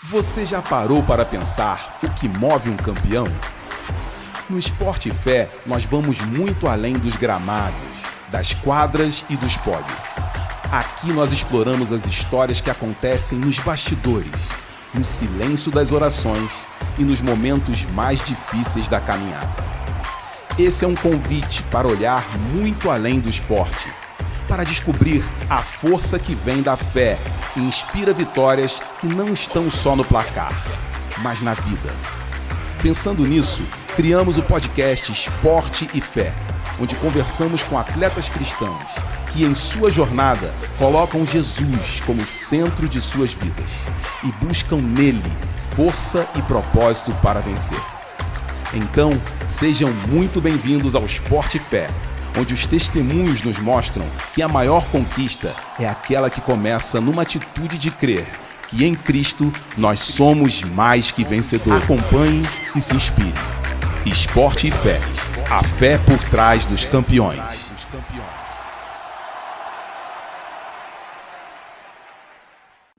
Você já parou para pensar o que move um campeão? No Esporte e Fé, nós vamos muito além dos gramados, das quadras e dos pódios. Aqui nós exploramos as histórias que acontecem nos bastidores, no silêncio das orações e nos momentos mais difíceis da caminhada. Esse é um convite para olhar muito além do esporte, para descobrir a força que vem da fé e inspira vitórias que não estão só no placar, mas na vida. Pensando nisso, criamos o podcast Esporte e Fé, onde conversamos com atletas cristãos que em sua jornada colocam Jesus como centro de suas vidas e buscam nele força e propósito para vencer. Então, sejam muito bem-vindos ao Esporte e Fé, onde os testemunhos nos mostram que a maior conquista é aquela que começa numa atitude de crer que em Cristo nós somos mais que vencedores. Acompanhe e se inspire. Esporte e Fé, a fé por trás dos campeões.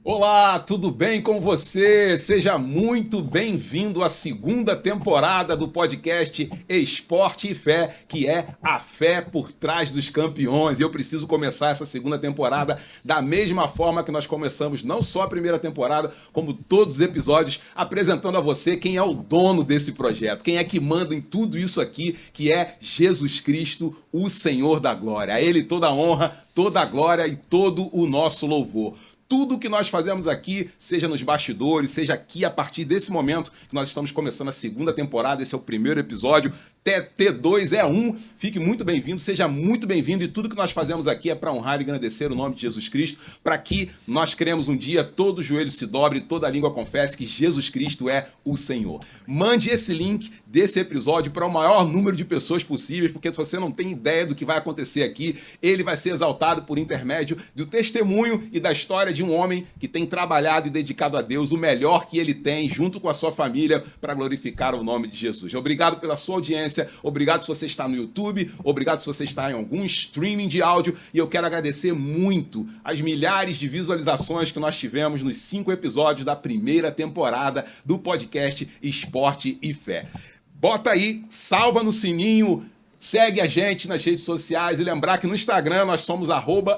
Olá, tudo bem com você? Seja muito bem-vindo à segunda temporada do podcast Esporte e Fé, que é a fé por trás dos campeões. Eu preciso começar essa segunda temporada da mesma forma que nós começamos não só a primeira temporada, como todos os episódios, apresentando a você quem é o dono desse projeto, quem é que manda em tudo isso aqui, que é Jesus Cristo, o Senhor da Glória. A Ele toda a honra, toda a glória e todo o nosso louvor. Tudo que nós fazemos aqui, seja nos bastidores, seja aqui a partir desse momento que nós estamos começando a segunda temporada, esse é o primeiro episódio, T2 é 1, fique muito bem-vindo, seja muito bem-vindo e tudo que nós fazemos aqui é para honrar e engrandecer o nome de Jesus Cristo, para que nós queremos um dia todo joelho se dobre, toda língua confesse que Jesus Cristo é o Senhor. Mande esse link desse episódio para o maior número de pessoas possíveis, porque se você não tem ideia do que vai acontecer aqui, ele vai ser exaltado por intermédio do testemunho e da história de um homem que tem trabalhado e dedicado a Deus o melhor que ele tem, junto com a sua família, para glorificar o nome de Jesus. Obrigado pela sua audiência, obrigado se você está no YouTube, obrigado se você está em algum streaming de áudio, e eu quero agradecer muito as milhares de visualizações que nós tivemos nos 5 episódios da primeira temporada do podcast Esporte e Fé. Bota aí, salva no sininho, segue a gente nas redes sociais e lembrar que no Instagram nós somos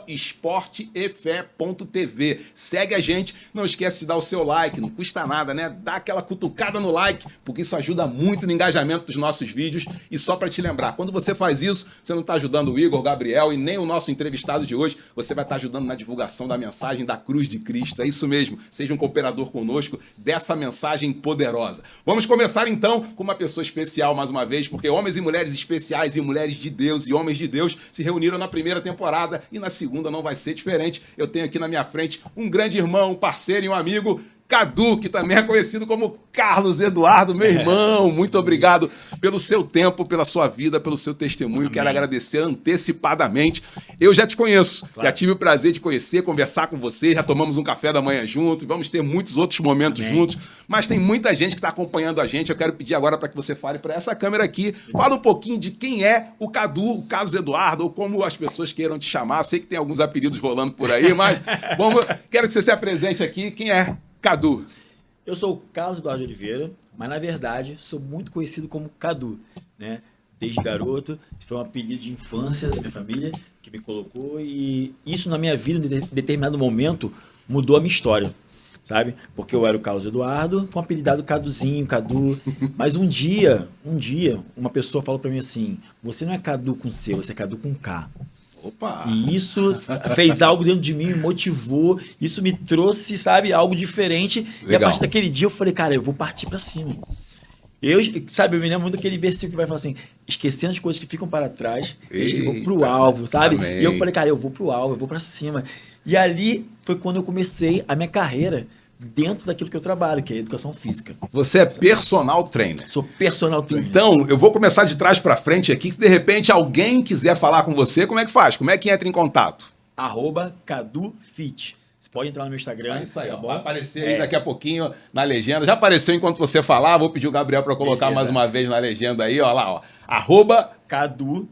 @esporteefé.tv. Segue a gente, não esquece de dar o seu like, não custa nada, né? Dá aquela cutucada no like, porque isso ajuda muito no engajamento dos nossos vídeos. E só para te lembrar, quando você faz isso, você não está ajudando o Igor, o Gabriel e nem o nosso entrevistado de hoje, você vai estar ajudando na divulgação da mensagem da cruz de Cristo. É isso mesmo, seja um cooperador conosco dessa mensagem poderosa. Vamos começar então com uma pessoa especial mais uma vez, porque homens e mulheres especiais e mulheres de Deus e homens de Deus se reuniram na primeira temporada e na segunda não vai ser diferente. Eu tenho aqui na minha frente um grande irmão, um parceiro e um amigo, Cadu, que também é conhecido como Carlos Eduardo, meu irmão. Muito obrigado pelo seu tempo, pela sua vida, pelo seu testemunho. Amém. Quero agradecer antecipadamente. Eu já te conheço, claro. Já tive o prazer de conhecer, conversar com você, já tomamos um café da manhã junto, vamos ter muitos outros momentos juntos, mas tem muita gente que está acompanhando a gente. Eu quero pedir agora para que você fale para essa câmera aqui, fala um pouquinho de quem é o Cadu, o Carlos Eduardo, ou como as pessoas queiram te chamar. Sei que tem alguns apelidos rolando por aí, mas quero que você se apresente aqui. Quem é Cadu? Eu sou o Carlos Eduardo Oliveira, mas na verdade sou muito conhecido como Cadu, né? Desde garoto, foi um apelido de infância da minha família que me colocou, e isso na minha vida, em determinado momento, mudou a minha história, sabe? Porque eu era o Carlos Eduardo, com o apelidado Caduzinho, Cadu, mas um dia, uma pessoa falou pra mim assim: você não é Cadu com C, você é Cadu com K. Opa! E isso fez algo dentro de mim, me motivou, isso me trouxe, sabe, algo diferente. Legal. E a partir daquele dia eu falei, cara, eu vou partir pra cima. Eu me lembro muito daquele versículo que vai falar assim: esquecendo as coisas que ficam para trás, eu vou pro alvo, sabe? Amém. E eu falei, cara, eu vou pro alvo, eu vou pra cima. E ali foi quando eu comecei a minha carreira dentro daquilo que eu trabalho, que é a educação física. Você é personal trainer. Sou personal trainer. Então, eu vou começar de trás para frente aqui, que se de repente alguém quiser falar com você, como é que faz? Como é que entra em contato? @CaduFit. Você pode entrar no meu Instagram. É isso aí, tá bom? Vai aparecer aí daqui a pouquinho na legenda. Já apareceu enquanto você falar, vou pedir o Gabriel para colocar mais uma vez na legenda aí, ó lá, ó. @Cadu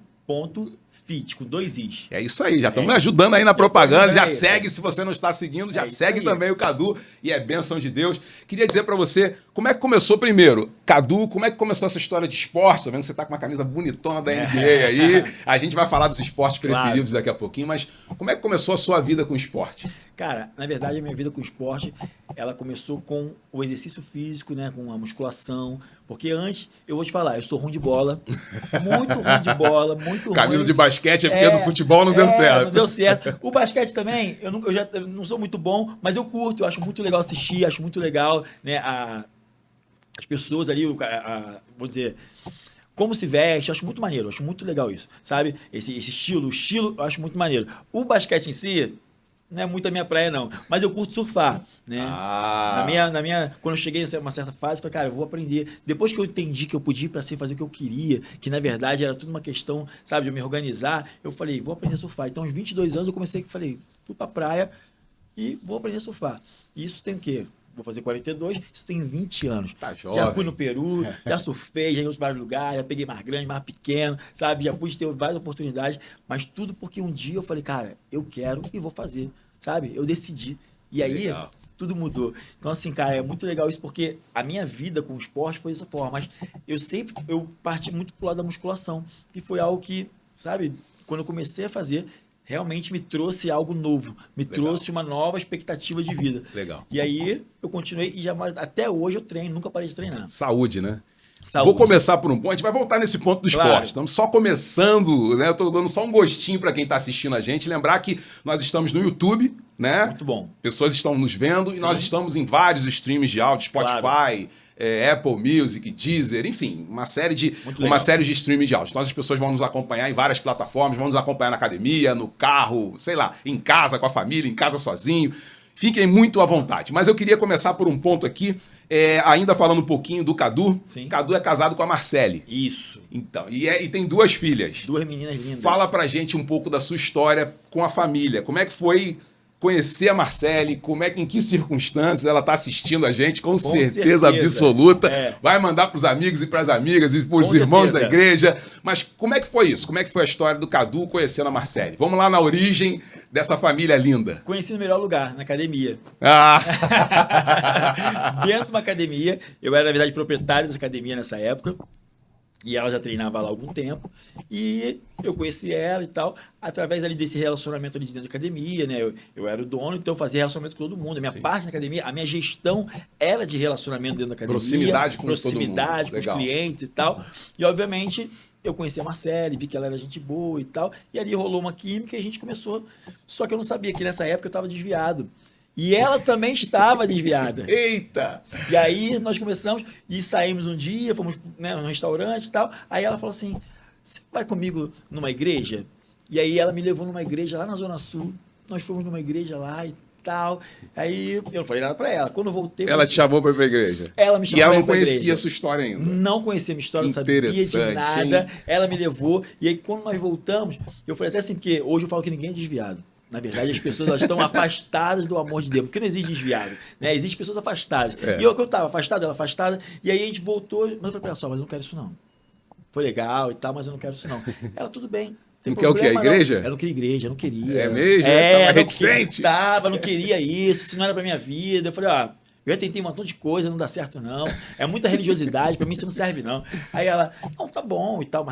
fit, com 2 is. É isso aí, já estamos ajudando aí na propaganda. Já isso. segue, se você não está seguindo, já É isso segue aí. também o Cadu e é bênção de Deus. Queria dizer para você, como é que começou primeiro? Cadu, como é que começou essa história de esporte? Tô vendo que você tá com uma camisa bonitona da NBA aí. A gente vai falar dos esportes preferidos daqui a pouquinho, mas como é que começou a sua vida com esporte? Cara, na verdade, a minha vida com o esporte, ela começou com o exercício físico, né? Com a musculação. Porque antes, eu vou te falar, eu sou ruim de bola. Muito ruim de bola, muito Camisa ruim. de basquete é porque no futebol não deu certo. Não deu certo. O basquete também, eu já não sou muito bom, mas eu curto, eu acho muito legal assistir, acho muito legal, né? As pessoas ali, vou dizer... Como se veste, acho muito maneiro, acho muito legal isso, sabe? Esse estilo, o estilo, eu acho muito maneiro. O basquete em si, não é muito a minha praia, não. Mas eu curto surfar, né? Quando eu cheguei em uma certa fase, eu falei, cara, eu vou aprender. Depois que eu entendi que eu podia ir pra cima fazer o que eu queria, que na verdade era tudo uma questão, sabe, de eu me organizar, eu falei, vou aprender a surfar. Então, aos 22 anos, eu comecei, fui pra praia e vou aprender a surfar. E isso tem o quê? Vou fazer 42, isso tem 20 anos. Tá jovem. Já fui no Peru, já surfei, já em vários lugares, já peguei mais grande, mais pequeno, sabe? Já pude ter várias oportunidades, mas tudo porque um dia eu falei, cara, eu quero e vou fazer, sabe? Eu decidi. E aí, Legal. tudo mudou. Então, assim, cara, é muito legal isso, porque a minha vida com o esporte foi dessa forma, mas eu parti muito pro lado da musculação, que foi algo que, sabe, quando eu comecei a fazer, realmente me trouxe algo novo, me trouxe uma nova expectativa de vida. Legal. E aí eu continuei e até hoje eu treino, nunca parei de treinar. Saúde, né? Saúde. Vou começar por um ponto, a gente vai voltar nesse ponto do esporte. Estamos só começando, né? Eu tô dando só um gostinho para quem está assistindo a gente. Lembrar que nós estamos no YouTube, né? Muito bom. Pessoas estão nos vendo e nós estamos em vários streams de áudio, Spotify, Apple Music, Deezer, enfim, uma série de streaming de áudio. Então as pessoas vão nos acompanhar em várias plataformas, vão nos acompanhar na academia, no carro, sei lá, em casa com a família, em casa sozinho. Fiquem muito à vontade. Mas eu queria começar por um ponto aqui, ainda falando um pouquinho do Cadu. Sim. Cadu é casado com a Marcele. Isso. Então, e tem 2 filhas. 2 meninas lindas. Fala pra gente um pouco da sua história com a família. Como é que foi conhecer a Marcele? Em que circunstâncias ela está assistindo a gente? Com certeza absoluta. Vai mandar pros amigos e pras amigas e pros irmãos da igreja. Mas como é que foi isso? Como é que foi a história do Cadu conhecendo a Marcele? Vamos lá na origem dessa família linda. Conheci no melhor lugar, na academia. Dentro de uma academia. Eu era, na verdade, proprietário dessa academia nessa época. E ela já treinava lá há algum tempo. E eu conheci ela e tal, através ali desse relacionamento ali de dentro da academia, né? Eu era o dono, então eu fazia relacionamento com todo mundo. A minha parte na academia, a minha gestão era de relacionamento dentro da academia. Proximidade com todo mundo. Proximidade com os clientes e tal. E, obviamente, eu conheci a Marcele, vi que ela era gente boa e tal. E ali rolou uma química e a gente começou. Só que eu não sabia que nessa época eu estava desviado. E ela também estava desviada. Eita! E aí nós começamos e saímos um dia, fomos, né, num restaurante e tal. Aí ela falou assim, você vai comigo numa igreja? E aí ela me levou numa igreja lá na Zona Sul. Nós fomos numa igreja lá e tal. Aí eu não falei nada pra ela. Quando eu voltei... Ela te chamou pra ir pra igreja? Ela me chamou. E ela não conhecia a sua história ainda? Não conhecia a minha história, não sabia de nada. Ela me levou. E aí quando nós voltamos, eu falei até assim, porque hoje eu falo que ninguém é desviado. Na verdade, as pessoas elas estão afastadas do amor de Deus, porque não existe desviado, né? Existem pessoas afastadas. E eu estava afastado, ela afastada, e aí a gente voltou, mas eu falei pra ela só, mas eu não quero isso não. Foi legal e tal, mas eu não quero isso não. Ela, tudo bem. Não quer o quê? A igreja? Ela não queria igreja, eu não queria. É mesmo? Tava reticente? Não queria isso não era pra minha vida. Eu falei, eu já tentei um montão de coisa, não dá certo não. É muita religiosidade, pra mim isso não serve não. Aí ela, não, tá bom e tal.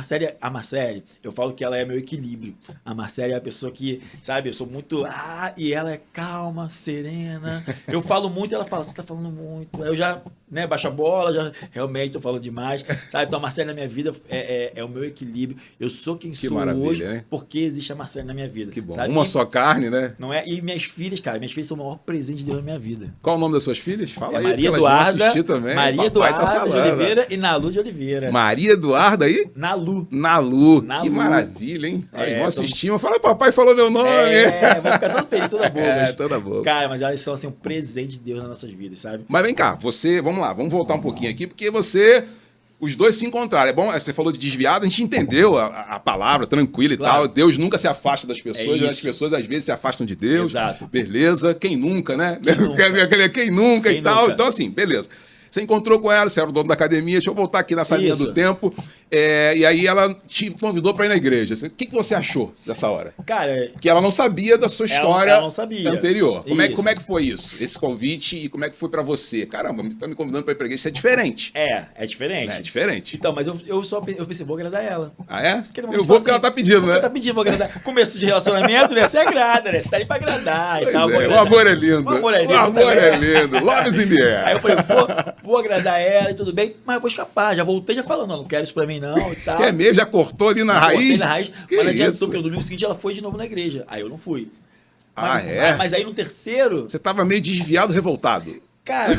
A Marcele, eu falo que ela é meu equilíbrio. A Marcele é a pessoa que, sabe, eu sou muito, e ela é calma, serena. Eu falo muito e ela fala, você tá falando muito. Aí eu já, né, baixo a bola, já realmente tô falando demais. Sabe, então a Marcele na minha vida é o meu equilíbrio. Eu sou quem sou hoje, né? Porque existe a Marcele na minha vida. Que bom. Sabe? Uma só carne, né? Não é? E minhas filhas, cara, são o maior presente de Deus na minha vida. Qual o nome das suas filhas? Fala aí, Maria elas vão Eduarda, assistir também. Maria Eduarda de Oliveira e Nalu de Oliveira. Maria Eduarda aí? Nalu. Que maravilha, hein? Elas vão assistir, vão falar, papai falou meu nome. Vou ficar todo feliz, toda boa. Toda boa. Cara, mas elas são assim um presente de Deus nas nossas vidas, sabe? Mas vem cá, vamos lá, vamos voltar um pouquinho aqui, porque os dois se encontraram. É bom, você falou de desviado, a gente entendeu a palavra, tranquilo e tal. Deus nunca se afasta das pessoas, as pessoas às vezes se afastam de Deus. Exato. Beleza, quem nunca, né? Quem nunca e tal. Então, assim, beleza. Você encontrou com ela, você era o dono da academia, deixa eu voltar aqui nessa linha do tempo. E aí ela te convidou para ir na igreja. O que você achou dessa hora? Cara... Que ela não sabia da sua história ela não sabia. Anterior. Como é que foi isso? Esse convite e como é que foi para você? Caramba, você tá me convidando para ir pra igreja, isso é diferente. É diferente. É diferente. Então, mas eu pensei, vou agradar ela. Ah, é? Eu vou porque ela tá pedindo, né? Ela tá pedindo, vou agradar. Começo de relacionamento, né? Você agrada, né? Você tá ali pra agradar e tal. O amor é lindo. O amor é lindo. Loves in the air. Aí eu falei, vou agradar ela e tudo bem, mas eu vou escapar. Já voltei já falando, não quero isso pra mim não e tal. É mesmo? Já cortou ali na raiz? Cortei na raiz, que mas não adiantou, isso? porque no domingo seguinte ela foi de novo na igreja. Aí eu não fui. É? Mas aí no terceiro... Você tava meio desviado, revoltado. Cara,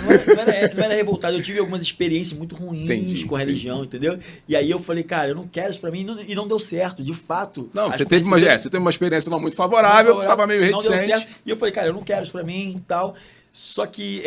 não era revoltado. Eu tive algumas experiências muito ruins com a religião, entendeu? E aí eu falei, cara, eu não quero isso pra mim. E não deu certo, de fato. Não, você teve uma experiência não muito favorável, tava meio reticente. Não deu certo. E eu falei, cara, eu não quero isso pra mim e tal. Só que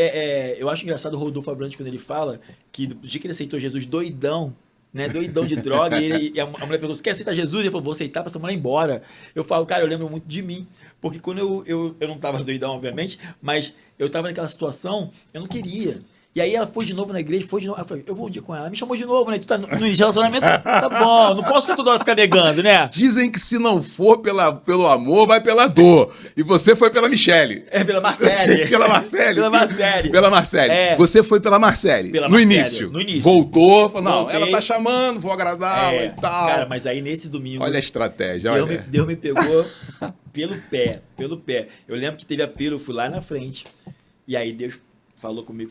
eu acho engraçado o Rodolfo Abrantes quando ele fala que do dia que ele aceitou Jesus doidão, né? Doidão de droga, e a mulher perguntou, você quer aceitar Jesus? Ele falou, vou aceitar pra essa mulher ir embora. Eu falo, cara, eu lembro muito de mim. Porque quando eu não tava doidão, obviamente, mas eu tava naquela situação, eu não queria. E aí ela foi de novo na igreja, foi de novo. Eu falei, eu vou um dia com ela. Ela me chamou de novo, né? Tu tá no relacionamento? Tá bom, não posso toda hora ficar negando, né? Dizem que se não for pelo amor, vai pela dor. E você foi pela Michele. Pela Marcele. Pela Marcele? Pela Marcele. Pela Marcele. Você foi pela Marcele. Pela no Marcele. início. No início. Voltou, falou, não, Voltei. ela tá chamando, vou agradá-la e tal. Cara, mas aí nesse domingo... Olha a estratégia, Deus me pegou pelo pé. Eu lembro que teve apelo, eu fui lá na frente. E aí Deus... Falou comigo.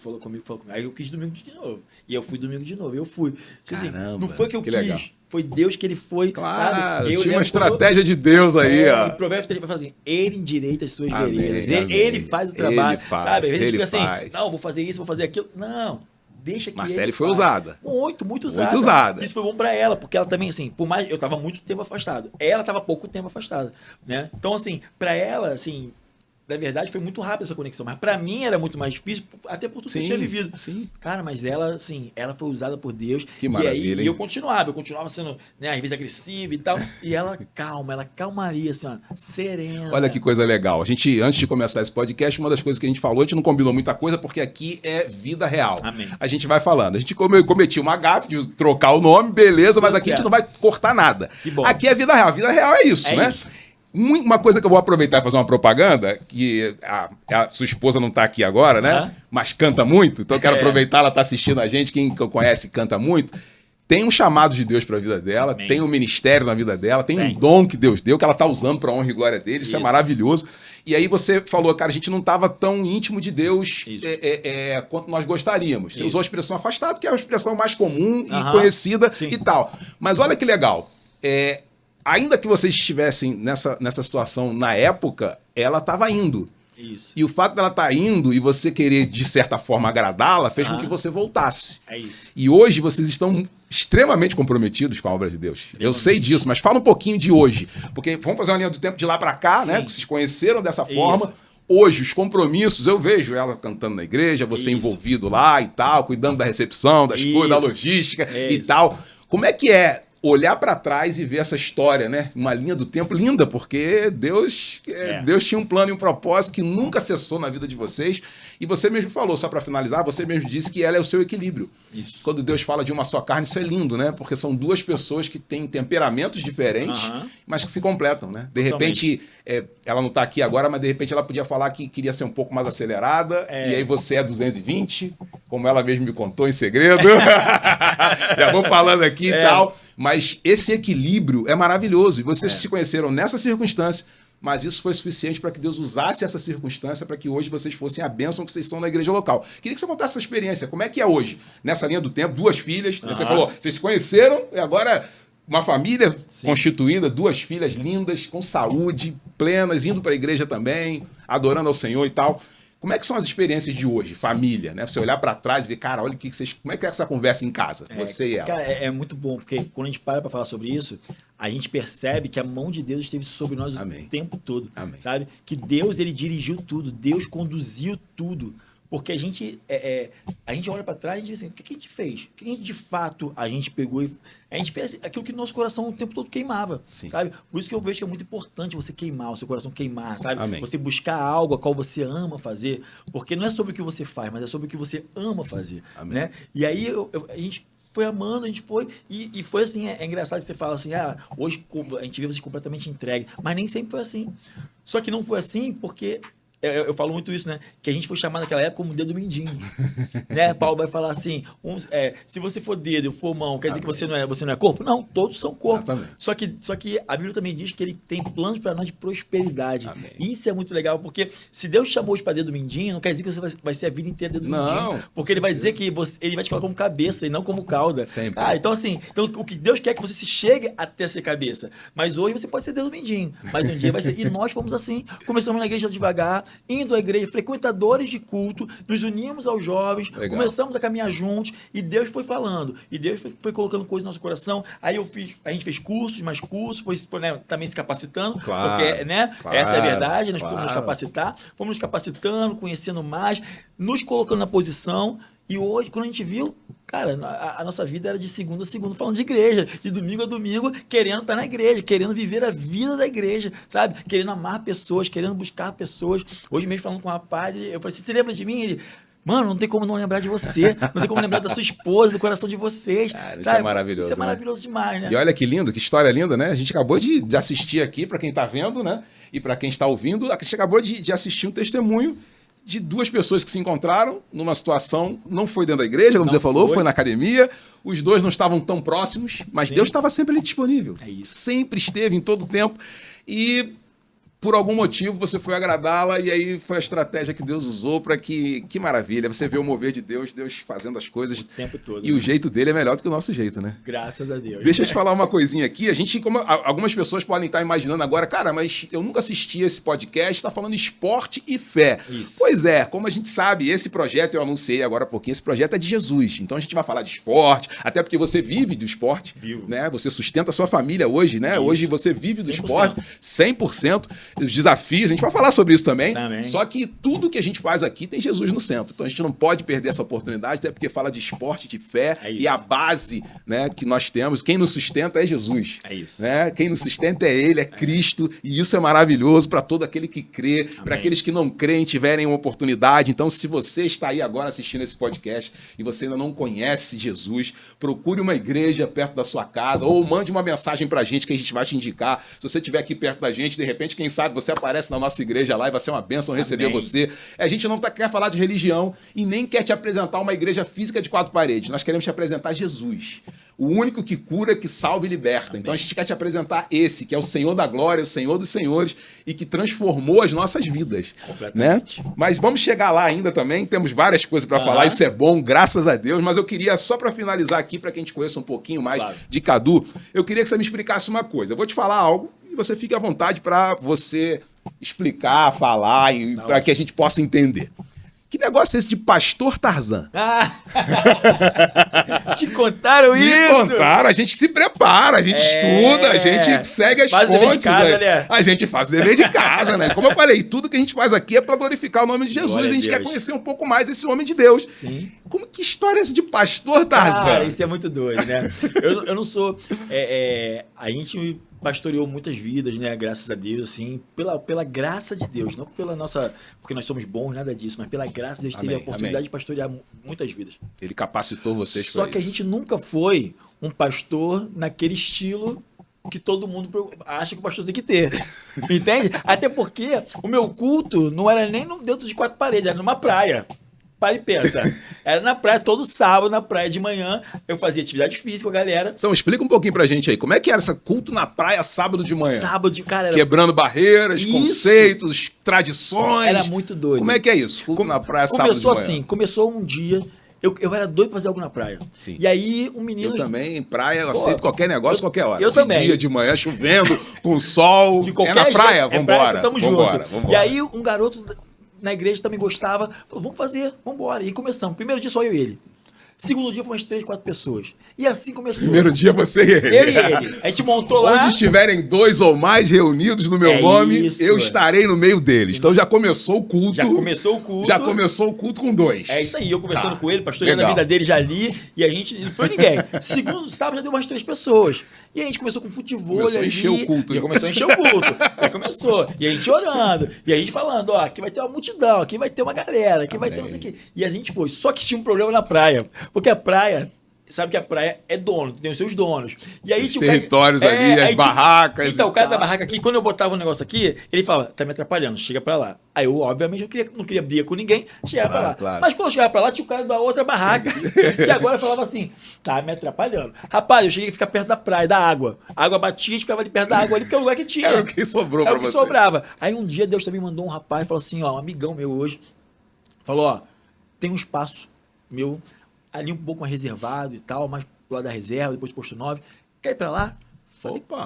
Aí eu quis domingo de novo. E eu fui domingo de novo. Eu fui. Assim, não foi que eu quis. Legal. Foi Deus que ele foi. Claro, sabe? tinha uma estratégia de Deus aí, ó. O Provérbios 3 vai falar assim: ele endireita as suas Amém, veredas. amém. Ele faz o trabalho. Ele faz, sabe? Às vezes ele fica faz. assim: não, vou fazer isso, vou fazer aquilo. Não. Deixa que Marcele ele foi faz. usada. Muito usada. Muito usada. Isso foi bom pra ela, porque ela também, assim, por mais. Eu tava muito tempo afastado. Ela tava pouco tempo afastada, né? Então, assim, pra ela, assim. Na verdade, foi muito rápida essa conexão. Mas pra mim era muito mais difícil, até por tudo que eu tinha vivido. Sim. Cara, mas ela, assim, ela foi usada por Deus. Que maravilha, e eu continuava sendo, né, às vezes agressivo e tal. E ela calmaria, assim, ó, serena. Olha que coisa legal. A gente, antes de começar esse podcast, uma das coisas que a gente falou, a gente não combinou muita coisa, porque aqui é vida real. Amém. A gente vai falando. A gente cometiu uma gafe de trocar o nome, beleza, mas aqui a gente não vai cortar nada. Que bom. Aqui é vida real. Vida real é isso, né? Isso. Uma coisa que eu vou aproveitar e fazer uma propaganda, que a sua esposa não está aqui agora, né? Mas canta muito, então eu quero aproveitar, ela está assistindo a gente, quem conhece canta muito. Tem um chamado de Deus para a vida dela, Amém. tem um ministério na vida dela, tem um dom que Deus deu, que ela está usando para a honra e glória dele, isso é maravilhoso. E aí você falou, cara, a gente não estava tão íntimo de Deus quanto nós gostaríamos. Você usou a expressão afastado, que é a expressão mais comum e conhecida e tal. Mas olha que legal, ainda que vocês estivessem nessa situação na época, ela estava indo. Isso. E o fato dela estar indo e você querer, de certa forma, agradá-la, fez com que você voltasse. É isso. E hoje vocês estão extremamente comprometidos com a obra de Deus. Eu sei disso, mas fala um pouquinho de hoje. Porque vamos fazer uma linha do tempo de lá para cá, né? Vocês conheceram dessa forma. Hoje, os compromissos, eu vejo ela cantando na igreja, você envolvido lá e tal, cuidando da recepção, das coisas, da logística e tal. Como é que é olhar para trás e ver essa história, né? Uma linha do tempo linda, porque Deus tinha um plano e um propósito que nunca cessou na vida de vocês. E você mesmo falou, só para finalizar, você mesmo disse que ela é o seu equilíbrio. Isso. Quando Deus fala de uma só carne, isso é lindo, né? Porque são duas pessoas que têm temperamentos diferentes, mas que se completam, né? De repente, ela não está aqui agora, mas de repente ela podia falar que queria ser um pouco mais acelerada, e aí você é 220, como ela mesmo me contou em segredo. Já vou falando aqui e tal. Mas esse equilíbrio é maravilhoso. E vocês se conheceram nessa circunstância, mas isso foi suficiente para que Deus usasse essa circunstância para que hoje vocês fossem a bênção que vocês são na igreja local. Queria que você contasse essa experiência. Como é que é hoje? Nessa linha do tempo, 2 filhas. Você falou, vocês se conheceram e agora uma família constituída, 2 filhas lindas, com saúde, plenas, indo para a igreja também, adorando ao Senhor e tal. Como é que são as experiências de hoje, família, né? Você olhar para trás e ver, cara, olha como é que é essa conversa em casa, você e ela. Cara, é muito bom, porque quando a gente para falar sobre isso, a gente percebe que a mão de Deus esteve sobre nós o tempo todo, sabe? Que Deus, ele dirigiu tudo, Deus conduziu tudo. Porque a gente olha para trás e diz assim, o que a gente fez? O que a gente, de fato, a gente pegou e... A gente fez aquilo que nosso coração o tempo todo queimava, Sim. sabe? Por isso que eu vejo que é muito importante você queimar, o seu coração queimar, sabe? Amém. Você buscar algo a qual você ama fazer, porque não é sobre o que você faz, mas é sobre o que você ama fazer, Amém. né? E aí a gente foi amando, a gente foi, e foi assim, é engraçado que você fala assim, hoje a gente vê você completamente entregue, mas nem sempre foi assim. Só que não foi assim porque... Eu falo muito isso, né? Que a gente foi chamado naquela época como dedo mindinho. Né? Paulo vai falar assim: se você for dedo, eu for mão, quer dizer que você não é corpo? Não, todos são corpo. Só que a Bíblia também diz que ele tem planos para nós de prosperidade. Amém. Isso é muito legal, porque se Deus chamou hoje para dedo mindinho, não quer dizer que você vai ser a vida inteira dedo mindinho. Porque ele vai dizer que ele vai te colocar como cabeça e não como cauda. Sempre. Então, assim, o que Deus quer é que você se chegue até ser cabeça. Mas hoje você pode ser dedo mindinho. Mas um dia vai ser. E nós fomos assim. Começamos na igreja devagar, indo à igreja, frequentadores de culto, nos unimos aos jovens, Legal. começamos a caminhar juntos e Deus foi falando, e Deus foi colocando coisas no nosso coração. Aí a gente fez cursos, mais cursos, foi né, também se capacitando, Claro, porque né, claro, essa é a verdade, nós claro. precisamos nos capacitar, fomos nos capacitando, conhecendo mais, nos colocando na posição. E hoje, quando a gente viu, cara, a nossa vida era de segunda a segunda, falando de igreja, de domingo a domingo, querendo estar na igreja, querendo viver a vida da igreja, sabe? Querendo amar pessoas, querendo buscar pessoas. Hoje mesmo, falando com um rapaz, eu falei assim, você lembra de mim? Ele, mano, não tem como não lembrar de você, não tem como lembrar da sua esposa, do coração de vocês. Cara, isso sabe? é maravilhoso. Isso é maravilhoso demais, né? E olha que lindo, que história linda, né? A gente acabou de assistir aqui, para quem está vendo, né? E para quem está ouvindo, a gente acabou de assistir um testemunho de duas pessoas que se encontraram numa situação, não foi dentro da igreja, como Não você falou, foi. foi na academia, os dois não estavam tão próximos, mas Sim. Deus estava sempre ali disponível. É isso. Sempre esteve em todo o tempo. E por algum motivo você foi agradá-la e aí foi a estratégia que Deus usou para que maravilha, você vê o mover de Deus, Deus fazendo as coisas O tempo todo. e o jeito dele é melhor do que o nosso jeito, né? Graças a Deus. Deixa eu te falar uma coisinha aqui. A gente, como algumas pessoas podem estar imaginando agora, cara, mas eu nunca assisti esse podcast, está falando esporte e fé. Isso. Pois é, como a gente sabe, esse projeto eu anunciei agora há pouquinho, esse projeto é de Jesus. Então a gente vai falar de esporte, até porque você vive do esporte, Vivo. né? Você sustenta a sua família hoje, né? Isso. Hoje você vive do 100%. esporte, 100%. Os desafios, a gente vai falar sobre isso também. Também. Só que tudo que a gente faz aqui tem Jesus no centro. Então a gente não pode perder essa oportunidade, até porque fala de esporte, de fé, É e a isso. base, né, que nós temos, quem nos sustenta é Jesus. É isso. Né? Quem nos sustenta é Ele, é Cristo, e isso é maravilhoso para todo aquele que crê, para aqueles que não creem tiverem uma oportunidade. Então, se você está aí agora assistindo esse podcast e você ainda não conhece Jesus, procure uma igreja perto da sua casa ou mande uma mensagem para a gente que a gente vai te indicar. Se você estiver aqui perto da gente, de repente, quem sabe você aparece na nossa igreja lá e vai ser uma bênção receber Amém. você. A gente não quer falar de religião e nem quer te apresentar uma igreja física de 4 paredes. Nós queremos te apresentar Jesus, o único que cura, que salva e liberta. Amém. Então a gente quer te apresentar esse, que é o Senhor da glória, o Senhor dos senhores e que transformou as nossas vidas. Completamente. Né? Mas vamos chegar lá ainda também, temos várias coisas para falar, isso é bom, graças a Deus, mas eu queria, só para finalizar aqui, para que a gente conheça um pouquinho mais Claro. de Cadu, eu queria que você me explicasse uma coisa. Eu vou te falar algo e você fique à vontade para você explicar, falar, Tá para que a gente possa entender. Que negócio é esse de Pastor Tarzan? Te contaram Me isso? contaram, a gente se prepara, a gente estuda, a gente segue as Faz o dever de fontes. casa, né? né? A gente faz o dever de casa, né? Como eu falei, tudo que a gente faz aqui é para glorificar o nome de Jesus. Glória A gente a quer Deus. conhecer um pouco mais esse homem de Deus. Sim. Que história é essa de Pastor Tarzan? Cara, isso é muito doido, né? Eu não sou... a gente pastoreou muitas vidas, né? Graças a Deus, assim. Pela graça de Deus. Não pela nossa... Porque nós somos bons, nada disso. Mas pela graça de Deus, teve a Amém, oportunidade amém. de pastorear muitas vidas. Ele capacitou vocês Só para que a isso. gente nunca foi um pastor naquele estilo que todo mundo acha que o pastor tem que ter. Entende? Até porque o meu culto não era nem dentro de 4 paredes, era numa praia. Para e pensa. Era na praia, todo sábado, na praia de manhã, eu fazia atividade física com a galera. Então explica um pouquinho pra gente aí, como é que era esse culto na praia sábado de manhã? Sábado, cara, era, Quebrando barreiras, Isso. conceitos, tradições. era muito doido. Como é que é isso? Culto na praia sábado de Começou manhã. assim, começou um dia, eu era doido pra fazer algo na praia. Sim. E aí um menino... Eu também, em praia, eu aceito qualquer negócio, qualquer hora. eu de também. dia, de manhã, chovendo, com sol. De qualquer é na praia, jeito, vambora. tamo vambora, junto. vambora. E aí um garoto na igreja também gostava, falou, vamos fazer, vambora. E começamos. Primeiro dia só eu e ele. Segundo dia, foi umas 3, 4 pessoas. E assim começou. Primeiro dia você e ele. Eu e ele. A gente montou lá. Onde estiverem 2 ou mais reunidos no meu nome, isso, eu estarei no meio deles. Então já começou o culto. Já começou o culto. Já começou o culto com 2. É isso aí, eu conversando com ele, pastoreando a vida dele já ali, e a gente não foi ninguém. Segundo sábado já deu umas 3 pessoas. E a gente começou com futebol Começou ali. a encher o culto. Já começou a encher o culto. Já começou. E a gente orando. E a gente falando, ó, aqui vai ter uma multidão, aqui vai ter uma galera, aqui vai ter não sei o quê. E a gente foi. Só que tinha um problema na praia. Porque a praia, sabe que a praia é dono, tem os seus donos. E aí, os territórios ali, as barracas. Então, o cara da barraca aqui, quando eu botava um negócio aqui, ele falava, tá me atrapalhando, chega pra lá. Aí eu, obviamente, não queria briga com ninguém, chegava pra lá. Claro. Mas quando eu chegava pra lá, tinha o cara da outra barraca, que agora falava assim, tá me atrapalhando. Rapaz, eu cheguei a ficar perto da praia, da água. A água batia, a gente ficava ali perto da água, ali, porque é o lugar que tinha. Era o que sobrou pra Era o que você. sobrava. Aí um dia Deus também mandou um rapaz, falou assim, ó, um amigão meu hoje, falou, ó, tem um espaço meu ali um pouco mais reservado e tal, mais pro lado da reserva, depois do posto 9. Quer ir pra lá?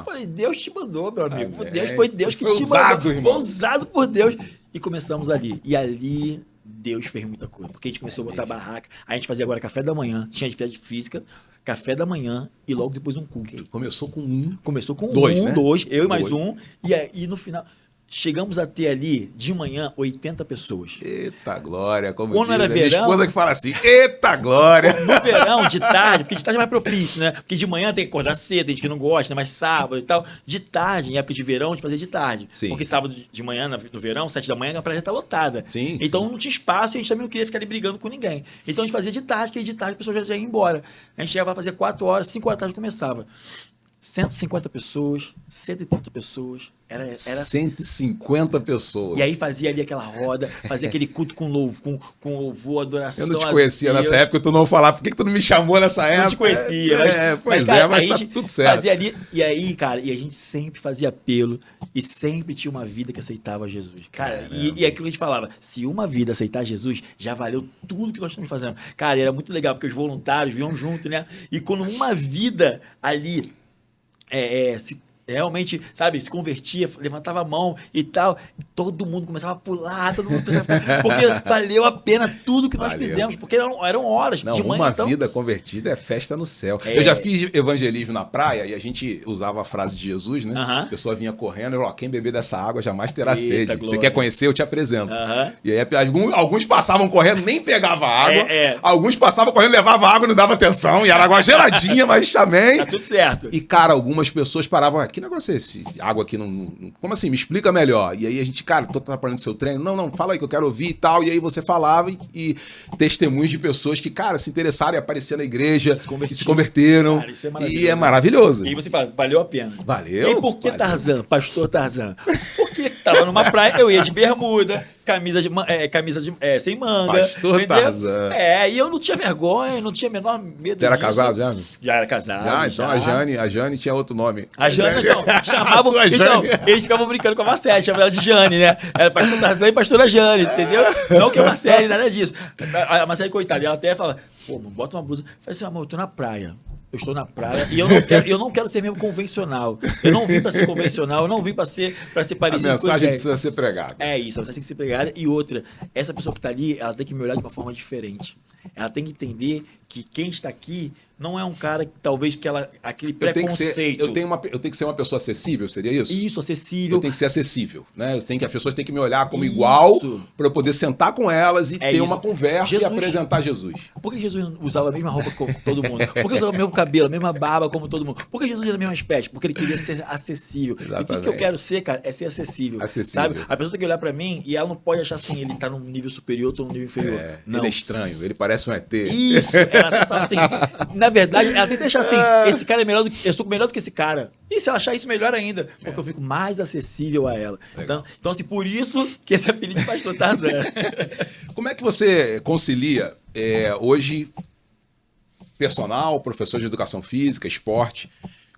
Falei, Deus te mandou, meu amigo. Foi Deus que te mandou. Irmão. Foi usado por Deus. E começamos ali. E ali, Deus fez muita coisa. Porque a gente começou a botar barraca. A gente fazia agora café da manhã. Tinha atividade física, café da manhã e logo depois um culto. Começou com 1. Começou com 2, né? 2, eu e mais um. E aí, no final... Chegamos a ter ali, de manhã, 80 pessoas. Eita glória, como quando diz, era verão, minha esposa que fala assim, eita glória. No verão, de tarde, porque de tarde é mais propício, né? Porque de manhã tem que acordar cedo, tem gente que não gosta, mas sábado e tal. De tarde, em época de verão, a gente fazia de tarde. Sim. Porque sábado de manhã, no verão, 7 da manhã, a praia já tá lotada. Sim, então não tinha espaço e a gente também não queria ficar ali brigando com ninguém. Então a gente fazia de tarde, porque de tarde a pessoa já ia embora. A gente chegava a fazer 4 horas, 5 horas da tarde começava. 150 pessoas, 130 pessoas. Era 150 pessoas. E aí fazia ali aquela roda, fazia aquele culto com louvor, adoração. Eu não te conhecia nessa época, tu não falava. Por que tu não me chamou nessa época? Eu não te conhecia. Mas tá tudo certo. Fazia ali, e aí, cara, e a gente sempre fazia apelo e sempre tinha uma vida que aceitava Jesus. Cara, e aquilo que a gente falava, se uma vida aceitar Jesus, já valeu tudo que nós estamos fazendo. Cara, era muito legal, porque os voluntários vinham junto, né? E quando uma vida ali realmente, sabe, se convertia, levantava a mão e tal, todo mundo começava a pular, todo mundo começava a ficar, porque valeu a pena tudo que nós fizemos, porque eram horas não, de manhã. Uma então... vida convertida é festa no céu. Eu já fiz evangelismo na praia e a gente usava a frase de Jesus, né? A pessoa vinha correndo e falou, quem beber dessa água jamais terá sede. Glória. Você quer conhecer, eu te apresento. E aí alguns passavam correndo, nem pegavam água. Alguns passavam correndo, levavam água, não dava atenção, e era água geladinha, mas também... Tá tudo certo. E, cara, algumas pessoas paravam, que negócio é esse? Água aqui não... Como assim? Me explica melhor. E aí a gente, cara, tô atrapalhando seu treino. Não, fala aí que eu quero ouvir e tal. E aí você falava e testemunhos de pessoas que, cara, se interessaram e apareceram na igreja, se converteram. Cara, isso é maravilhoso. E é maravilhoso. E aí você fala, valeu a pena. Valeu. E aí por que Tarzan? Pastor Tarzan? Porque tava numa praia, eu ia de bermuda, camisa sem manga. Pastor entendeu? Tarzan. E eu não tinha vergonha, não tinha o menor medo Você era casado já? Já era casado. Então a Jane tinha outro nome. A Jane, então, chamavam... Então, eles ficavam brincando com a Marcele, chamavam ela de Jane, né? Era pastor Tarzan e pastora Jane, entendeu? Não que a Marcele, nada disso. A Marcele, coitada, ela até fala, pô, mano, bota uma blusa. Fala assim, amor, eu tô na praia. Eu estou na praia e eu não quero ser mesmo convencional. Eu não vim para ser convencional, eu não vim para ser parecido com a mensagem precisa ser pregada. É isso, a mensagem tem que ser pregada. E outra, essa pessoa que está ali, ela tem que me olhar de uma forma diferente. Ela tem que entender que quem está aqui não é um cara que talvez aquele preconceito. Eu tenho que ser uma pessoa acessível, seria isso? Isso, acessível. Eu tenho que ser acessível, né? As pessoas têm que me olhar como igual para eu poder sentar com elas e ter uma conversa e apresentar Jesus. Por que Jesus usava a mesma roupa como todo mundo? Por que usava o mesmo cabelo, a mesma barba como todo mundo? Por que Jesus era a mesma espécie? Porque ele queria ser acessível. Exatamente. E tudo que eu quero ser, cara, é ser acessível. Sabe? A pessoa tem que olhar para mim e ela não pode achar assim, ele tá num nível superior, eu tô num nível inferior. Não. Ele é estranho, ele parece um ET. Isso, ela tem que falar assim, na verdade, ela tem que deixar assim, esse cara é melhor eu sou melhor do que esse cara. E se ela achar isso, melhor ainda, porque eu fico mais acessível a ela. Então, assim, por isso que esse apelido de pastor Tarzan. Como é que você concilia hoje personal, professor de educação física, esporte,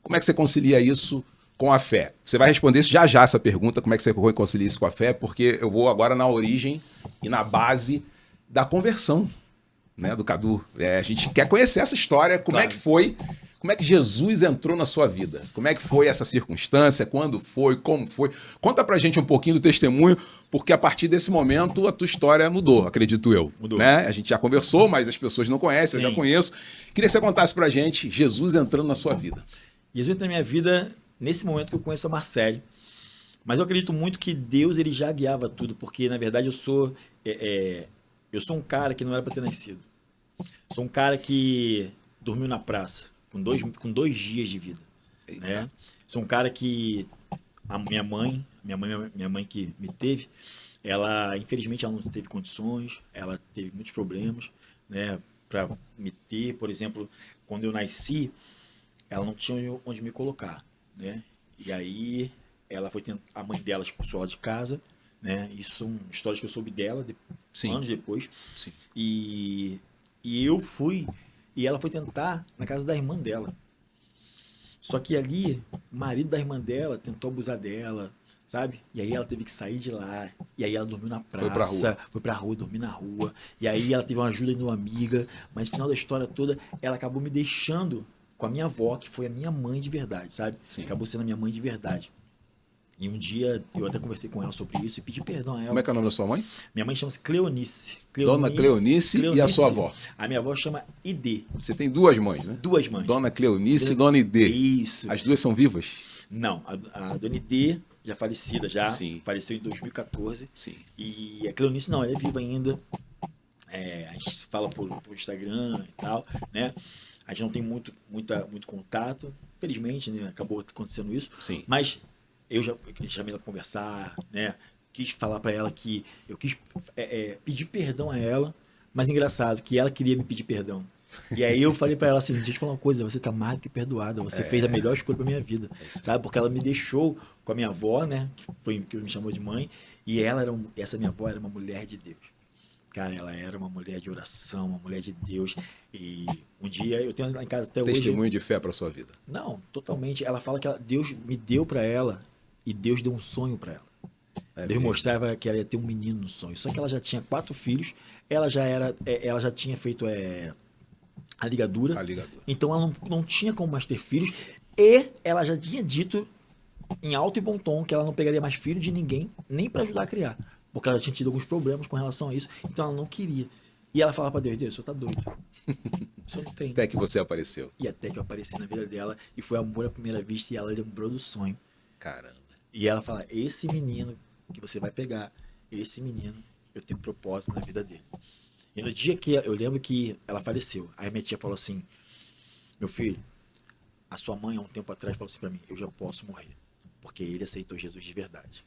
como é que você concilia isso com a fé? Você vai responder isso já essa pergunta, como é que você concilia isso com a fé, porque eu vou agora na origem e na base da conversão, né, do Cadu. A gente quer conhecer essa história, como é que foi, Como é que Jesus entrou na sua vida? Como é que foi essa circunstância? Quando foi? Como foi? Conta pra gente um pouquinho do testemunho, porque a partir desse momento a tua história mudou, acredito eu. Mudou. Né? A gente já conversou, mas as pessoas não conhecem, eu já conheço. Queria que você contasse pra gente Jesus entrando na sua vida. Jesus entrou na minha vida nesse momento que eu conheço a Marcele. Mas eu acredito muito que Deus ele já guiava tudo, porque na verdade eu sou um cara que não era para ter nascido. Sou um cara que dormiu na praça com dois dias de vida, né? Sou um cara que a minha mãe que me teve, ela infelizmente ela não teve condições, ela teve muitos problemas, né? Para me ter, por exemplo, quando eu nasci, ela não tinha onde me colocar, né? E aí ela foi a mãe dela expulsou ela de casa, né? Isso são histórias que eu soube dela anos depois. Sim. E eu fui e ela foi tentar na casa da irmã dela. Só que ali o marido da irmã dela tentou abusar dela, sabe? E aí ela teve que sair de lá. E aí ela dormiu na praça, foi pra rua, dormiu na rua. E aí ela teve uma ajuda de uma amiga, mas no final da história toda ela acabou me deixando com a minha avó, que foi a minha mãe de verdade, sabe? Sim. Acabou sendo a minha mãe de verdade. E um dia eu até conversei com ela sobre isso e pedi perdão a ela. Como é que é o nome da sua mãe? Minha mãe chama-se Cleonice. Dona Cleonice e a sua avó? A minha avó chama Ide. Você tem duas mães, né? Duas mães. Dona Cleonice e Dona Ide. Isso. As duas são vivas? Não, a Dona Ide já falecida já. Sim. Faleceu em 2014. Sim. E a Cleonice não, ela é viva ainda. A gente fala por Instagram e tal, né? A gente não tem muito contato. Infelizmente, né? Acabou acontecendo isso. Sim. Mas eu já chamei ela para conversar, né? Quis falar para ela que eu quis pedir perdão a ela, mas engraçado que ela queria me pedir perdão. E aí eu falei para ela assim, deixa eu te falar uma coisa, você tá mais do que perdoada, você fez a melhor escolha para minha vida, sabe? Porque ela me deixou com a minha avó, né? Que me chamou de mãe, e essa minha avó era uma mulher de Deus. Cara, ela era uma mulher de oração, uma mulher de Deus. E um dia, eu tenho lá em casa até hoje... Testemunho de fé para sua vida. Não, totalmente. Ela fala que Deus me deu para ela e Deus deu um sonho para ela. Deus mostrava que ela ia ter um menino no sonho. Só que ela já tinha 4 filhos, ela já tinha feito a ligadura. Então ela não tinha como mais ter filhos. E ela já tinha dito em alto e bom tom que ela não pegaria mais filho de ninguém, nem para ajudar a criar. Porque ela tinha tido alguns problemas com relação a isso, então ela não queria. E ela falava para Deus, o senhor tá doido. O senhor não tem. Até que você apareceu. E até que eu apareci na vida dela, e foi amor à primeira vista, e ela lembrou do sonho. Caramba. E ela fala, esse menino que você vai pegar, esse menino, eu tenho um propósito na vida dele. E no dia que, eu lembro que ela faleceu, aí minha tia falou assim, meu filho, a sua mãe há um tempo atrás falou assim para mim, eu já posso morrer. Porque ele aceitou Jesus de verdade.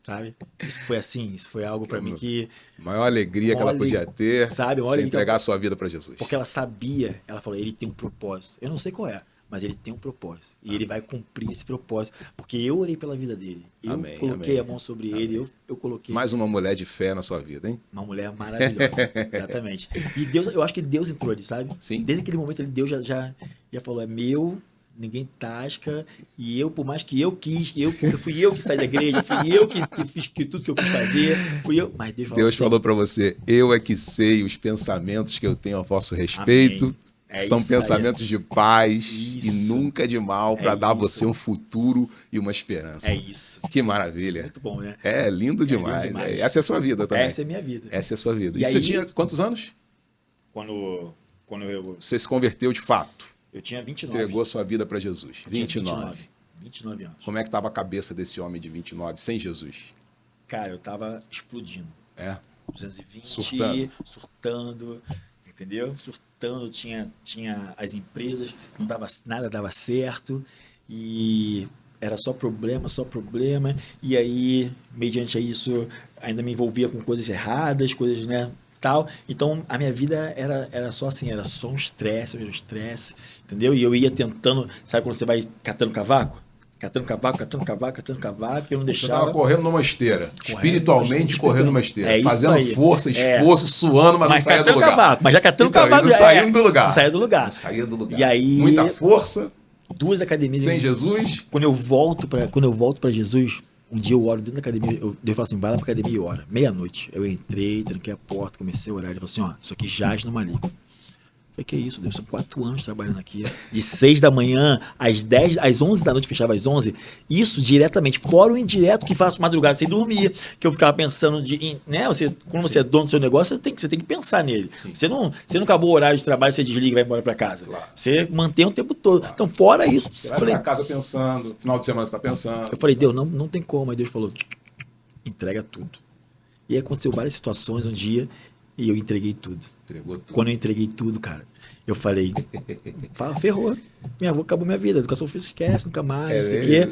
Sabe? Isso foi assim, isso foi algo para mim que... Maior alegria que ela podia ter, sabe? Você entregar a sua vida para Jesus. Porque ela sabia, ela falou, ele tem um propósito. Eu não sei qual é, mas ele tem um propósito. E ele vai cumprir esse propósito. Porque eu orei pela vida dele. Eu coloquei a mão sobre ele, eu coloquei... Mais uma mulher de fé na sua vida, hein? Uma mulher maravilhosa, exatamente. E Deus, eu acho que Deus entrou ali, sabe? Sim. Desde aquele momento, Deus já falou, é meu... Ninguém tasca, e eu, por mais que eu quis, fui eu que saí da igreja, fui eu que fiz tudo que eu quis fazer, fui eu, mas Deus falou para você, eu é que sei os pensamentos que eu tenho a vosso respeito, são pensamentos de paz e nunca de mal, para dar a você um futuro e uma esperança. É isso. Que maravilha. Muito bom, né? É lindo demais. Né? Essa é a sua vida também. Essa é a minha vida. Essa é a sua vida. E aí, você tinha quantos anos? Quando você se converteu de fato. Eu tinha 29. Entregou a sua vida para Jesus. 29 anos. Como é que estava a cabeça desse homem de 29 sem Jesus? Cara, eu tava explodindo. 220, surtando, entendeu? Surtando, tinha as empresas, nada dava certo e era só problema. E aí, mediante isso, ainda me envolvia com coisas erradas, coisas, né? Tal. Então a minha vida era só assim, era só um estresse, entendeu? E eu ia tentando, sabe quando você vai catando cavaco, que eu não deixava. Você estava correndo numa esteira, espiritualmente correndo numa esteira, fazendo força, esforço, suando, mas não saía do lugar. Cavaco, mas já catando cavaco, não saía do lugar. Não saía do lugar. E aí, muita força, 2 academias sem Jesus. Quando eu volto para Jesus, um dia eu oro dentro da academia, Deus fala assim, vai lá pra academia e ora. Meia-noite. Eu entrei, tranquei a porta, comecei a orar. Ele falou assim, ó, isso aqui jaz no maligno. Falei, que isso, Deus, são 4 anos trabalhando aqui. De 6 da manhã às 11 da noite, fechava às 11. Isso diretamente, fora o indireto que faço madrugada sem dormir, que eu ficava pensando né? Quando você é dono do seu negócio, você tem que pensar nele. Você não acabou o horário de trabalho, você desliga e vai embora para casa. Claro. Você mantém o tempo todo. Claro. Então, fora isso... Você vai pra casa pensando, final de semana você tá pensando. Eu falei, Deus, não tem como. Aí Deus falou, entrega tudo. E aí aconteceu várias situações um dia e eu entreguei tudo. Entregou tudo. Quando eu entreguei tudo, cara, eu falei, ferrou. Acabou minha vida. Educação física esquece, nunca mais, não sei o quê.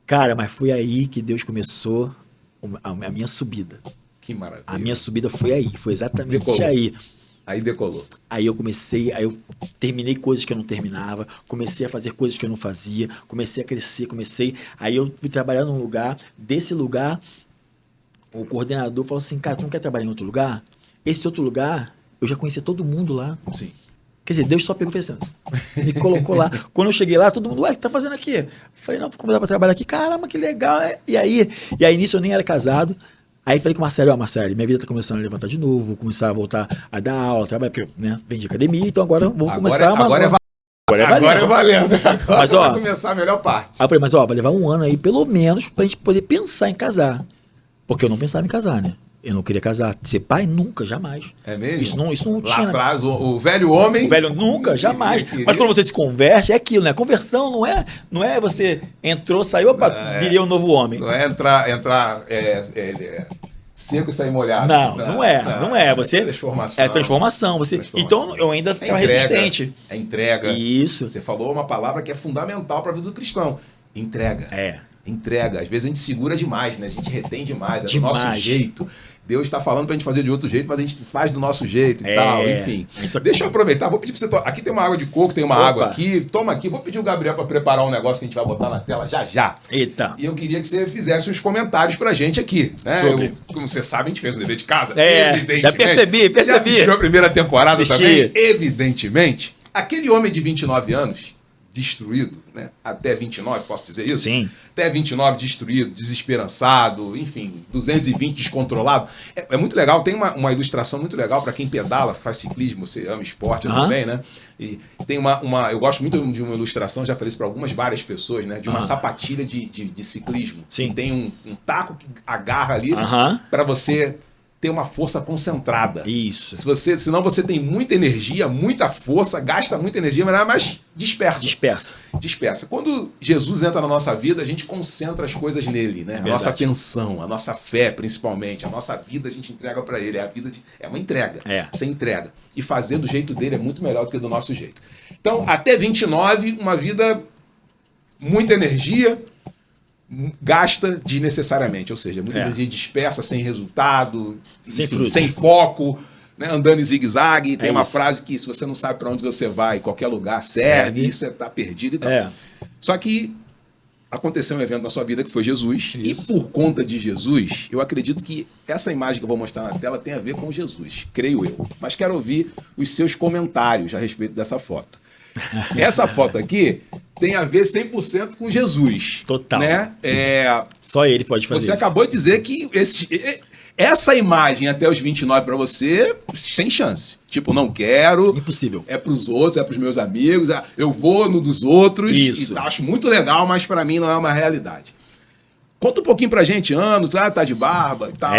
Cara, mas foi aí que Deus começou a minha subida. Que maravilha. A minha subida foi aí, foi exatamente aí. Aí decolou. Aí eu terminei coisas que eu não terminava, comecei a fazer coisas que eu não fazia, comecei a crescer, Aí eu fui trabalhar num lugar, desse lugar, o coordenador falou assim, cara, tu não quer trabalhar em outro lugar? Esse outro lugar, eu já conhecia todo mundo lá. Sim. Quer dizer, Deus só pegou e fez assim, me colocou lá. Quando eu cheguei lá, todo mundo, ué, o que tá fazendo aqui? Eu falei, não, vou convidar pra trabalhar aqui. Caramba, que legal. E aí nisso eu nem era casado. Aí falei com o Marcelo, Marcelo, minha vida tá começando a levantar de novo, vou começar a voltar a dar aula, trabalhar, porque eu vendi academia, então agora vou começar uma... Agora é valendo. Mas, vai começar a melhor parte. Aí eu falei, mas vai levar 1 ano aí, pelo menos, pra gente poder pensar em casar. Porque eu não pensava em casar, né? Eu não queria casar. Ser pai, nunca, jamais. É mesmo? Isso não tinha. Lá atrás, o velho homem... O velho nunca, jamais. Mas quando você se converte, é aquilo, né? Conversão não é você entrou, saiu, opa, virei um novo homem. Não é entrar seco e sair molhado. Não é. Você, transformação. É transformação. Então, eu ainda ficava resistente. É entrega. Isso. Você falou uma palavra que é fundamental para a vida do cristão. Entrega. Entrega. Às vezes a gente segura demais, né? A gente retém demais. É do nosso jeito. Deus está falando pra gente fazer de outro jeito, mas a gente faz do nosso jeito e tal, enfim. Deixa eu aproveitar, vou pedir pra você... Aqui tem uma água de coco, tem uma água aqui. Toma aqui, vou pedir o Gabriel para preparar um negócio que a gente vai botar na tela já. Eita. E eu queria que você fizesse uns comentários pra gente aqui, né? Como você sabe, a gente fez o dever de casa. Já percebi. Você já assistiu a primeira temporada também? Evidentemente. Aquele homem de 29 anos... destruído, né? Até 29, posso dizer isso? Sim. Até 29 destruído, desesperançado, enfim, 220 descontrolado. É muito legal, tem uma ilustração muito legal para quem pedala, faz ciclismo, você ama esporte também, né? E tem eu gosto muito de uma ilustração, já falei isso para várias pessoas, né? De uma sapatilha de ciclismo. Sim. Que tem um taco que agarra ali para você ter uma força concentrada. Isso. Senão você tem muita energia, muita força, gasta muita energia, mas dispersa. Quando Jesus entra na nossa vida, a gente concentra as coisas nele, né? A nossa atenção, a nossa fé, principalmente, a nossa vida a gente entrega para ele. É uma entrega. Você entrega. E fazer do jeito dele é muito melhor do que do nosso jeito. Então, até 29, uma vida, muita energia, gasta desnecessariamente, ou seja, muita energia dispersa, sem resultado, sem foco, né, andando em zigue-zague. Tem uma frase que se você não sabe para onde você vai, qualquer lugar serve, isso tá perdido e tal. Só que aconteceu um evento na sua vida que foi Jesus, e por conta de Jesus, eu acredito que essa imagem que eu vou mostrar na tela tem a ver com Jesus, creio eu. Mas quero ouvir os seus comentários a respeito dessa foto. Essa foto aqui tem a ver 100% com Jesus. Total. Né? Só ele pode fazer isso. Você acabou de dizer que essa imagem até os 29 para você, sem chance. Tipo, não quero. Impossível. É pros outros, é pros meus amigos, eu vou no dos outros. Isso. E acho muito legal, mas para mim não é uma realidade. Conta um pouquinho pra gente, anos, tá de barba e tal.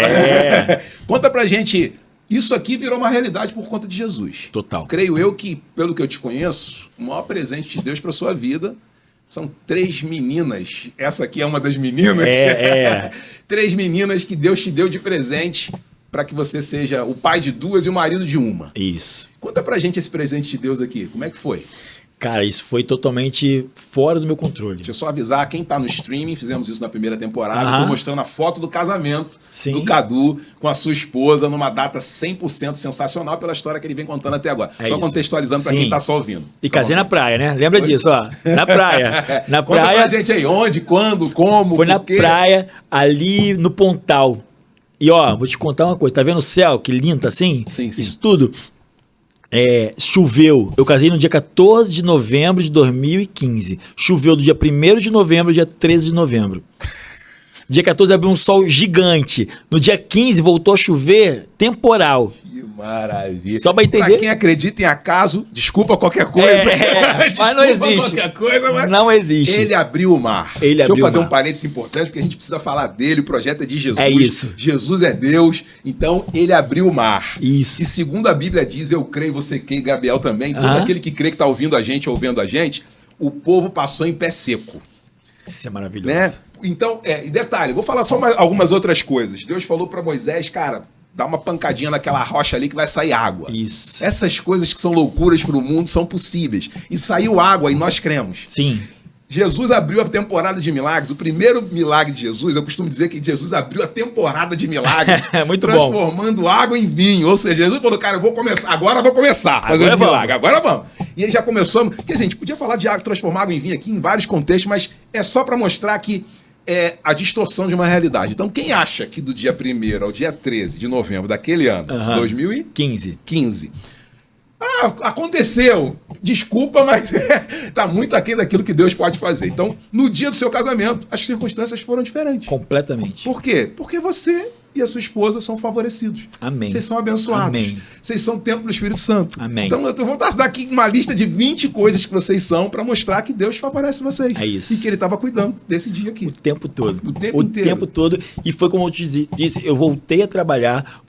Conta pra gente... Isso aqui virou uma realidade por conta de Jesus. Total. Creio eu que, pelo que eu te conheço, o maior presente de Deus para sua vida são 3 meninas. Essa aqui é uma das meninas. 3 meninas que Deus te deu de presente para que você seja o pai de 2 e o marido de uma. Isso. Conta pra gente esse presente de Deus aqui. Como é que foi? Cara, isso foi totalmente fora do meu controle. Deixa eu só avisar quem tá no streaming, fizemos isso na primeira temporada, tô mostrando a foto do casamento do Cadu com a sua esposa numa data 100% sensacional pela história que ele vem contando até agora. Só contextualizando para quem tá só ouvindo. E casei na praia, né? Lembra disso, ó. Na praia. Na Conta praia. Pra gente aí, onde, quando, como, foi na praia, ali no Pontal. E ó, vou te contar uma coisa, tá vendo o céu, que lindo assim? Sim. Isso tudo... choveu. Eu casei no dia 14 de novembro de 2015. Choveu do dia 1º de novembro ao dia 13 de novembro. Dia 14 abriu um sol gigante. No dia 15 voltou a chover temporal. maravilha. Só pra entender. Pra quem acredita em acaso, desculpa qualquer coisa. Mas não existe. Qualquer coisa, mas não existe. Ele abriu o mar. Deixa eu fazer um parênteses importante, porque a gente precisa falar dele. O projeto é de Jesus. É isso. Jesus é Deus. Então, ele abriu o mar. Isso. E segundo a Bíblia diz, eu creio, você crê, Gabriel também, todo aquele que crê que está ouvindo a gente ou vendo a gente, o povo passou em pé seco. Isso é maravilhoso. Né? Então, e detalhe, vou falar só algumas outras coisas. Deus falou para Moisés, cara, dá uma pancadinha naquela rocha ali que vai sair água. Isso. Essas coisas que são loucuras para o mundo são possíveis. E saiu água e nós cremos. Sim. Jesus abriu a temporada de milagres. O primeiro milagre de Jesus, eu costumo dizer que Jesus abriu a temporada de milagres. Muito transformando bom. água em vinho. Ou seja, Jesus falou, cara, agora eu vou começar a fazer um milagre. Agora vamos. E ele já começou. Quer dizer, a gente podia falar de água, transformar água em vinho aqui em vários contextos, mas é só para mostrar que é a distorção de uma realidade. Então, quem acha que do dia 1º ao dia 13 de novembro daquele ano, 2015, aconteceu. Desculpa, mas tá muito aquém daquilo que Deus pode fazer. Então, no dia do seu casamento, as circunstâncias foram diferentes. Completamente. Por quê? Porque você e a sua esposa são favorecidos. Amém. Vocês são abençoados. Amém. Vocês são templo do Espírito Santo. Amém. Então, eu vou dar aqui uma lista de 20 coisas que vocês são para mostrar que Deus favorece vocês. É isso. E que ele estava cuidando desse dia aqui. O tempo todo. O tempo inteiro. O tempo todo. E foi como eu te disse, eu voltei a trabalhar,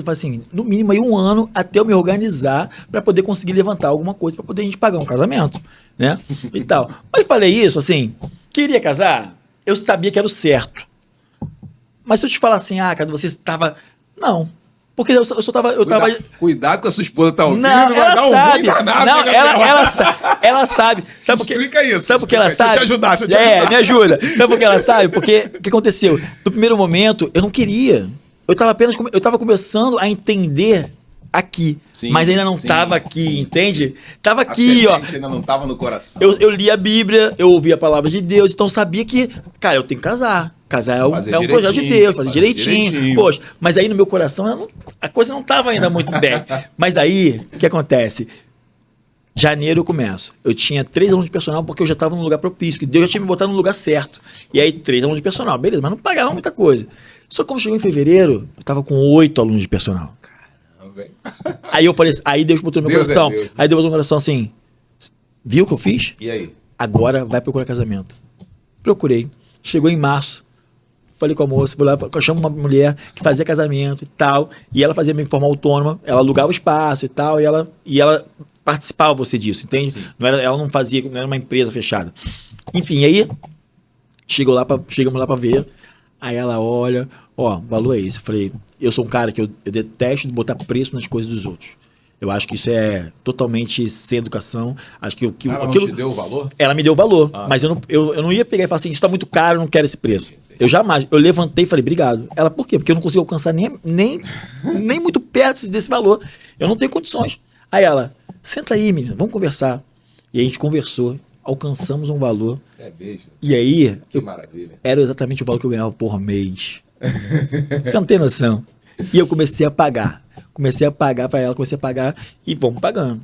assim, no mínimo aí 1 ano até eu me organizar para poder conseguir levantar alguma coisa para poder a gente pagar um casamento, né? E tal. Mas falei isso, assim, queria casar, eu sabia que era o certo. Mas se eu te falar assim, cara, você estava... Não. Porque eu só tava... Cuidado que a sua esposa tá ouvindo. Não, ela dar um sabe. danado, Não, ela sabe. Sabe por quê? Explica isso. Sabe por que ela sabe? Deixa eu te ajudar. Me ajuda. Sabe por que ela sabe? Porque o que aconteceu? No primeiro momento, eu não queria. Eu tava começando a entender aqui, sim, mas ainda não estava aqui, entende? Tava aqui, ó. Ainda não estava no coração. Eu li a Bíblia, eu ouvi a palavra de Deus, então sabia que, cara, eu tenho que casar. Casar é um projeto de Deus, fazer direitinho. Poxa, mas aí no meu coração a coisa não estava ainda muito bem. Mas aí, o que acontece? Janeiro eu começo. Eu tinha 3 alunos de personal porque eu já estava num lugar propício, que Deus já tinha me botado no lugar certo. E aí, 3 alunos de personal, beleza, mas não pagava muita coisa. Só que quando chegou em fevereiro, eu estava com 8 alunos de personal. Aí eu falei assim, aí Deus botou no meu coração. Aí Deus botou no meu coração assim, viu o que eu fiz? E aí? Agora vai procurar casamento. Procurei. Chegou em março. Falei com a moça, vou lá, eu chamo uma mulher que fazia casamento e tal, e ela fazia de forma autônoma, ela alugava o espaço e tal, e ela participava você disso, entende? Ela não fazia, não era uma empresa fechada. Enfim, aí chegamos lá pra ver, aí ela olha, o valor é esse. Eu falei, eu sou um cara que eu detesto botar preço nas coisas dos outros. Eu acho que isso é totalmente sem educação. Acho que ela não te deu o valor? Ela me deu o valor, mas eu não ia pegar e falar assim, isso tá muito caro, eu não quero esse preço. Eu levantei e falei, obrigado. Ela, por quê? Porque eu não consigo alcançar nem muito perto desse valor. Eu não tenho condições. Aí ela, senta aí, menina, vamos conversar. E a gente conversou, alcançamos um valor. Beijo. E aí, maravilha. Era exatamente o valor que eu ganhava por mês. Você não tem noção. E eu comecei a pagar. Comecei a pagar para ela, e vamos pagando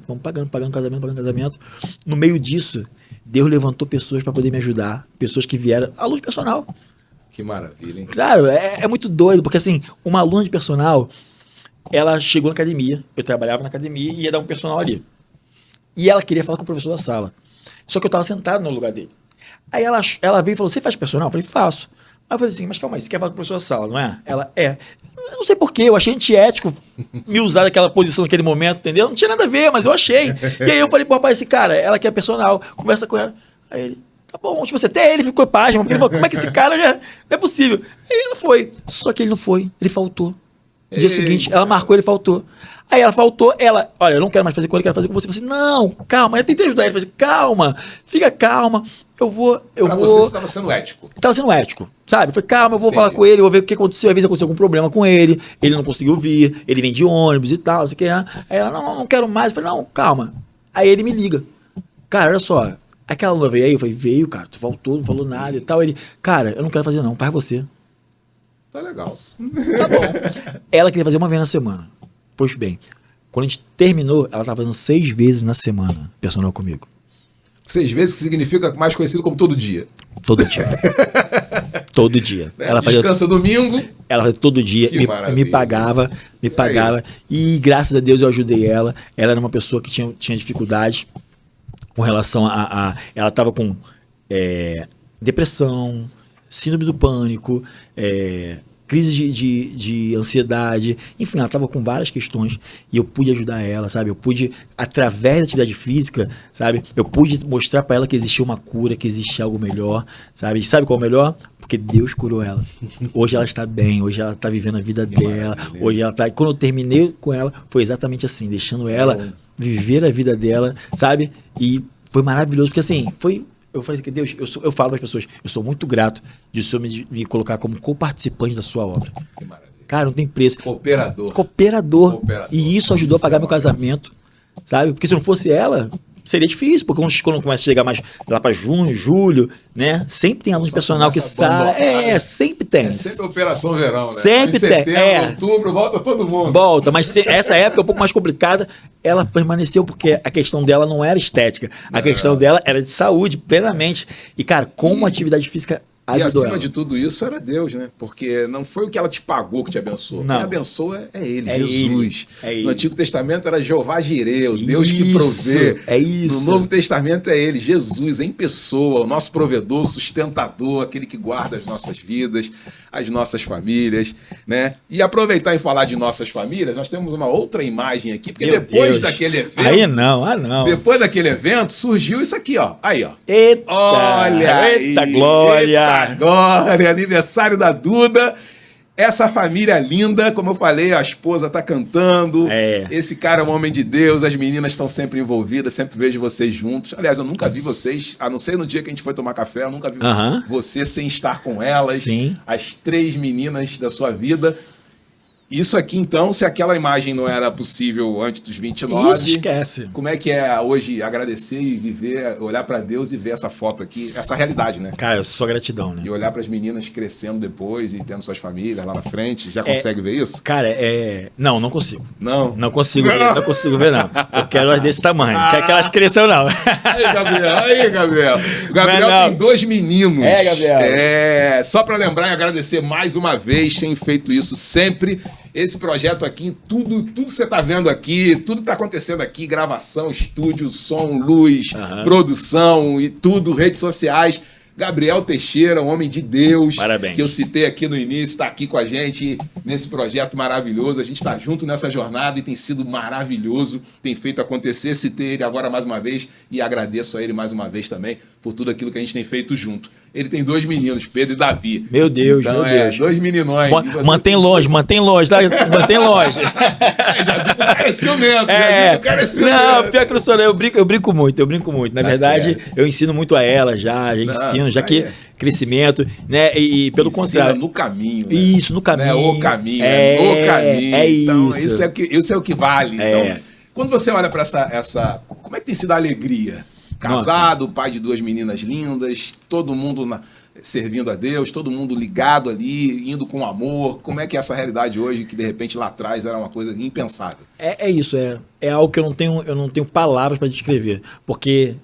casamento. No meio disso, Deus levantou pessoas para poder me ajudar, pessoas que vieram, aluno de personal. Que maravilha, hein? Claro, é muito doido, porque assim, uma aluna de personal, ela chegou na academia, eu trabalhava na academia e ia dar um personal ali. E ela queria falar com o professor da sala. Só que eu estava sentado no lugar dele. Aí ela veio e falou, você faz personal? Eu falei, faço. Aí eu falei assim, mas calma aí, você quer falar com o professor da sala, não é? Ela, é. Eu não sei porquê, eu achei antiético me usar daquela posição naquele momento, entendeu? Não tinha nada a ver, mas eu achei. E aí eu falei pro rapaz, esse cara, ela quer personal, conversa com ela. Aí ele, tá bom, tipo, você até ele ficou pasmo, porque ele falou, como é que esse cara não é possível? Aí ela foi, só que ele não foi, ele faltou. No dia seguinte, ela marcou, ele faltou. Aí ela faltou, olha, eu não quero mais fazer com ele, quero fazer com você. Eu falei assim, não, calma, eu tentei ajudar ele, eu falei assim, calma, fica calma, eu vou... Você estava sendo ético. Estava sendo ético, sabe? Eu falei, calma, eu vou falar com ele, eu vou ver o que aconteceu, às vezes aconteceu algum problema com ele não conseguiu vir, ele vem de ônibus e tal, não sei o que. Aí ela, não quero mais. Eu falei, não, calma. Aí ele me liga. Cara, olha só, aquela aluna veio aí, eu falei, veio, cara, tu voltou, não falou nada e tal. Ele, cara, eu não quero fazer não, faz você. Tá legal. Tá bom. Ela queria fazer uma vez na semana. Pois bem, quando a gente terminou, ela estava fazendo 6 vezes na semana personal comigo. 6 vezes, que significa mais conhecido como todo dia. Todo dia. Todo dia. Ela descansa domingo. ela todo dia me pagava. E graças a Deus eu ajudei ela. Ela era uma pessoa que tinha dificuldade com relação ela estava com depressão, síndrome do pânico, crise de ansiedade, enfim, ela estava com várias questões e eu pude ajudar ela, sabe? Eu pude, através da atividade física, sabe? Eu pude mostrar para ela que existia uma cura, que existia algo melhor, sabe? E sabe qual é o melhor? Porque Deus curou ela. Hoje ela está bem, hoje ela está vivendo a vida dela, hoje ela está... E quando eu terminei com ela, foi exatamente assim, deixando ela viver a vida dela, sabe? E foi maravilhoso, porque assim, eu falei que Deus, eu falo para as pessoas, eu sou muito grato de o Senhor me colocar como co-participante da sua obra. Que maravilha. Cara, não tem preço. Cooperador. E isso ajudou a pagar meu casamento, sabe? Porque se não fosse ela, seria difícil, porque quando começa a chegar mais lá para junho, julho, né? Sempre tem aluno de personal que sai. Sempre tem. É sempre Operação Verão, né? Sempre tem. Outubro, volta todo mundo. Volta, mas essa época é um pouco mais complicada. Ela permaneceu porque a questão dela não era estética. A questão dela era de saúde, plenamente. E, cara, como atividade física ajudou ela. E acima de tudo isso era Deus, né? Porque não foi o que ela te pagou que te abençoou. Quem abençoa é Ele, Jesus. No Antigo Testamento era Jeová Jireh, o Deus que provê. É isso. No Novo Testamento é Ele, Jesus, em pessoa, o nosso provedor, sustentador, aquele que guarda as nossas vidas, as nossas famílias, né? E aproveitar e falar de nossas famílias, nós temos uma outra imagem aqui, porque depois daquele evento... Aí não. Depois daquele evento, surgiu isso aqui, ó. Aí, ó. Eita! Olha Eita aí, glória! Agora, aniversário da Duda. Essa família linda, como eu falei, a esposa tá cantando. Esse cara é um homem de Deus, as meninas estão sempre envolvidas, sempre vejo vocês juntos. Aliás, eu nunca vi vocês, a não ser no dia que a gente foi tomar café, eu nunca vi você sem estar com elas. Sim. As 3 meninas da sua vida. Isso aqui, então, se aquela imagem não era possível antes dos 29... Isso, esquece. Como é que é hoje agradecer e viver, olhar pra Deus e ver essa foto aqui, essa realidade, né? Cara, só gratidão, né? E olhar pras meninas crescendo depois e tendo suas famílias lá na frente. Já consegue ver isso? Cara, Não consigo. Não? Não consigo ver, não consigo ver, não. Eu quero elas desse tamanho. Quer que elas cresçam, não. Aí, Gabriel. O Gabriel tem 2 meninos. Gabriel. Só pra lembrar e agradecer mais uma vez, tem feito isso sempre. Esse projeto aqui, tudo que você tá vendo aqui, tudo que tá acontecendo aqui, gravação, estúdio, som, luz, produção e tudo, redes sociais. Gabriel Teixeira, um homem de Deus. Parabéns. Que eu citei aqui no início, está aqui com a gente nesse projeto maravilhoso. A gente está junto nessa jornada e tem sido maravilhoso, tem feito acontecer. Citei ele agora mais uma vez e agradeço a ele mais uma vez também por tudo aquilo que a gente tem feito junto. Ele tem 2 meninos, Pedro e Davi. Meu Deus, então, meu Deus. 2 meninões. Mantém longe, tá? Mantém longe. Já vi que o cara é ciumento. Não, pior que eu sou, eu brinco muito. Na verdade, eu ensino muito a ela já ensino, já que crescimento, né? E pelo contrário. No caminho. Né? Isso, no caminho. Não é o caminho, no caminho. Então, isso. Isso é o que vale. Então, quando você olha para essa. Como é que tem sido a alegria? Casado, pai de 2 meninas lindas, todo mundo servindo a Deus, todo mundo ligado ali, indo com amor. Como é que é essa realidade hoje, que de repente lá atrás era uma coisa impensável? É isso, é algo que eu não tenho palavras para descrever, porque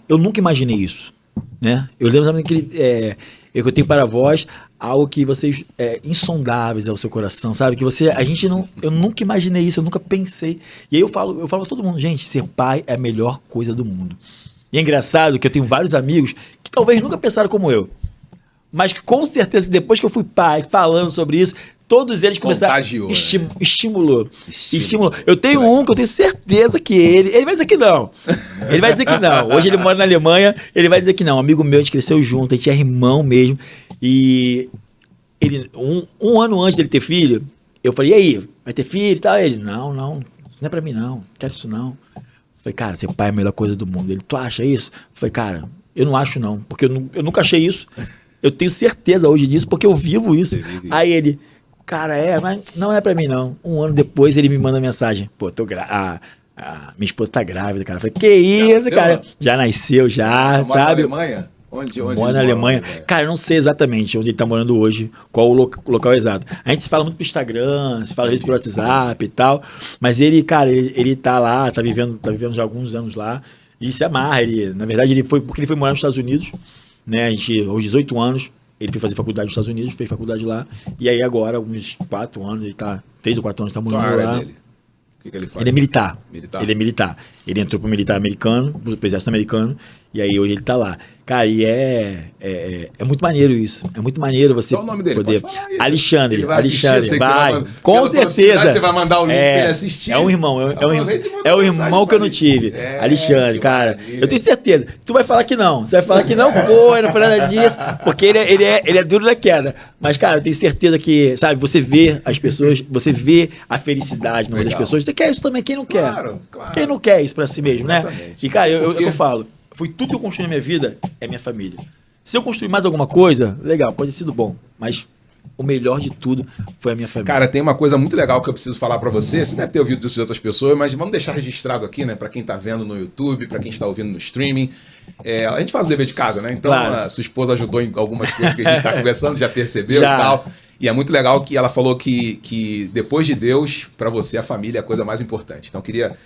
eu nunca imaginei isso, né? Eu lembro que eu tenho para vós algo que vocês insondáveis ao seu coração, sabe? Que eu nunca imaginei isso, eu nunca pensei. E aí eu falo pra todo mundo, gente, ser pai é a melhor coisa do mundo. E é engraçado que eu tenho vários amigos que talvez nunca pensaram como eu, mas que com certeza depois que eu fui pai, falando sobre isso, todos eles começaram. Estimulou. Eu tenho um que eu tenho certeza que ele vai dizer que não. Hoje ele mora na Alemanha, ele vai dizer que não. Um amigo meu, a gente cresceu junto, a gente é irmão mesmo. E ele, um ano antes dele ter filho, eu falei, e aí, vai ter filho e tal? Ele, não, isso não é pra mim não quero isso não. Eu falei, cara, ser pai é a melhor coisa do mundo. Ele, tu acha isso? Eu falei, cara, eu não acho não, porque eu nunca achei isso. Eu tenho certeza hoje disso, porque eu vivo isso. Aí ele, cara, mas não é pra mim não. Um ano depois ele me manda mensagem, pô, minha esposa tá grávida, cara. Eu falei, que isso, cara? Já nasceu, sabe? Na Alemanha? Onde mora na Alemanha. Cara, eu não sei exatamente onde ele tá morando hoje, qual o local exato. A gente se fala muito pro Instagram, se fala às vezes pro WhatsApp e tal, mas ele, cara, ele tá lá, tá vivendo já há alguns anos lá, e se amarra. Na verdade, porque ele foi morar nos Estados Unidos, né, aos 18 anos, ele foi fazer faculdade nos Estados Unidos, fez faculdade lá. E aí agora, uns 4 anos, ele tá... 3 ou 4 anos, tá morando lá. Dele? O que ele faz? Ele é militar. Militar? Ele é militar. Ele entrou pro militar americano, pro exército americano, e aí hoje ele tá lá. Cara, e é muito maneiro isso. É muito maneiro você Qual o nome dele? poder... Pode falar aí. Alexandre. Ele vai assistir, eu sei que vai. você vai Com pela certeza. proximidade, você vai mandar o link pra ele assistir. É um irmão. Aproveita e manda É o mensagem irmão que pra eu não ele. tive. Alexandre, que cara. maravilha. Eu tenho certeza. Tu vai falar que não. Você vai falar que não foi, não foi nada disso. Porque ele é duro da queda. Mas, cara, eu tenho certeza que, sabe, você vê as pessoas, você vê a felicidade no olho das Legal. pessoas. Você quer isso também, quem não quer? Claro. Quem não quer isso pra si mesmo, né? Exatamente. E, cara, é o Porque- que eu falo. Foi tudo que eu construí na minha vida, é minha família. Se eu construir mais alguma coisa, legal, pode ter sido bom. Mas o melhor de tudo foi a minha família. Cara, tem uma coisa muito legal que eu preciso falar pra você. Você deve ter ouvido isso de outras pessoas, mas vamos deixar registrado aqui, né? Pra quem tá vendo no YouTube, pra quem está ouvindo no streaming. A gente faz o dever de casa, né? Então, Claro. a sua esposa ajudou em algumas coisas que a gente tá conversando, já percebeu Já. e tal. E é muito legal que ela falou que depois de Deus, pra você, a família é a coisa mais importante. Então, eu queria...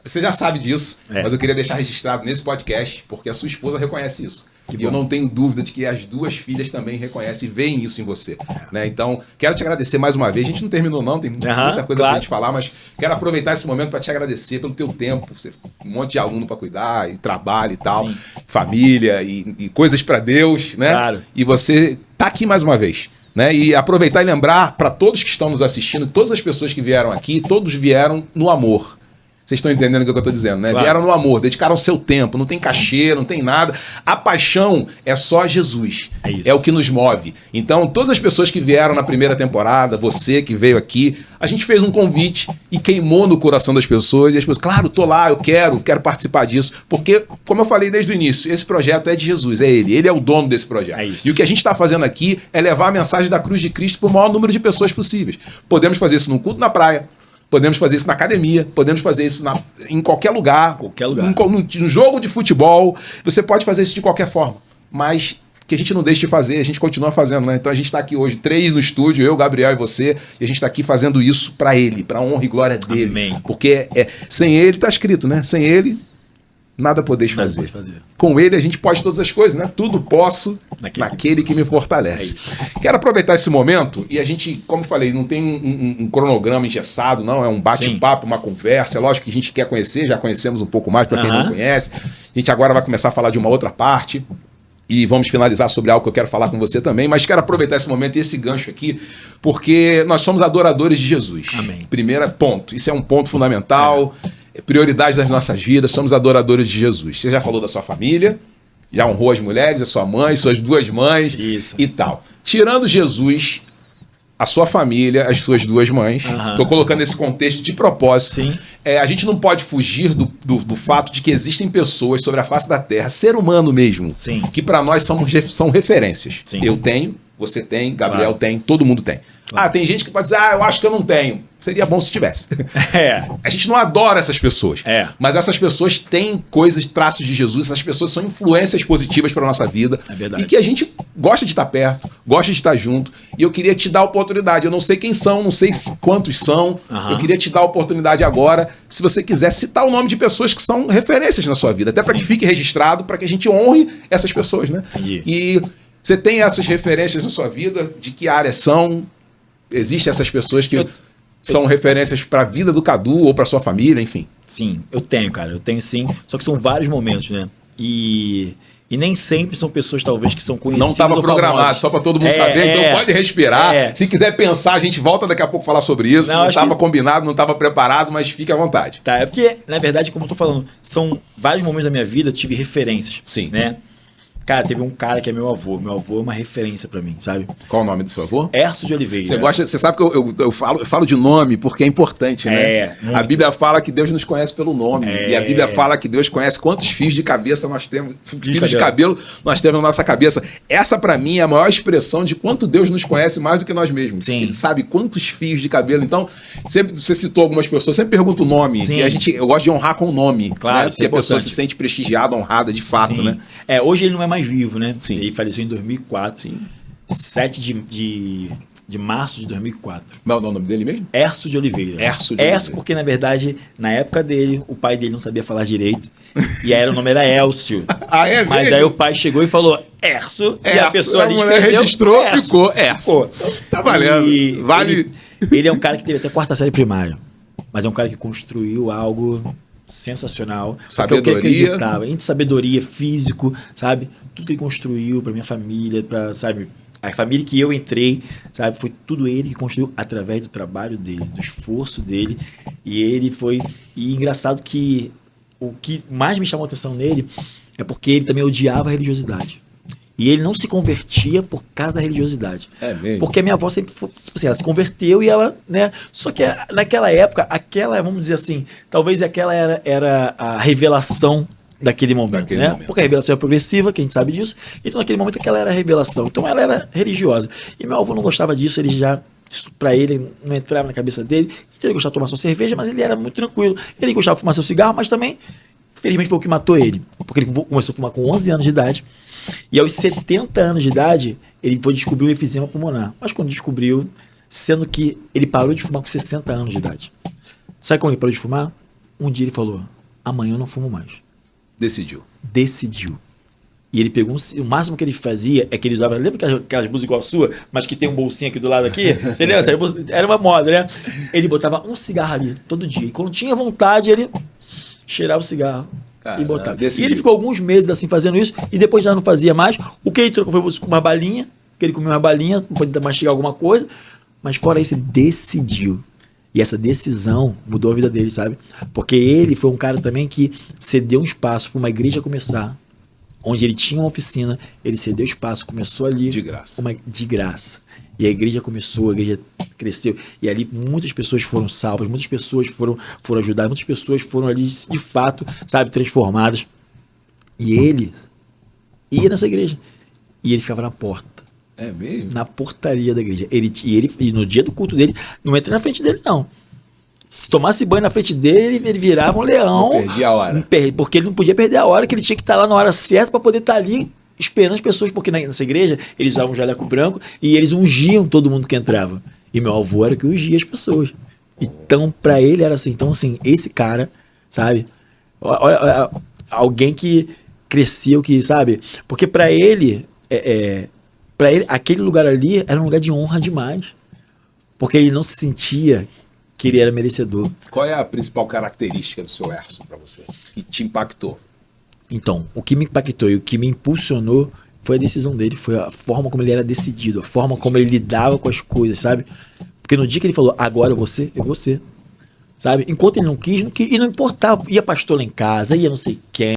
Você já sabe disso, mas eu queria deixar registrado nesse podcast, porque a sua esposa reconhece isso. E eu não tenho dúvida de que as 2 filhas também reconhecem e veem isso em você. Né? Então, quero te agradecer mais uma vez. A gente não terminou não, tem muita coisa pra gente falar, mas quero aproveitar esse momento para te agradecer pelo teu tempo. Você um monte de aluno para cuidar, e trabalho e tal, Sim. família e coisas para Deus, né? Claro. E você tá aqui mais uma vez. Né? E aproveitar e lembrar para todos que estão nos assistindo, todas as pessoas que vieram aqui, todos vieram no amor. Vocês estão entendendo o que eu estou dizendo, né? Claro. Vieram no amor, dedicaram o seu tempo, não tem cachê, não tem nada. A paixão é só Jesus. É isso. É o que nos move. Então, todas as pessoas que vieram na primeira temporada, você que veio aqui, a gente fez um convite e queimou no coração das pessoas. E as pessoas, claro, tô lá, eu quero participar disso. Porque, como eu falei desde o início, esse projeto é de Jesus, é Ele. Ele é o dono desse projeto. É isso. E o que a gente está fazendo aqui é levar a mensagem da cruz de Cristo para o maior número de pessoas possíveis. Podemos fazer isso num culto na praia. Podemos fazer isso na academia, podemos fazer isso em qualquer lugar. Qualquer lugar. Num jogo de futebol. Você pode fazer isso de qualquer forma. Mas que a gente não deixe de fazer, a gente continua fazendo, né? Então a gente está aqui hoje, 3 no estúdio, eu, Gabriel e você, e a gente está aqui fazendo isso para Ele, para a honra e glória dele. Amém. Porque sem Ele, está escrito, né? Sem Ele, nada podeis Nada fazer. pode fazer. Com Ele a gente pode todas as coisas, né? Tudo posso Naquele que me fortalece. É isso. Quero aproveitar esse momento e a gente, como eu falei, não tem um cronograma engessado, não. É um bate-papo, uma conversa. É lógico que a gente quer conhecer, já conhecemos um pouco mais para quem não conhece. A gente agora vai começar a falar de uma outra parte. E vamos finalizar sobre algo que eu quero falar com você também, mas quero aproveitar esse momento e esse gancho aqui, porque nós somos adoradores de Jesus. Amém. Primeiro ponto. Isso é um ponto fundamental, prioridade das nossas vidas, somos adoradores de Jesus. Você já falou da sua família, já honrou as mulheres, a sua mãe, suas 2 mães e tal. Tirando Jesus, a sua família, as suas 2 mães, estou colocando esse contexto de propósito. Sim. A gente não pode fugir do fato de que existem pessoas sobre a face da Terra, ser humano mesmo, Sim. que para nós são referências. Sim. Eu tenho, você tem, Gabriel tem, todo mundo tem. Claro. Tem gente que pode dizer, eu acho que eu não tenho. Seria bom se tivesse. É. A gente não adora essas pessoas. É. Mas essas pessoas têm coisas, traços de Jesus, essas pessoas são influências positivas para nossa vida. É verdade. E que a gente gosta de estar perto, gosta de estar junto. E eu queria te dar a oportunidade. Eu não sei quem são, não sei quantos são. Eu queria te dar a oportunidade agora, se você quiser citar o nome de pessoas que são referências na sua vida. Até para que fique registrado, para que a gente honre essas pessoas, né? Entendi. E você tem essas referências na sua vida? De que áreas são? Existem essas pessoas que são referências para a vida do Cadu ou para sua família, enfim. Sim, eu tenho, cara. Eu tenho sim. Só que são vários momentos, né? E nem sempre são pessoas, talvez, que são conhecidas. Não estava ou programado, famosas. só para todo mundo saber. Então pode respirar. Se quiser pensar, a gente volta daqui a pouco falar sobre isso. Não estava combinado, não estava preparado, mas fique à vontade. Tá, é porque, na verdade, como eu tô falando, são vários momentos da minha vida, eu tive referências. Sim. Né? Cara, teve um cara que é meu avô. Meu avô é uma referência pra mim, sabe? Qual o nome do seu avô? Erso de Oliveira. Você sabe que eu falo de nome porque é importante, né? A Bíblia fala que Deus nos conhece pelo nome. E a Bíblia fala que Deus conhece quantos fios de cabeça nós temos, fios de cabelo nós temos na nossa cabeça. Essa, pra mim, é a maior expressão de quanto Deus nos conhece mais do que nós mesmos. Sim. Ele sabe quantos fios de cabelo. Então, sempre você citou algumas pessoas, sempre pergunta o nome. Sim. Que eu gosto de honrar com o nome. Claro, né? Porque a pessoa se sente prestigiada, honrada, de fato, Sim. né? Hoje ele não é mais vivo, né? Sim. Ele faleceu em 2004. Sim. 7 de março de 2004. Não, o nome dele mesmo? Hércio de Oliveira. Hércio, porque na verdade, na época dele, o pai dele não sabia falar direito. E aí o nome era Élcio. É mas mesmo? aí o pai chegou e falou Hércio. E a pessoa ali mulher registrou, ficou Hércio. Tá valendo. Vale. Ele é um cara que teve até 4ª série primária. Mas é um cara que construiu algo sensacional. Sabedoria. Entre sabedoria, físico, sabe? Tudo que ele construiu pra minha família, sabe? A família que eu entrei, sabe? Foi tudo ele que construiu através do trabalho dele, do esforço dele. E ele foi... E engraçado que o que mais me chamou a atenção nele é porque ele também odiava a religiosidade. E ele não se convertia por causa da religiosidade. É mesmo? Porque a minha avó sempre foi, tipo assim, ela se converteu e ela, né? Só que naquela época, vamos dizer assim, talvez aquela era a revelação daquele momento, né? Porque a revelação é progressiva, que a gente sabe disso. Então, naquele momento, aquela era a revelação. Então, ela era religiosa. E meu avô não gostava disso, ele já... Isso pra ele não entrava na cabeça dele. Então, ele gostava de tomar sua cerveja, mas ele era muito tranquilo. Ele gostava de fumar seu cigarro, mas também, infelizmente, foi o que matou ele. Porque ele começou a fumar com 11 anos de idade. E aos 70 anos de idade, ele foi descobrir o efizema pulmonar. Mas quando descobriu, sendo que ele parou de fumar com 60 anos de idade. Sabe quando ele parou de fumar? Um dia ele falou, amanhã eu não fumo mais. Decidiu. E ele pegou o máximo que ele fazia é que ele usava, lembra aquelas blusas igual a sua, mas que tem um bolsinho aqui do lado aqui? Você lembra? Era uma moda, né? Ele botava um cigarro ali todo dia. E quando tinha vontade, ele cheirava o cigarro. E botava. E ele ficou alguns meses assim fazendo isso, e depois já não fazia mais. O que ele trocou foi uma balinha, que ele comeu uma balinha, pode mastigar alguma coisa, mas fora isso, ele decidiu. E essa decisão mudou a vida dele, sabe? Porque ele foi um cara também que cedeu um espaço para uma igreja começar, onde ele tinha uma oficina, ele cedeu espaço, começou ali... De graça. De graça. E a igreja começou, a igreja cresceu. E ali muitas pessoas foram salvas, muitas pessoas foram ajudadas, muitas pessoas foram ali, de fato, sabe, transformadas. E ele ia nessa igreja. E ele ficava na porta. É mesmo? Na portaria da igreja. E no dia do culto dele, não entra na frente dele, não. Se tomasse banho na frente dele, ele virava um leão. Não perdia a hora. Porque ele não podia perder a hora, que ele tinha que estar lá na hora certa para poder estar ali esperando as pessoas, porque nessa igreja eles usavam um jaleco branco e eles ungiam todo mundo que entrava. E meu avô era que ungia as pessoas. Então, para ele era assim. Então, assim, esse cara, sabe? Alguém que cresceu, que, sabe? Porque para ele, aquele lugar ali era um lugar de honra demais. Porque ele não se sentia que ele era merecedor. Qual é a principal característica do seu Hércio para você? Que te impactou? Então, o que me impactou e o que me impulsionou foi a decisão dele, foi a forma como ele era decidido, a forma como ele lidava com as coisas, sabe? Porque no dia que ele falou, agora eu vou ser, sabe? Enquanto ele não quis, e não importava, ia pastor lá em casa, ia não sei quem,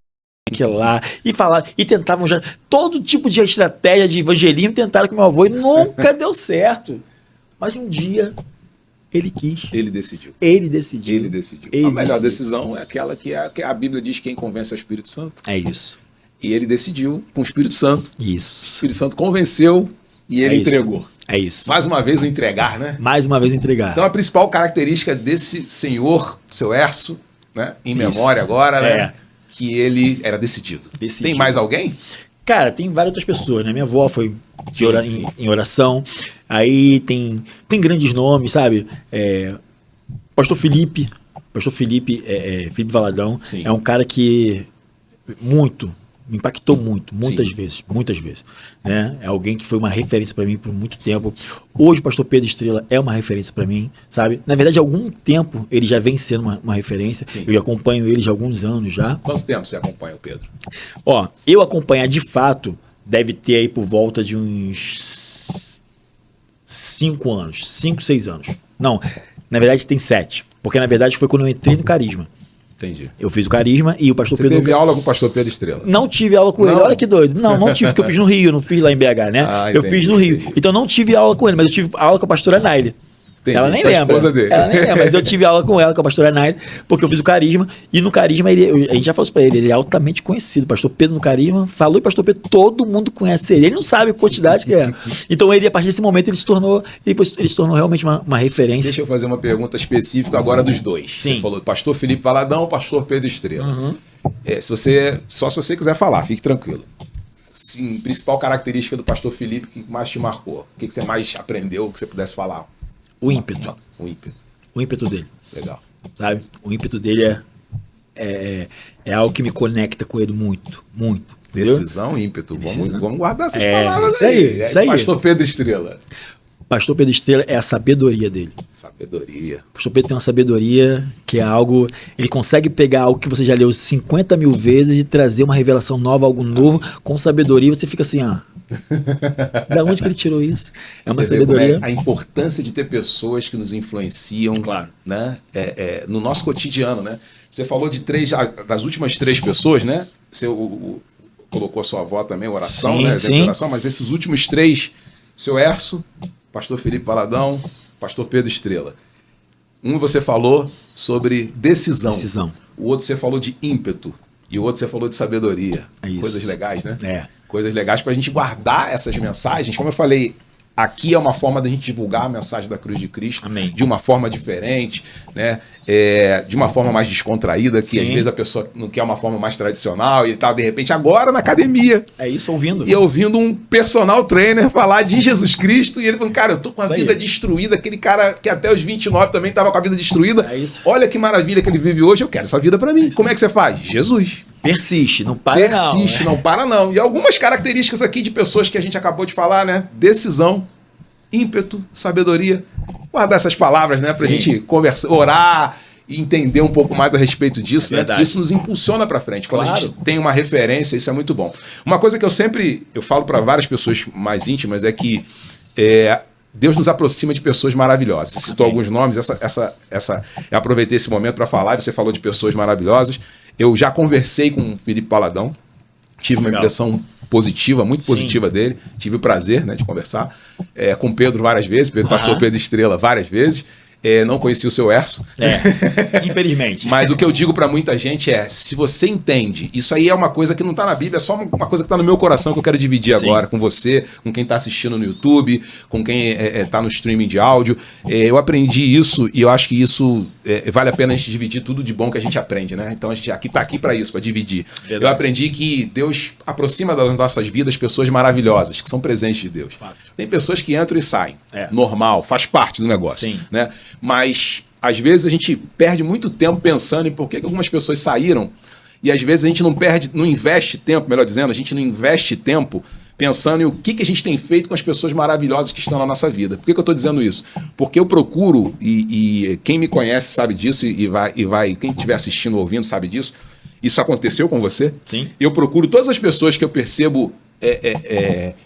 que lá, e falar, e tentavam já, todo tipo de estratégia de evangelismo tentaram com meu avô e nunca deu certo. Mas um dia ele quis. Ele decidiu. Ele A melhor decisão é aquela que a Bíblia diz que quem convence é o Espírito Santo. É isso. E ele decidiu com o Espírito Santo. Isso. O Espírito Santo convenceu e ele entregou. É isso. Mais uma vez o entregar, né? Mais uma vez entregar. Então a principal característica desse senhor, seu Hércio, né? Em memória agora, né? Que ele era decidido. Tem mais alguém? Cara, tem várias outras pessoas, né? Minha avó foi em oração. Aí tem grandes nomes, sabe? Pastor Felipe Felipe Valadão. Sim. É um cara que me impactou muitas vezes, né? É alguém que foi uma referência para mim por muito tempo. Hoje o pastor Pedro Estrela é uma referência para mim, sabe? Na verdade, há algum tempo ele já vem sendo uma referência. Sim. Eu já acompanho ele já há alguns anos já. Quanto tempo você acompanha o Pedro? Ó, eu acompanhar de fato deve ter aí por volta de uns 5 anos, 5, 6 anos. Não, na verdade tem 7, porque na verdade foi quando eu entrei no Carisma. Entendi. Eu fiz o Carisma e o pastor Você Pedro... teve aula com o pastor Pedro Estrela? Não tive aula com ele, olha que doido. Não tive, porque eu fiz no Rio, não fiz lá em BH, né? Eu fiz no Rio. Então não tive aula com ele, mas eu tive aula com a pastora Naile. Entendi. Ela nem lembra. Esposa dele. Ela nem lembra, mas eu tive aula com ela, com a pastora Naile, porque eu fiz o Carisma. E no Carisma, a gente já falou isso pra ele é altamente conhecido. Pastor Pedro no Carisma, falou e pastor Pedro, todo mundo conhece ele. Ele não sabe a quantidade que é. Então ele, a partir desse momento, ele se tornou realmente uma referência. Deixa eu fazer uma pergunta específica agora dos dois. Sim. Você falou pastor Felipe Valadão, pastor Pedro Estrela. Uhum. Se você quiser falar, fique tranquilo. sim, principal característica do pastor Felipe que mais te marcou? O que você mais aprendeu que você pudesse falar? O ímpeto. O ímpeto. O ímpeto dele. Legal. Sabe? O ímpeto dele é algo que me conecta com ele muito, muito. Entendeu? Decisão, ímpeto. Decisão. Vamos guardar essas É, palavras isso aí, isso aí. Pastor Pedro Estrela. Pastor Pedro Estrela é a sabedoria dele. Sabedoria. O pastor Pedro tem uma sabedoria que é algo... Ele consegue pegar algo que você já leu 50 mil vezes e trazer uma revelação nova, algo novo, com sabedoria. E você fica assim, da onde que ele tirou isso? É uma Você vê como sabedoria... a importância de ter pessoas que nos influenciam, Claro. né? No nosso cotidiano, né? Você falou de das últimas 3 pessoas, né? Você colocou a sua avó também, oração, Sim, né? sim. Oração, mas esses últimos 3, seu Erso, pastor Felipe Valadão, pastor Pedro Estrela. Um você falou sobre decisão. O outro você falou de ímpeto. E o outro você falou de sabedoria. É isso. Coisas legais, né? É. Coisas legais para a gente guardar essas mensagens. Como eu falei, aqui é uma forma da gente divulgar a mensagem da cruz de Cristo. Amém. De uma forma diferente, né? De uma forma mais descontraída, que Sim. às vezes a pessoa não quer uma forma mais tradicional e tal, de repente agora na academia. É isso, ouvindo. E ouvindo um personal trainer falar de Jesus Cristo e ele falando, cara, eu tô com a Isso aí. vida destruída, aquele cara que até os 29 também tava com a vida destruída. É isso. Olha que maravilha que ele vive hoje, eu quero essa vida para mim. Como é que você faz? Jesus. Persiste, não para Persiste, não para não. E algumas características aqui de pessoas que a gente acabou de falar, né? Decisão, ímpeto, sabedoria. Guardar essas palavras, né? Pra Sim. gente conversar, orar e entender um pouco mais a respeito disso, né? Verdade. Porque isso nos impulsiona pra frente. Quando a Claro. gente tem uma referência, isso é muito bom. Uma coisa que eu falo para várias pessoas mais íntimas é que Deus nos aproxima de pessoas maravilhosas. Você citou alguns nomes, eu aproveitei esse momento para falar, e você falou de pessoas maravilhosas. Eu já conversei com o Felipe Valadão, tive uma Legal. impressão positiva, muito Sim. positiva dele, tive o prazer, né, de conversar com o Pedro várias vezes, pastor Pedro Estrela várias vezes. Não conheci o seu Erso. Infelizmente. Mas o que eu digo pra muita gente se você entende, isso aí é uma coisa que não tá na Bíblia, é só uma coisa que tá no meu coração que eu quero dividir Sim. agora com você, com quem tá assistindo no YouTube, com quem tá no streaming de áudio. Eu aprendi isso e eu acho que isso vale a pena a gente dividir tudo de bom que a gente aprende, né? Então a gente tá aqui pra isso, pra dividir. Verdade. Eu aprendi que Deus aproxima das nossas vidas pessoas maravilhosas, que são presentes de Deus. Fato. Tem pessoas que entram e saem. É. Normal, faz parte do negócio. Sim. Né? Mas às vezes a gente perde muito tempo pensando em por que algumas pessoas saíram e às vezes a gente não investe tempo, melhor dizendo, a gente não investe tempo pensando em o que a gente tem feito com as pessoas maravilhosas que estão na nossa vida. Por que eu estou dizendo isso? Porque eu procuro, e quem me conhece sabe disso, quem estiver assistindo ou ouvindo sabe disso, isso aconteceu com você? Sim. Eu procuro todas as pessoas que eu percebo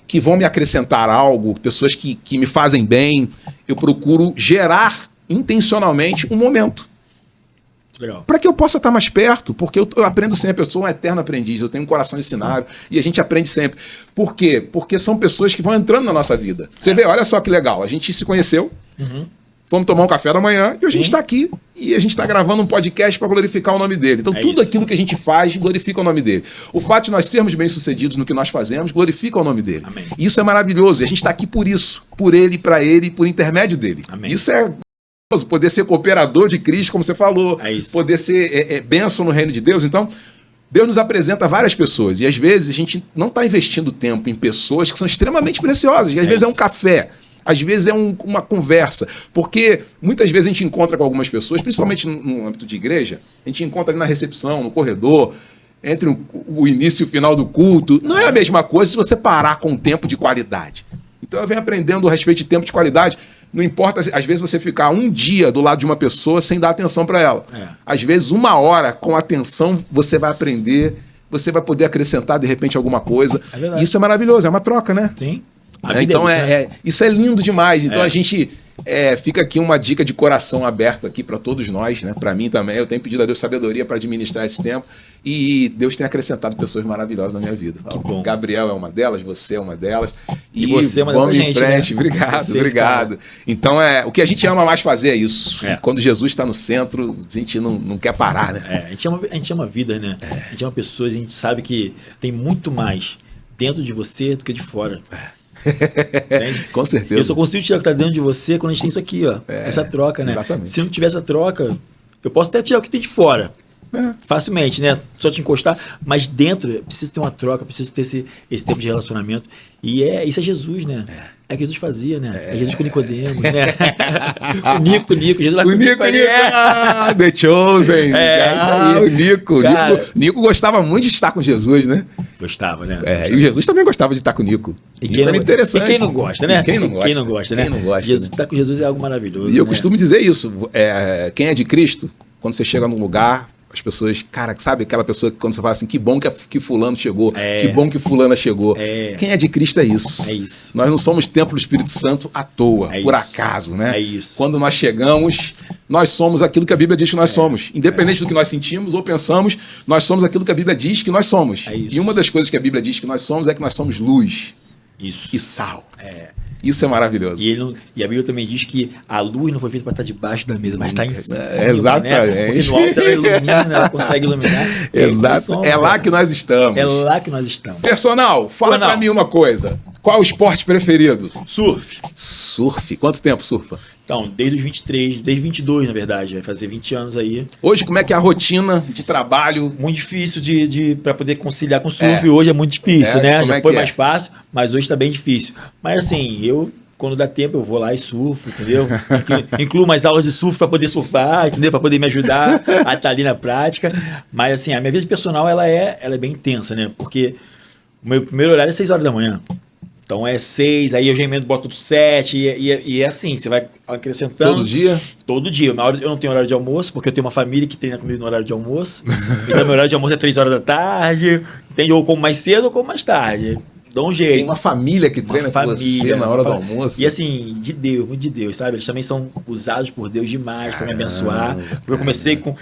que vão me acrescentar algo, pessoas que me fazem bem, eu procuro gerar intencionalmente um momento Legal. para que eu possa estar mais perto, porque eu aprendo sempre, eu sou um eterno aprendiz, eu tenho um coração ensinável e a gente aprende sempre. Por quê? Porque são pessoas que vão entrando na nossa vida. Você vê, olha só que legal, a gente se conheceu, fomos tomar um café da manhã e a gente está aqui e a gente está gravando um podcast para glorificar o nome dele. Então tudo isso. aquilo que a gente faz glorifica o nome dele. O fato de nós sermos bem-sucedidos no que nós fazemos glorifica o nome dele. Amém. E isso é maravilhoso e a gente está aqui por isso, por ele, para ele, por intermédio dele. Amém. Isso é poder ser cooperador de Cristo, como você falou, É isso. poder ser bênção no reino de Deus. Então, Deus nos apresenta várias pessoas e às vezes a gente não está investindo tempo em pessoas que são extremamente preciosas. E às vezes é um café, às vezes é uma conversa, porque muitas vezes a gente encontra com algumas pessoas, principalmente no âmbito de igreja, a gente encontra ali na recepção, no corredor, entre o início e o final do culto. Não é a mesma coisa se você parar com tempo de qualidade. Então eu venho aprendendo a respeito de tempo de qualidade. Não importa, às vezes, você ficar um dia do lado de uma pessoa sem dar atenção para ela. Às vezes, 1 hora com atenção, você vai aprender, você vai poder acrescentar, de repente, alguma coisa. É verdade. E isso é maravilhoso, é uma troca, né? Sim. Então, isso é lindo demais. Então, É. a gente fica aqui uma dica de coração aberto aqui para todos nós, né? Para mim também. Eu tenho pedido a Deus sabedoria para administrar esse tempo. E Deus tem acrescentado pessoas maravilhosas na minha vida. bom. Gabriel é uma delas, você é uma delas. E você é uma vamos da em gente, frente. né? Obrigado, Você, obrigado. Então, o que a gente ama mais fazer é isso. É. Quando Jesus está no centro, a gente não quer parar, né? A gente ama vida, né? A gente ama pessoas, a gente sabe que tem muito mais dentro de você do que de fora. Entende? Com certeza. Eu só consigo tirar o que está dentro de você quando a gente tem isso aqui, ó. Essa troca, né? exatamente. Se não tiver essa troca, eu posso até tirar o que tem de fora. facilmente, né? Só te encostar, mas dentro precisa ter uma troca, precisa ter esse tempo de relacionamento. E isso é Jesus, né? É o que Jesus fazia, né? É Jesus com Nicodemo, né? O Nico, Jesus lá com o Nico, The Chosen. O Nico. Cara, Nico gostava muito de estar com Jesus, né? Gostava, né? E Jesus também gostava de estar com o Nico. E quem, interessante. E quem não gosta, né? Quem não gosta, né? Estar com Jesus é algo maravilhoso. E eu costumo dizer isso. Quem é de Cristo, quando você chega num lugar, as pessoas, cara, sabe aquela pessoa que quando você fala assim, que bom que fulano chegou, que bom que fulana chegou. Quem é de Cristo é isso. É isso. Nós não somos templo do Espírito Santo à toa, por acaso, né? É isso. Quando nós chegamos, nós somos aquilo que a Bíblia diz que nós somos. Independente do que nós sentimos ou pensamos, nós somos aquilo que a Bíblia diz que nós somos. E uma das coisas que a Bíblia diz que nós somos é que nós somos luz e sal. Isso é maravilhoso. E a Bíblia também diz que a luz não foi feita para estar debaixo da mesa, mas está em cima. Exatamente. Né? Porque no alto ela ilumina, ela consegue iluminar. Exato. É lá que nós estamos. É lá que nós estamos. Personal, fala pra mim uma coisa. Qual é o esporte preferido? Surf. Surf? Quanto tempo surfa? Então, desde os 23, desde 22, na verdade. Vai fazer 20 anos aí. Hoje, como é que é a rotina de trabalho? Muito difícil para poder conciliar com o surf. Hoje é muito difícil, né? Já foi mais fácil, mas hoje tá bem difícil. Mas assim, quando dá tempo, eu vou lá e surfo, entendeu? Incluo mais aulas de surf para poder surfar, entendeu? Para poder me ajudar a estar ali na prática. Mas assim, a minha vida personal, ela é bem intensa, né? Porque o meu primeiro horário é 6 horas da manhã. Então é 6, aí eu já emendo, boto 7, e é assim, você vai acrescentando. Todo dia? Todo dia. Eu não tenho horário de almoço, porque eu tenho uma família que treina comigo no horário de almoço. Então meu horário de almoço é 3 horas da tarde, entende? Ou como mais cedo ou como mais tarde. Dá um jeito. Tem uma família que treina com você na hora do almoço. E assim, de Deus, muito de Deus, sabe? Eles também são usados por Deus demais para me abençoar.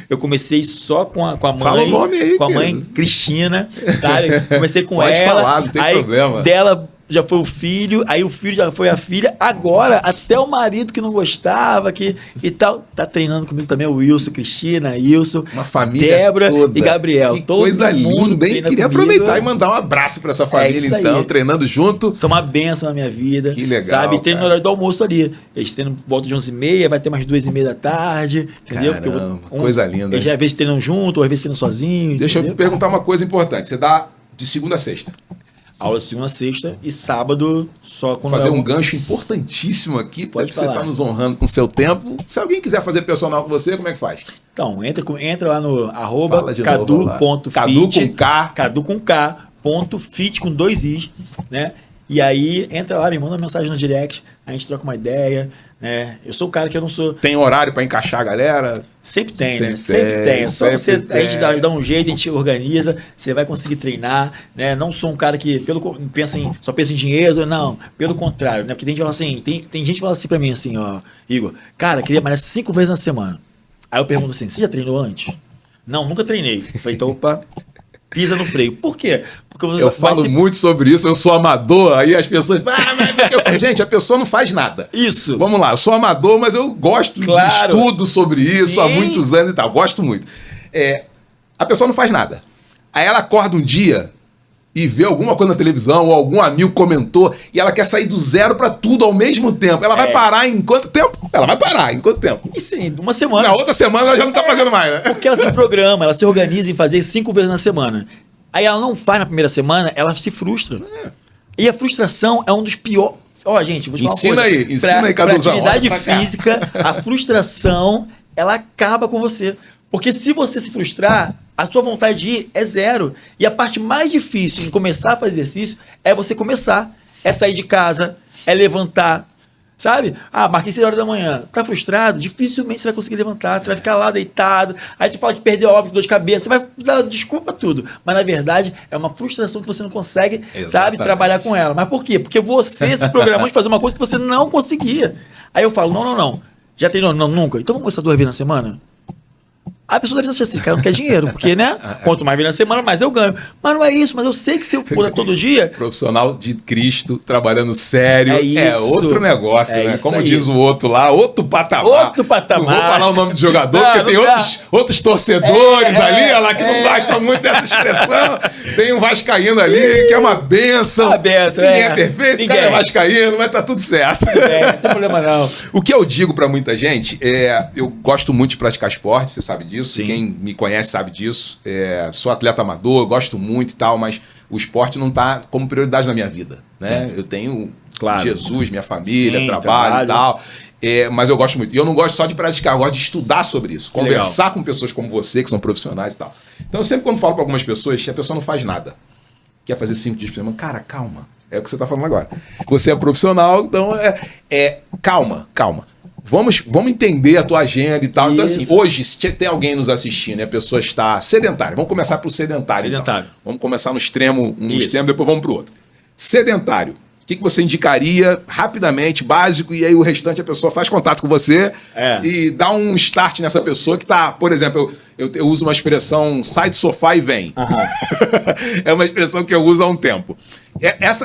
Eu comecei só com a mãe. Fala o nome aí, com a mãe Cristina, sabe? Comecei com Pode ela. Falar, não tem problema. Dela já foi o filho, aí o filho já foi a filha, agora até o marido que não gostava e tal, tá treinando comigo também, o Wilson, Cristina, Wilson, uma família Débora toda. E Gabriel. Que coisa linda, hein? Queria aproveitar e mandar um abraço pra essa família, então, treinando junto. São uma bênção na minha vida. Que legal, sabe? E treino no horário do almoço ali. Eles treinam por volta de 11h30, vai ter mais 2h30 da tarde, entendeu? Caramba, coisa linda. Eles às vezes treinam junto, às vezes treinam sozinho. Deixa eu perguntar uma coisa importante, você dá de segunda a sexta? Aula de segunda a sexta e sábado só quando... Fazer um gancho importantíssimo aqui, porque você está nos honrando com o seu tempo. Se alguém quiser fazer personal com você, como é que faz? Então, entra lá no @cadu.fit, Cadu com K, .fit com 2 i's, né? E aí, entra lá, me manda uma mensagem no direct, a gente troca uma ideia, né? Eu sou o cara que eu não sou... Tem horário para encaixar a galera? Sempre tem, né? Sempre tem. Só você, a gente dá um jeito, a gente organiza, você vai conseguir treinar, né? Não sou um cara que só pensa em dinheiro, não. Pelo contrário, né? Porque tem gente que fala assim, tem gente que fala assim pra mim, assim, ó, Igor, cara, queria malhar 5 vezes na semana. Aí eu pergunto assim, você já treinou antes? Não, nunca treinei. Eu falei, então, opa... Pisa no freio. Por quê? Porque eu falo muito sobre isso, eu sou amador, aí as pessoas... gente, a pessoa não faz nada. Isso. Vamos lá, eu sou amador, mas eu gosto de estudo sobre isso há muitos anos e tal, gosto muito. A pessoa não faz nada. Aí ela acorda um dia e vê alguma coisa na televisão, ou algum amigo comentou, e ela quer sair do zero para tudo ao mesmo tempo. Ela vai parar em quanto tempo? Ela vai parar em quanto tempo? E sim, uma semana. Na outra semana ela já não tá fazendo mais, né? Porque ela se programa, ela se organiza em fazer 5 vezes na semana. Aí ela não faz na primeira semana, ela se frustra. E a frustração é um dos piores... gente, vou te falar uma coisa. Ensina aí, Caduzão. Pra atividade física, a frustração, ela acaba com você. Porque se você se frustrar, a sua vontade de ir é zero. E a parte mais difícil em começar a fazer exercício é você começar. É sair de casa, é levantar. Sabe? Marquei 6 horas da manhã. Tá frustrado? Dificilmente você vai conseguir levantar. Você vai ficar lá deitado. Aí te fala de perder óbito, dor de cabeça. Você vai dar desculpa tudo. Mas na verdade é uma frustração que você não consegue, sabe, trabalhar com ela. Mas por quê? Porque você se programou de fazer uma coisa que você não conseguia. Aí eu falo, não. Já treinou? Não, nunca. Então vamos começar 2 vezes na semana? A pessoa deve achar assim, esse cara não quer dinheiro, porque, né? Quanto mais vem na semana, mais eu ganho. Mas não é isso, mas eu sei que se eu puder todo dia... Profissional de Cristo, trabalhando sério, é outro negócio, né? Como aí. Diz o outro lá, outro patamar. Outro patamar. Não vou falar o nome do jogador, porque tem outros torcedores ali, olha lá, que não gostam muito dessa expressão. Tem um vascaíno ali, que é uma bênção. Uma bênção, Ninguém é perfeito, o cara é vascaíno, mas tá tudo certo. Não tem problema não. O que eu digo pra muita gente, eu gosto muito de praticar esporte, você sabe disso. disso. Sim. Quem me conhece sabe disso. Sou atleta amador, gosto muito e tal, mas o esporte não tá como prioridade na minha vida, né? Eu tenho Jesus, minha família, Sim, trabalho e tal. Mas eu gosto muito. E eu não gosto só de praticar, eu gosto de estudar sobre isso. Conversar com pessoas como você, que são profissionais e tal. Então, eu sempre quando falo para algumas pessoas, que a pessoa não faz nada, quer fazer 5 dias por semana, cara, calma. É o que você tá falando agora. Você é profissional, então calma. Vamos entender a tua agenda e tal. Então, assim, hoje, se tem alguém nos assistindo e a pessoa está sedentária, vamos começar pro sedentário. Então. Vamos começar no extremo, depois vamos pro outro. Sedentário. O que você indicaria rapidamente, básico, e aí o restante a pessoa faz contato com você e dá um start nessa pessoa que tá, por exemplo, eu uso uma expressão, sai do sofá e vem. É uma expressão que eu uso há um tempo.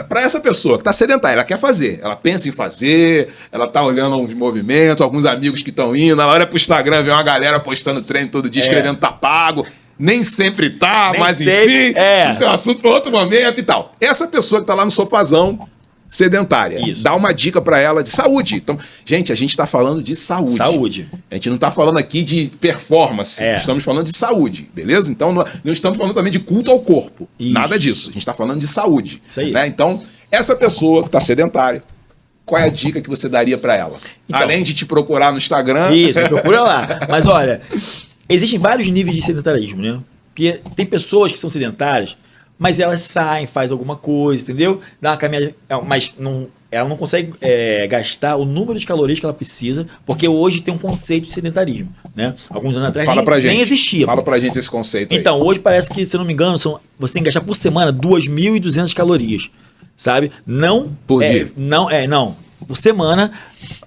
Para essa pessoa que tá sedentária, ela quer fazer, ela pensa em fazer, ela tá olhando uns movimentos, alguns amigos que estão indo, ela olha pro Instagram, vê uma galera postando treino todo dia, escrevendo tá pago. Nem sempre tá, mas enfim, isso é um assunto para outro momento e tal. Essa pessoa que tá lá no sofazão, sedentária. Dá uma dica pra ela de saúde. Então, gente, a gente tá falando de saúde. A gente não tá falando aqui de performance. Estamos falando de saúde, beleza? Então, não estamos falando também de culto ao corpo. Nada disso. A gente tá falando de saúde. Isso aí. Né? Então, essa pessoa que tá sedentária, qual é a dica que você daria pra ela? Então, além de te procurar no Instagram... Isso, me procura lá. Mas olha, existem vários níveis de sedentarismo, né? Porque tem pessoas que são sedentárias, mas elas saem, faz alguma coisa, entendeu? Dá uma caminhada, mas ela não consegue gastar o número de calorias que ela precisa, porque hoje tem um conceito de sedentarismo, né? Alguns anos atrás nem existia. Fala pra gente esse conceito aí. Então, hoje parece que, se eu não me engano, você tem que gastar por semana 2.200 calorias, sabe? Não... Por dia? Não. Por semana,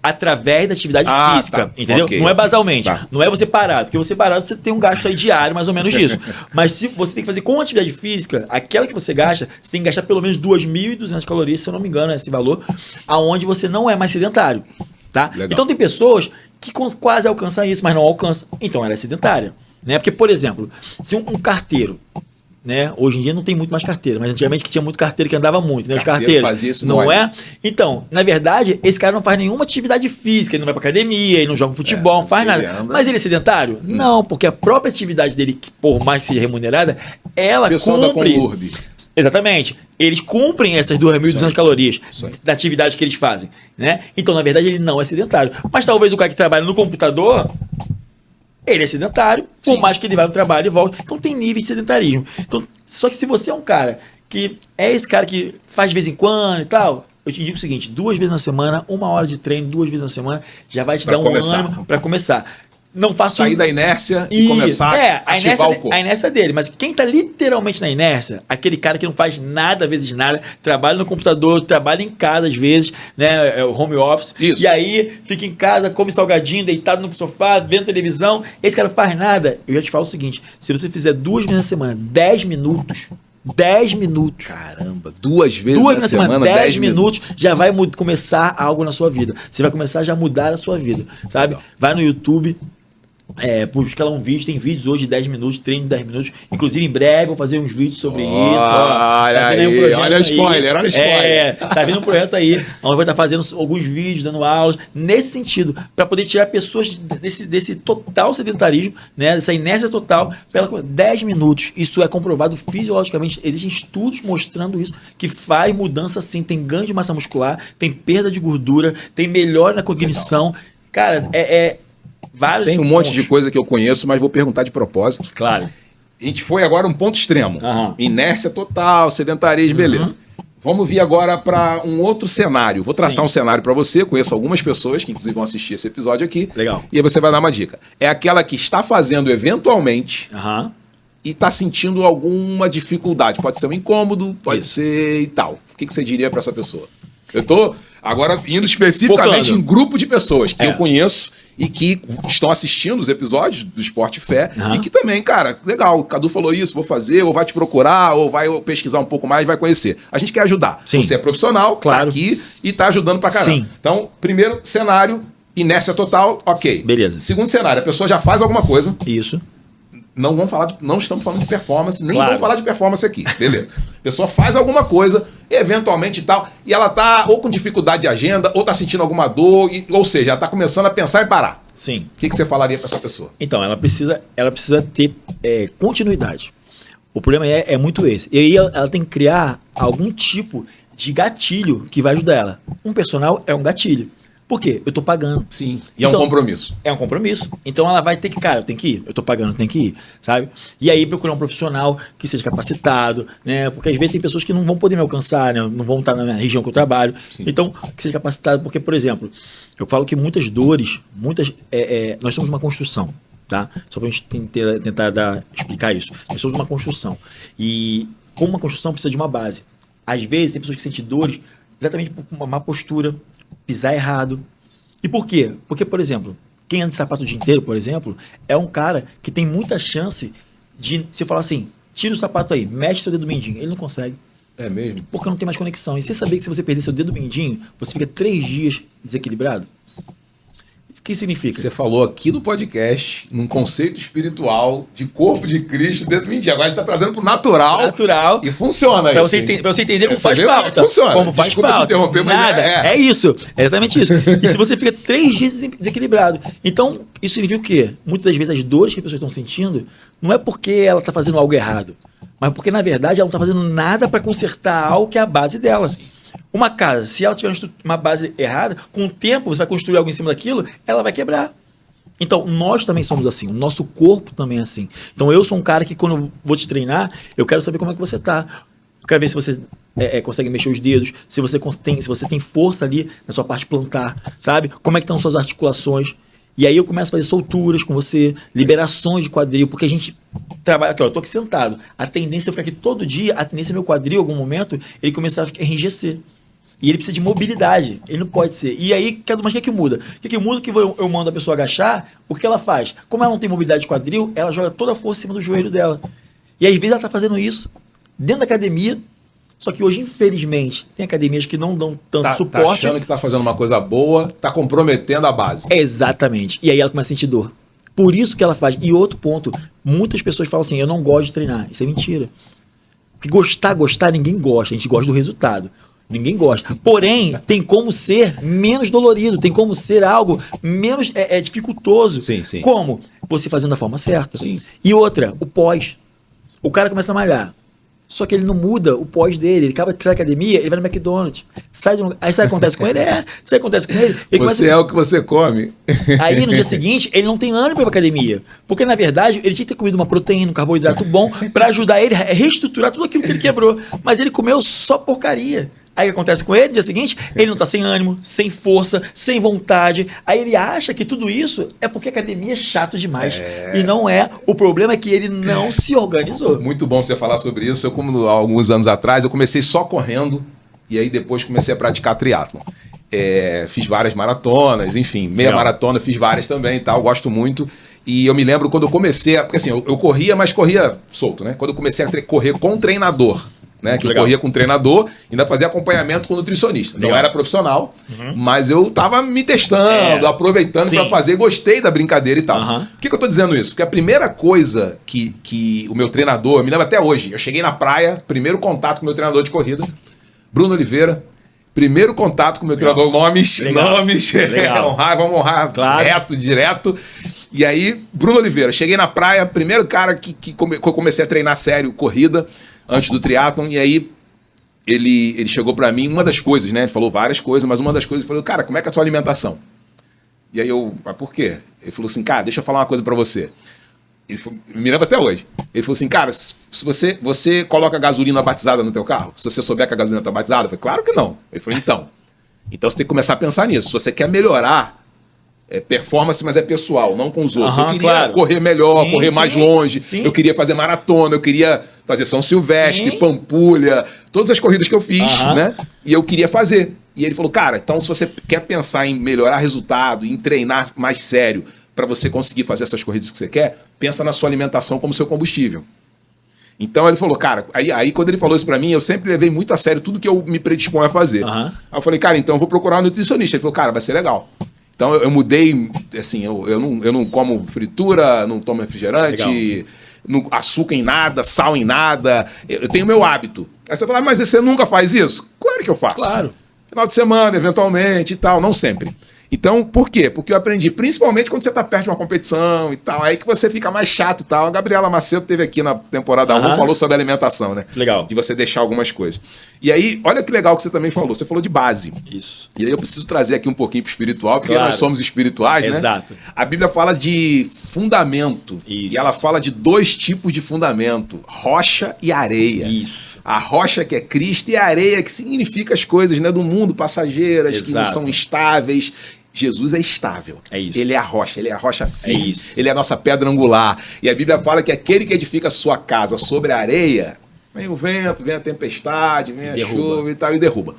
através da atividade física, entendeu? Okay. Não é basalmente, não é você parado, porque você parado você tem um gasto aí diário, mais ou menos disso. Mas se você tem que fazer com atividade física, aquela que você gasta, você tem que gastar pelo menos 2.200 calorias, se eu não me engano, é esse valor, aonde você não é mais sedentário, tá? Legal. Então tem pessoas que quase alcançam isso, mas não alcançam, então ela é sedentária, né? Porque, por exemplo, se um carteiro, né? Hoje em dia não tem muito mais carteira, mas antigamente que tinha muito carteiro que andava muito, né? Os carteiros. Fazia isso, não é? Então, na verdade, esse cara não faz nenhuma atividade física, ele não vai pra academia, ele não joga futebol, não faz nada. Mas ele é sedentário? Não, porque a própria atividade dele, por mais que seja remunerada, ela cumpre. Exatamente. Eles cumprem essas 2.200 calorias da atividade que eles fazem, né? Então, na verdade, ele não é sedentário. Mas talvez o cara que trabalha no computador, ele é sedentário, por mais que ele vá no trabalho e volte. Então tem níveis de sedentarismo. Então, só que se você é um cara que é esse cara que faz de vez em quando e tal, eu te digo o seguinte, 2 vezes na semana, 1 hora de treino, 2 vezes na semana, já vai te dar um ânimo para começar. Não faço sair da inércia e começar a ativar o corpo. A inércia dele, mas quem tá literalmente na inércia, aquele cara que não faz nada, às vezes nada, trabalha no computador, trabalha em casa às vezes, né, é o home office, e aí fica em casa, come salgadinho, deitado no sofá, vendo televisão, esse cara não faz nada. Eu já te falo o seguinte, se você fizer 2 vezes na semana, 10 minutos, caramba, 2 vezes na semana, 10 minutos, já vai começar algo na sua vida. Você vai começar já a mudar a sua vida, sabe? Vai no YouTube, busca lá um vídeo, tem vídeos hoje de 10 minutos, treino de 10 minutos, inclusive em breve vou fazer uns vídeos sobre isso. Olha o spoiler. Tá vindo um projeto aí, onde vai estar fazendo alguns vídeos, dando aulas, nesse sentido, para poder tirar pessoas desse total sedentarismo, né, dessa inércia total, pela 10 minutos. Isso é comprovado fisiologicamente, existem estudos mostrando isso, que faz mudança sim, tem ganho de massa muscular, tem perda de gordura, tem melhora na cognição. Cara, tem um monte de coisa que eu conheço, mas vou perguntar de propósito. Claro. A gente foi agora um ponto extremo. Inércia total, sedentarismo, beleza. Vamos vir agora para um outro cenário. Vou traçar um cenário para você. Conheço algumas pessoas que inclusive vão assistir esse episódio aqui. Legal. E aí você vai dar uma dica. É aquela que está fazendo eventualmente e está sentindo alguma dificuldade. Pode ser um incômodo, pode ser e tal. O que você diria para essa pessoa? Eu tô agora indo especificamente em grupo de pessoas que eu conheço e que estão assistindo os episódios do Esporte e Fé e que também, cara, legal, o Cadu falou isso, vou fazer, ou vai te procurar, ou vai pesquisar um pouco mais, vai conhecer. A gente quer ajudar. Sim. Você é profissional, tá aqui e tá ajudando pra caramba. Sim. Então, primeiro cenário, inércia total, ok. Beleza. Segundo cenário, a pessoa já faz alguma coisa. Isso. Não estamos falando de performance, nem vamos falar de performance aqui, beleza. A pessoa faz alguma coisa, eventualmente e tal, e ela tá ou com dificuldade de agenda, ou tá sentindo alguma dor, ou seja, ela tá começando a pensar em parar. Sim. O que você falaria para essa pessoa? Então, ela precisa ter continuidade. O problema é muito esse. E aí ela tem que criar algum tipo de gatilho que vai ajudar ela. Um personal é um gatilho. Por quê? Eu tô pagando. Sim. E então, é um compromisso. É um compromisso. Então ela vai ter que, cara, eu tenho que ir. Eu tô pagando, eu tenho que ir, sabe? E aí procurar um profissional que seja capacitado, né? Porque às vezes tem pessoas que não vão poder me alcançar, né? Não vão estar na minha região que eu trabalho. Sim. Então, que seja capacitado. Porque, por exemplo, eu falo que muitas dores, nós somos uma construção, tá? Só pra gente tentar explicar isso. Nós somos uma construção. E como uma construção precisa de uma base. Às vezes tem pessoas que sentem dores exatamente por uma má postura, pisar errado. E por quê? Porque, por exemplo, quem anda de sapato o dia inteiro, por exemplo, é um cara que tem muita chance de, se falar assim, tira o sapato aí, mexe seu dedo mindinho. Ele não consegue. É mesmo? Porque não tem mais conexão. E você sabia que se você perder seu dedo mindinho, você fica 3 dias desequilibrado? O que significa? Você falou aqui no podcast, num conceito espiritual de corpo de Cristo dentro do mindinho. Agora a gente está trazendo pro natural. Natural. E funciona pra isso. Pra você entender como faz falta. Funciona. Como faz Desculpa falta. te interromper, mas nada. É isso. É exatamente isso. E se você fica 3 dias desequilibrado. Então, isso significa o quê? Muitas das vezes as dores que as pessoas estão sentindo não é porque ela está fazendo algo errado, mas porque, na verdade, ela não está fazendo nada para consertar algo que é a base dela. Sim. Uma casa, se ela tiver uma base errada, com o tempo você vai construir algo em cima daquilo, ela vai quebrar. Então, nós também somos assim, o nosso corpo também é assim. Então, eu sou um cara que quando eu vou te treinar, eu quero saber como é que você tá. Eu quero ver se você consegue mexer os dedos, se você tem força ali na sua parte plantar, sabe? Como é que estão suas articulações. E aí eu começo a fazer solturas com você, liberações de quadril, porque a gente trabalha aqui, ó, eu tô aqui sentado. A tendência é ficar aqui todo dia, a tendência é meu quadril, em algum momento, ele começar a enrijecer. E ele precisa de mobilidade. Ele não pode ser. E aí, mas o que muda? O que muda que eu mando a pessoa agachar? O que ela faz? Como ela não tem mobilidade de quadril, ela joga toda a força em cima do joelho dela. E às vezes ela está fazendo isso dentro da academia. Só que hoje, infelizmente, tem academias que não dão tanto suporte. Tá achando que está fazendo uma coisa boa, está comprometendo a base. Exatamente. E aí ela começa a sentir dor. Por isso que ela faz. E outro ponto, muitas pessoas falam assim, eu não gosto de treinar. Isso é mentira. Porque gostar, ninguém gosta. A gente gosta do resultado. Ninguém gosta. Porém, tem como ser menos dolorido, tem como ser algo menos dificultoso. Sim, sim. Como? Você fazendo da forma certa. Sim. E outra, o pós. O cara começa a malhar. Só que ele não muda o pós dele. Ele acaba de sair da academia, ele vai no McDonald's. Aí isso acontece com ele? Isso acontece com ele. Você é o que você come. Aí no dia seguinte, ele não tem ânimo para ir pra academia. Porque, na verdade, ele tinha que ter comido uma proteína, um carboidrato bom, para ajudar ele a reestruturar tudo aquilo que ele quebrou. Mas ele comeu só porcaria. Aí o que acontece com ele? No dia seguinte, ele não tá sem ânimo, sem força, sem vontade. Aí ele acha que tudo isso é porque a academia é chato demais. E não é. O problema é que ele não se organizou. Muito bom você falar sobre isso. Eu, como há alguns anos atrás, eu comecei só correndo e aí depois comecei a praticar triatlon. Fiz várias maratonas, enfim, meia maratona, fiz várias também e tal, gosto muito. E eu me lembro quando eu comecei, porque assim, eu corria, mas corria solto, né? Quando eu comecei a correr com treinador, né? Que eu corria com treinador, ainda fazia acompanhamento com nutricionista. Não era profissional, mas eu tava me testando, aproveitando para fazer, gostei da brincadeira e tal. Por que eu tô dizendo isso? Porque a primeira coisa que o meu treinador, eu me lembro até hoje, eu cheguei na praia, primeiro contato com o meu treinador de corrida, Bruno Oliveira, primeiro contato com o meu treinador, nomes, vamos honrar, claro. Reto, direto. E aí, Bruno Oliveira, cheguei na praia, primeiro cara que eu comecei a treinar sério, corrida, antes do triatlon, e aí ele chegou pra mim, uma das coisas, né? Ele falou várias coisas, mas uma das coisas, ele falou, cara, como é que é a tua alimentação? E aí mas por quê? Ele falou assim, cara, deixa eu falar uma coisa pra você. Ele falou, me lembra até hoje. Ele falou assim, cara, se você coloca gasolina batizada no teu carro, se você souber que a gasolina tá batizada, eu falei, claro que não. Ele falou, então você tem que começar a pensar nisso. Se você quer melhorar performance, mas é pessoal, não com os outros. Eu queria correr melhor, correr mais longe. Sim. Eu queria fazer maratona, eu queria fazer São Silvestre, Pampulha, todas as corridas que eu fiz, né? E eu queria fazer. E ele falou, cara, então se você quer pensar em melhorar resultado, em treinar mais sério para você conseguir fazer essas corridas que você quer, pensa na sua alimentação como seu combustível. Então ele falou, cara, aí quando ele falou isso pra mim, eu sempre levei muito a sério tudo que eu me predisponho a fazer. Aí eu falei, cara, então eu vou procurar um nutricionista. Ele falou, cara, vai ser legal. Então eu mudei, assim, eu não como fritura, não tomo refrigerante, açúcar em nada, sal em nada. Eu tenho meu hábito. Aí você fala, mas você nunca faz isso? Claro que eu faço. Claro. Final de semana, eventualmente e tal, não sempre. Então, por quê? Porque eu aprendi, principalmente quando você tá perto de uma competição e tal, aí que você fica mais chato e tal. A Gabriela Macedo teve aqui na temporada 1, falou sobre alimentação, né? Legal. De você deixar algumas coisas. E aí, olha que legal que você também falou. Você falou de base. Isso. E aí eu preciso trazer aqui um pouquinho pro espiritual, porque Claro. nós somos espirituais, né? Exato. A Bíblia fala de fundamento. Isso. E ela fala de 2 tipos de fundamento: rocha e areia. Isso. A rocha, que é Cristo, e a areia, que significa as coisas, né, do mundo, passageiras, que não Exato. são estáveis. Jesus é estável. É isso. Ele é a rocha firme. É isso. Ele é a nossa pedra angular. E a Bíblia fala que aquele que edifica a sua casa sobre a areia, vem o vento, vem a tempestade, vem a chuva e tal, e derruba.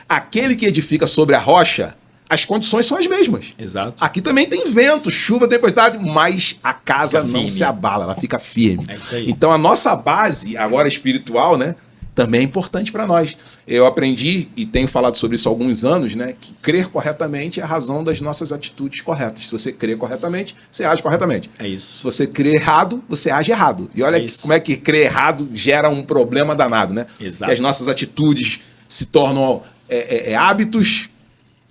Aquele que edifica sobre a rocha, as condições são as mesmas. Exato. Aqui também tem vento, chuva, tempestade, mas a casa Fica não firme. se abala, ela fica firme. É isso aí. Então a nossa base, agora espiritual, né, também é importante para nós. Eu aprendi, e tenho falado sobre isso há alguns anos, né, que crer corretamente é a razão das nossas atitudes corretas. Se você crer corretamente, você age corretamente. É isso. Se você crer errado, você age errado. E olha isso. como é que crer errado gera um problema danado, né? Exato. Que as nossas atitudes se tornam hábitos.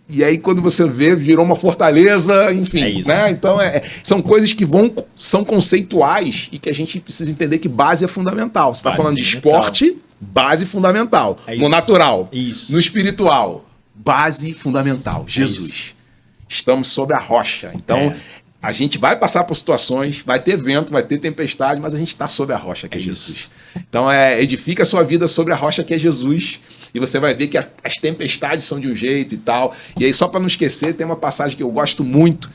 E aí, quando você vê, virou uma fortaleza, enfim. É isso. Né? Então, são coisas que são conceituais e que a gente precisa entender que base é fundamental. Você está Base falando de fundamental. esporte, base fundamental. É No isso. natural. Isso. No espiritual, base fundamental. Jesus. isso. Estamos sobre a rocha. Então, a gente vai passar por situações, vai ter vento, vai ter tempestade, mas a gente está sobre a rocha, que é Jesus. Então, edifica a sua vida sobre a rocha, que é Jesus. E você vai ver que as tempestades são de um jeito e tal. E aí, só para não esquecer, tem uma passagem que eu gosto muito.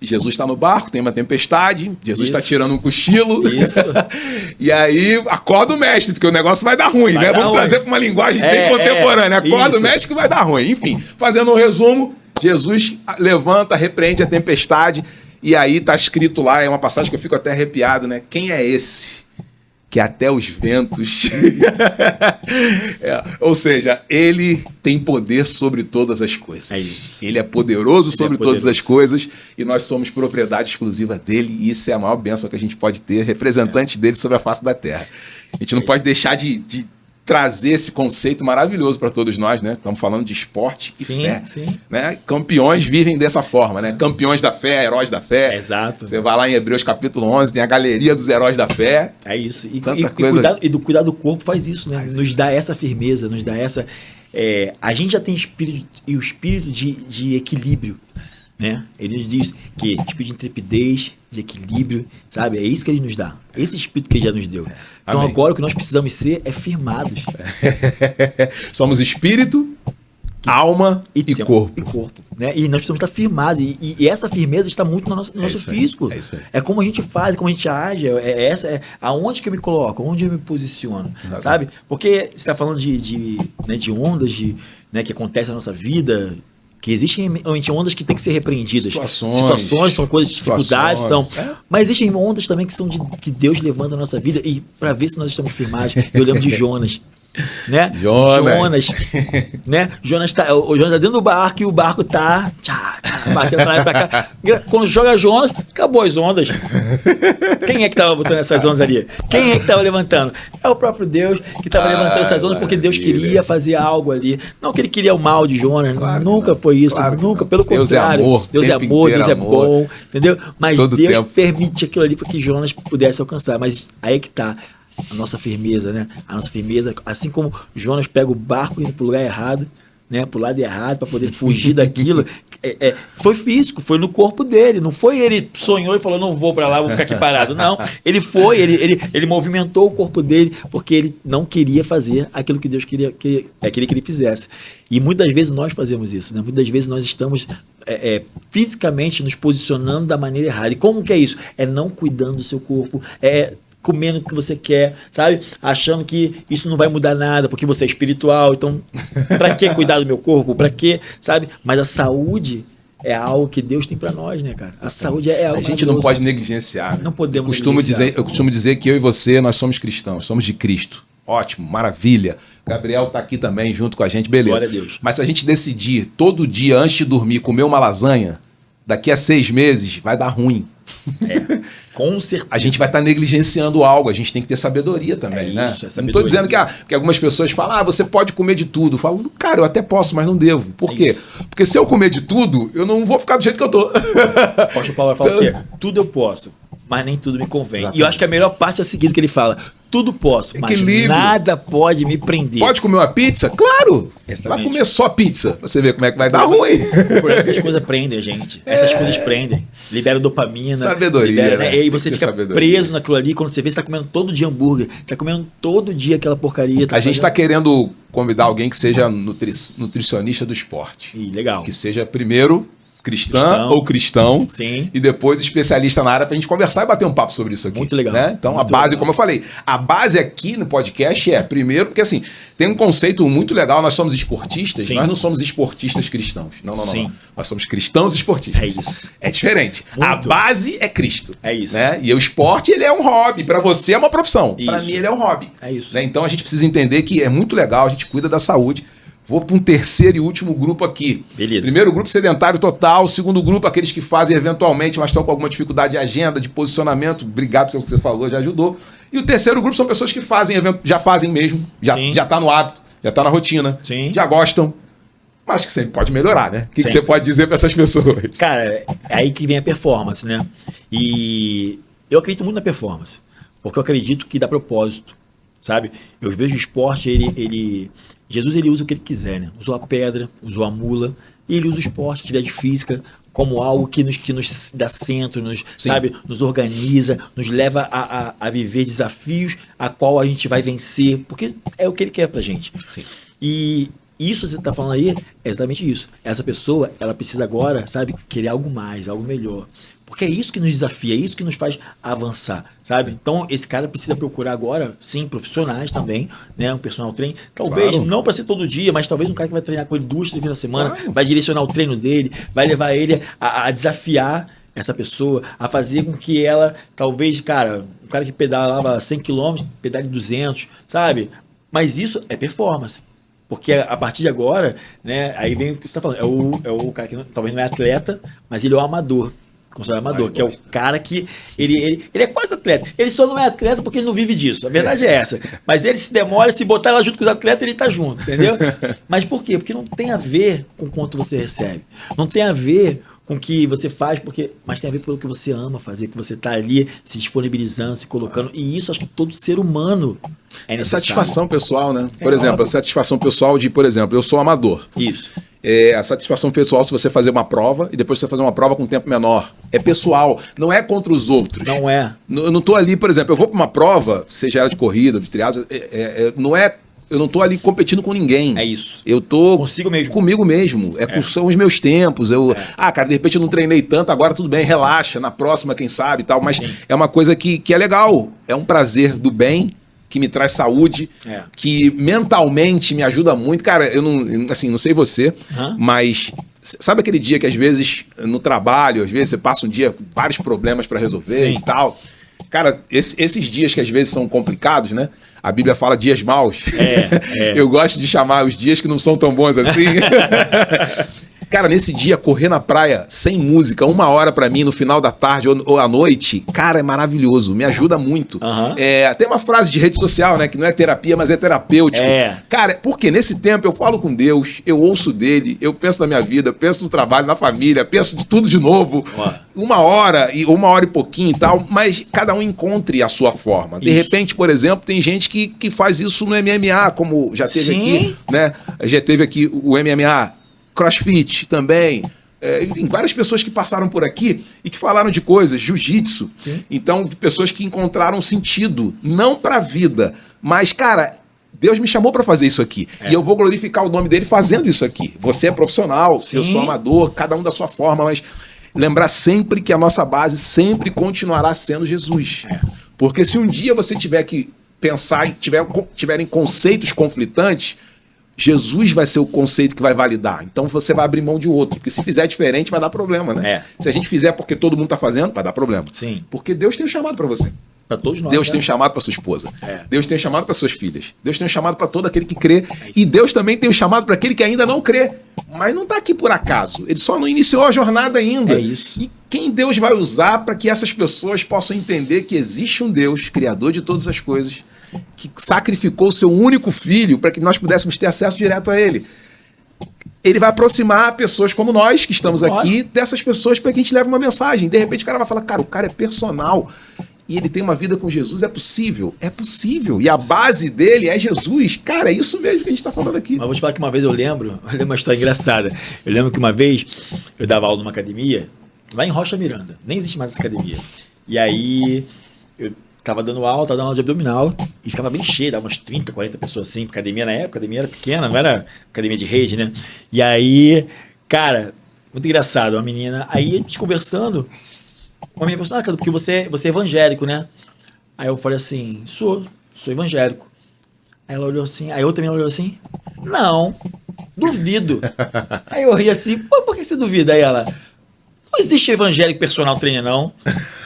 Jesus está no barco, tem uma tempestade, Jesus está tirando um cochilo. Isso. E aí, acorda o mestre, porque o negócio vai dar ruim, né? Vamos trazer para uma linguagem bem contemporânea. Acorda o mestre que vai dar ruim. Enfim, fazendo um resumo, Jesus levanta, repreende a tempestade. E aí está escrito lá, é uma passagem que eu fico até arrepiado, né? Quem é esse que até os ventos... Ou seja, ele tem poder sobre todas as coisas. É isso. Ele é poderoso sobre poderoso. todas as coisas e nós somos propriedade exclusiva dele, e isso é a maior bênção que a gente pode ter, representantes dele sobre a face da terra. A gente não pode deixar de trazer esse conceito maravilhoso para todos nós, né? Estamos falando de esporte e fé. Sim. Né? Campeões vivem dessa forma, né? Campeões da fé, heróis da fé. Exato. Você vai lá em Hebreus capítulo 11, tem a galeria dos heróis da fé. É isso. E cuidar do corpo faz isso, né? Nos dá essa firmeza, nos dá essa... a gente já tem o espírito de equilíbrio, né? Ele nos diz que espírito de intrepidez, de equilíbrio, sabe? É isso que ele nos dá. Esse espírito que ele já nos deu. Então Amém. agora o que nós precisamos ser é firmados. Somos espírito, alma e corpo. E corpo, né? E nós precisamos estar firmados. E essa firmeza está muito no nosso isso aí, físico. é isso aí. É como a gente faz, como a gente age. Aonde que eu me coloco, onde eu me posiciono, Exatamente. sabe? Porque você está falando né, de ondas né, que acontecem na nossa vida, que existem realmente ondas que têm que ser repreendidas. Situações são coisas, dificuldades, são. Mas existem ondas também que são que Deus levanta na nossa vida, e para ver se nós estamos firmados. Eu lembro de Jonas. Né? Jonas, né? O Jonas tá dentro do barco e o barco tá batendo pra lá e pra cá. Quando joga Jonas, acabou as ondas. Quem é que tava botando essas ondas ali? Quem é que tava levantando? É o próprio Deus que tava levantando essas ondas, porque Deus queria fazer algo ali. Não que ele queria o mal de Jonas, nunca foi isso, nunca, pelo contrário. Deus é amor, Deus é bom, entendeu? Mas Deus permite aquilo ali para que Jonas pudesse alcançar. Mas aí que tá a nossa firmeza, né? A nossa firmeza, assim como Jonas pega o barco indo pro lugar errado, né? Pro lado errado, para poder fugir daquilo. Foi físico, foi no corpo dele. Não foi ele sonhou e falou, não vou para lá, vou ficar aqui parado. Não, ele foi, ele movimentou o corpo dele, porque ele não queria fazer aquilo que Deus queria que ele fizesse. E muitas vezes nós fazemos isso, né? Muitas vezes nós estamos fisicamente nos posicionando da maneira errada. E como que é isso? É não cuidando do seu corpo, comendo o que você quer, sabe? Achando que isso não vai mudar nada, porque você é espiritual, então pra que cuidar do meu corpo? Pra que, sabe? Mas a saúde é algo que Deus tem pra nós, né, cara? A saúde é algo. A gente não pode negligenciar. Né? Não podemos negligenciar. Eu costumo dizer que eu e você, nós somos cristãos, somos de Cristo. Ótimo, maravilha. Gabriel tá aqui também junto com a gente, beleza. Glória a Deus. Mas se a gente decidir todo dia antes de dormir comer uma lasanha, daqui a 6 meses vai dar ruim. Com certeza. A gente vai estar negligenciando algo, a gente tem que ter sabedoria também, né? Isso, Não estou dizendo que algumas pessoas falam, você pode comer de tudo. Eu falo, cara, eu até posso, mas não devo. Por quê? Porque se eu comer de tudo, eu não vou ficar do jeito que eu tô. O apóstolo Paulo vai falar o quê? Tudo eu posso, mas nem tudo me convém. Exatamente. E eu acho que a melhor parte é o seguinte que ele fala: tudo posso, mas nada pode me prender. Pode comer uma pizza? Claro! Exatamente. Vai comer só pizza. Você vê como é que vai dar ruim. O problema é que as coisas prendem a gente. Essas coisas prendem. Libera dopamina. Sabedoria, né? E aí você fica preso naquilo ali. Quando você vê, você tá comendo todo dia hambúrguer. Tá comendo todo dia aquela porcaria. A gente tá querendo convidar alguém que seja nutricionista do esporte. Legal. Que seja primeiro cristão ou cristão. Sim. E depois especialista na área pra gente conversar e bater um papo sobre isso aqui. Muito legal. Né? Então muito a base, legal. como eu falei, a base aqui no podcast é, primeiro, porque assim, tem um conceito muito legal, nós somos esportistas, nós não somos esportistas cristãos. Não. Nós somos cristãos esportistas. É isso. É diferente. Muito. A base é Cristo. É isso. Né? E o esporte, ele é um hobby. Pra você é uma profissão. Pra Isso. mim, ele é um hobby. É isso. Né? Então a gente precisa entender que é muito legal, a gente cuida da saúde. Vou para um terceiro e último grupo aqui. Beleza. Primeiro grupo, sedentário total. Segundo grupo, aqueles que fazem eventualmente, mas estão com alguma dificuldade de agenda, de posicionamento. Obrigado pelo que você falou, já ajudou. E o terceiro grupo são pessoas que fazem evento, já fazem mesmo, já tá no hábito, já tá na rotina, já gostam. Mas que sempre pode melhorar, né? O que você pode dizer para essas pessoas? Cara, é aí que vem a performance, né? E eu acredito muito na performance, porque eu acredito que dá propósito, sabe? Eu vejo o esporte, Jesus ele usa o que ele quiser, né? Usou a pedra, usou a mula, e ele usa o esporte, atividade física, como algo que nos dá centro, sabe? Nos organiza, nos leva a viver desafios a qual a gente vai vencer, porque é o que ele quer pra gente. Sim. E isso que você tá falando aí é exatamente isso. Essa pessoa, ela precisa agora, sabe, querer algo mais, algo melhor. Porque é isso que nos desafia, é isso que nos faz avançar, sabe? Então, esse cara precisa procurar agora, sim, profissionais também, né? Um personal trainer. Talvez, não para ser todo dia, mas talvez um cara que vai treinar com ele 2, 3 vezes na semana, vai direcionar o treino dele, vai levar ele a desafiar essa pessoa, a fazer com que ela, talvez, cara, um cara que pedalava 100 km, pedale 200, sabe? Mas isso é performance. Porque a partir de agora, né? Aí vem o que você está falando. É o cara que talvez não é atleta, mas ele é o amador. Considerado amador, que é o cara que ele é quase atleta. Ele só não é atleta porque ele não vive disso. A verdade é essa. Mas ele se demora, se botar ela junto com os atletas, ele tá junto, entendeu? Mas por quê? Porque não tem a ver com quanto você recebe. Não tem a ver com o que você faz, mas tem a ver pelo que você ama fazer, que você tá ali se disponibilizando, se colocando. E isso acho que todo ser humano é necessário. Satisfação pessoal, né? Por exemplo, a satisfação pessoal de, por exemplo, eu sou amador. Isso. A satisfação pessoal se você fazer uma prova e depois você fazer uma prova com tempo menor. É pessoal, não é contra os outros. Não é. Eu não tô ali, por exemplo, eu vou para uma prova, seja ela de corrida, de triatlo, eu não tô ali competindo com ninguém. É isso. Eu tô consigo mesmo. Comigo mesmo. São os meus tempos. Cara, de repente eu não treinei tanto, agora tudo bem, relaxa, na próxima, quem sabe e tal. Mas é uma coisa que é legal. É um prazer do bem, que me traz saúde, que mentalmente me ajuda muito. Cara, eu não sei você, mas sabe aquele dia que às vezes no trabalho, às vezes você passa um dia com vários problemas para resolver e tal. Cara, esses dias que às vezes são complicados, né? A Bíblia fala dias maus. Eu gosto de chamar os dias que não são tão bons assim. Cara, nesse dia, correr na praia sem música, 1 hora pra mim, no final da tarde ou à noite, cara, é maravilhoso, me ajuda muito. Tem uma frase de rede social, né, que não é terapia, mas é terapêutico. Cara, porque nesse tempo eu falo com Deus, eu ouço dele, eu penso na minha vida, eu penso no trabalho, na família, penso de tudo de novo. 1 hora e 1 hora e pouquinho e tal, mas cada um encontre a sua forma. De repente, por exemplo, tem gente que faz isso no MMA, como já teve aqui, né? Já teve aqui o MMA, CrossFit também, enfim, várias pessoas que passaram por aqui e que falaram de coisas, jiu-jitsu. Então, pessoas que encontraram sentido, não para a vida, mas, cara, Deus me chamou para fazer isso aqui. E eu vou glorificar o nome dele fazendo isso aqui. Você é profissional, eu sou amador, cada um da sua forma, mas lembrar sempre que a nossa base sempre continuará sendo Jesus. Porque se um dia você tiver que pensar e tiverem conceitos conflitantes, Jesus vai ser o conceito que vai validar. Então você vai abrir mão de outro. Porque se fizer diferente, vai dar problema, né? Se a gente fizer porque todo mundo tá fazendo, vai dar problema. Porque Deus tem um chamado para você. Para todos nós. Deus né? tem um chamado para sua esposa. É. Deus tem um chamado para suas filhas. Deus tem um chamado para todo aquele que crê. E Deus também tem um chamado para aquele que ainda não crê. Mas não está aqui por acaso. Ele só não iniciou a jornada ainda. É isso. E quem Deus vai usar para que essas pessoas possam entender que existe um Deus, criador de todas as coisas, que sacrificou o seu único filho para que nós pudéssemos ter acesso direto a ele. Ele vai aproximar pessoas como nós, que estamos aqui, dessas pessoas para que a gente leve uma mensagem. De repente o cara vai falar, cara, o cara é personal e ele tem uma vida com Jesus. É possível? É possível. E a base dele é Jesus. Cara, é isso mesmo que a gente está falando aqui. Mas vou te falar que uma vez eu lembro uma história engraçada. Eu lembro que uma vez eu dava aula numa academia, lá em Rocha Miranda. Nem existe mais essa academia. E aí eu tava dando aula de abdominal e ficava bem cheio, dava umas 30, 40 pessoas assim. Academia na época, academia era pequena, não era academia de rede, né? E aí, cara, muito engraçado, uma menina. Aí a gente conversando, uma menina falou assim, Cadu, porque você é evangélico, né? Aí eu falei assim, sou evangélico. Aí ela olhou assim, aí outra menina olhou assim, não, duvido. Aí eu ri assim, pô, por que você duvida? Aí ela, não existe evangélico personal trainer, não.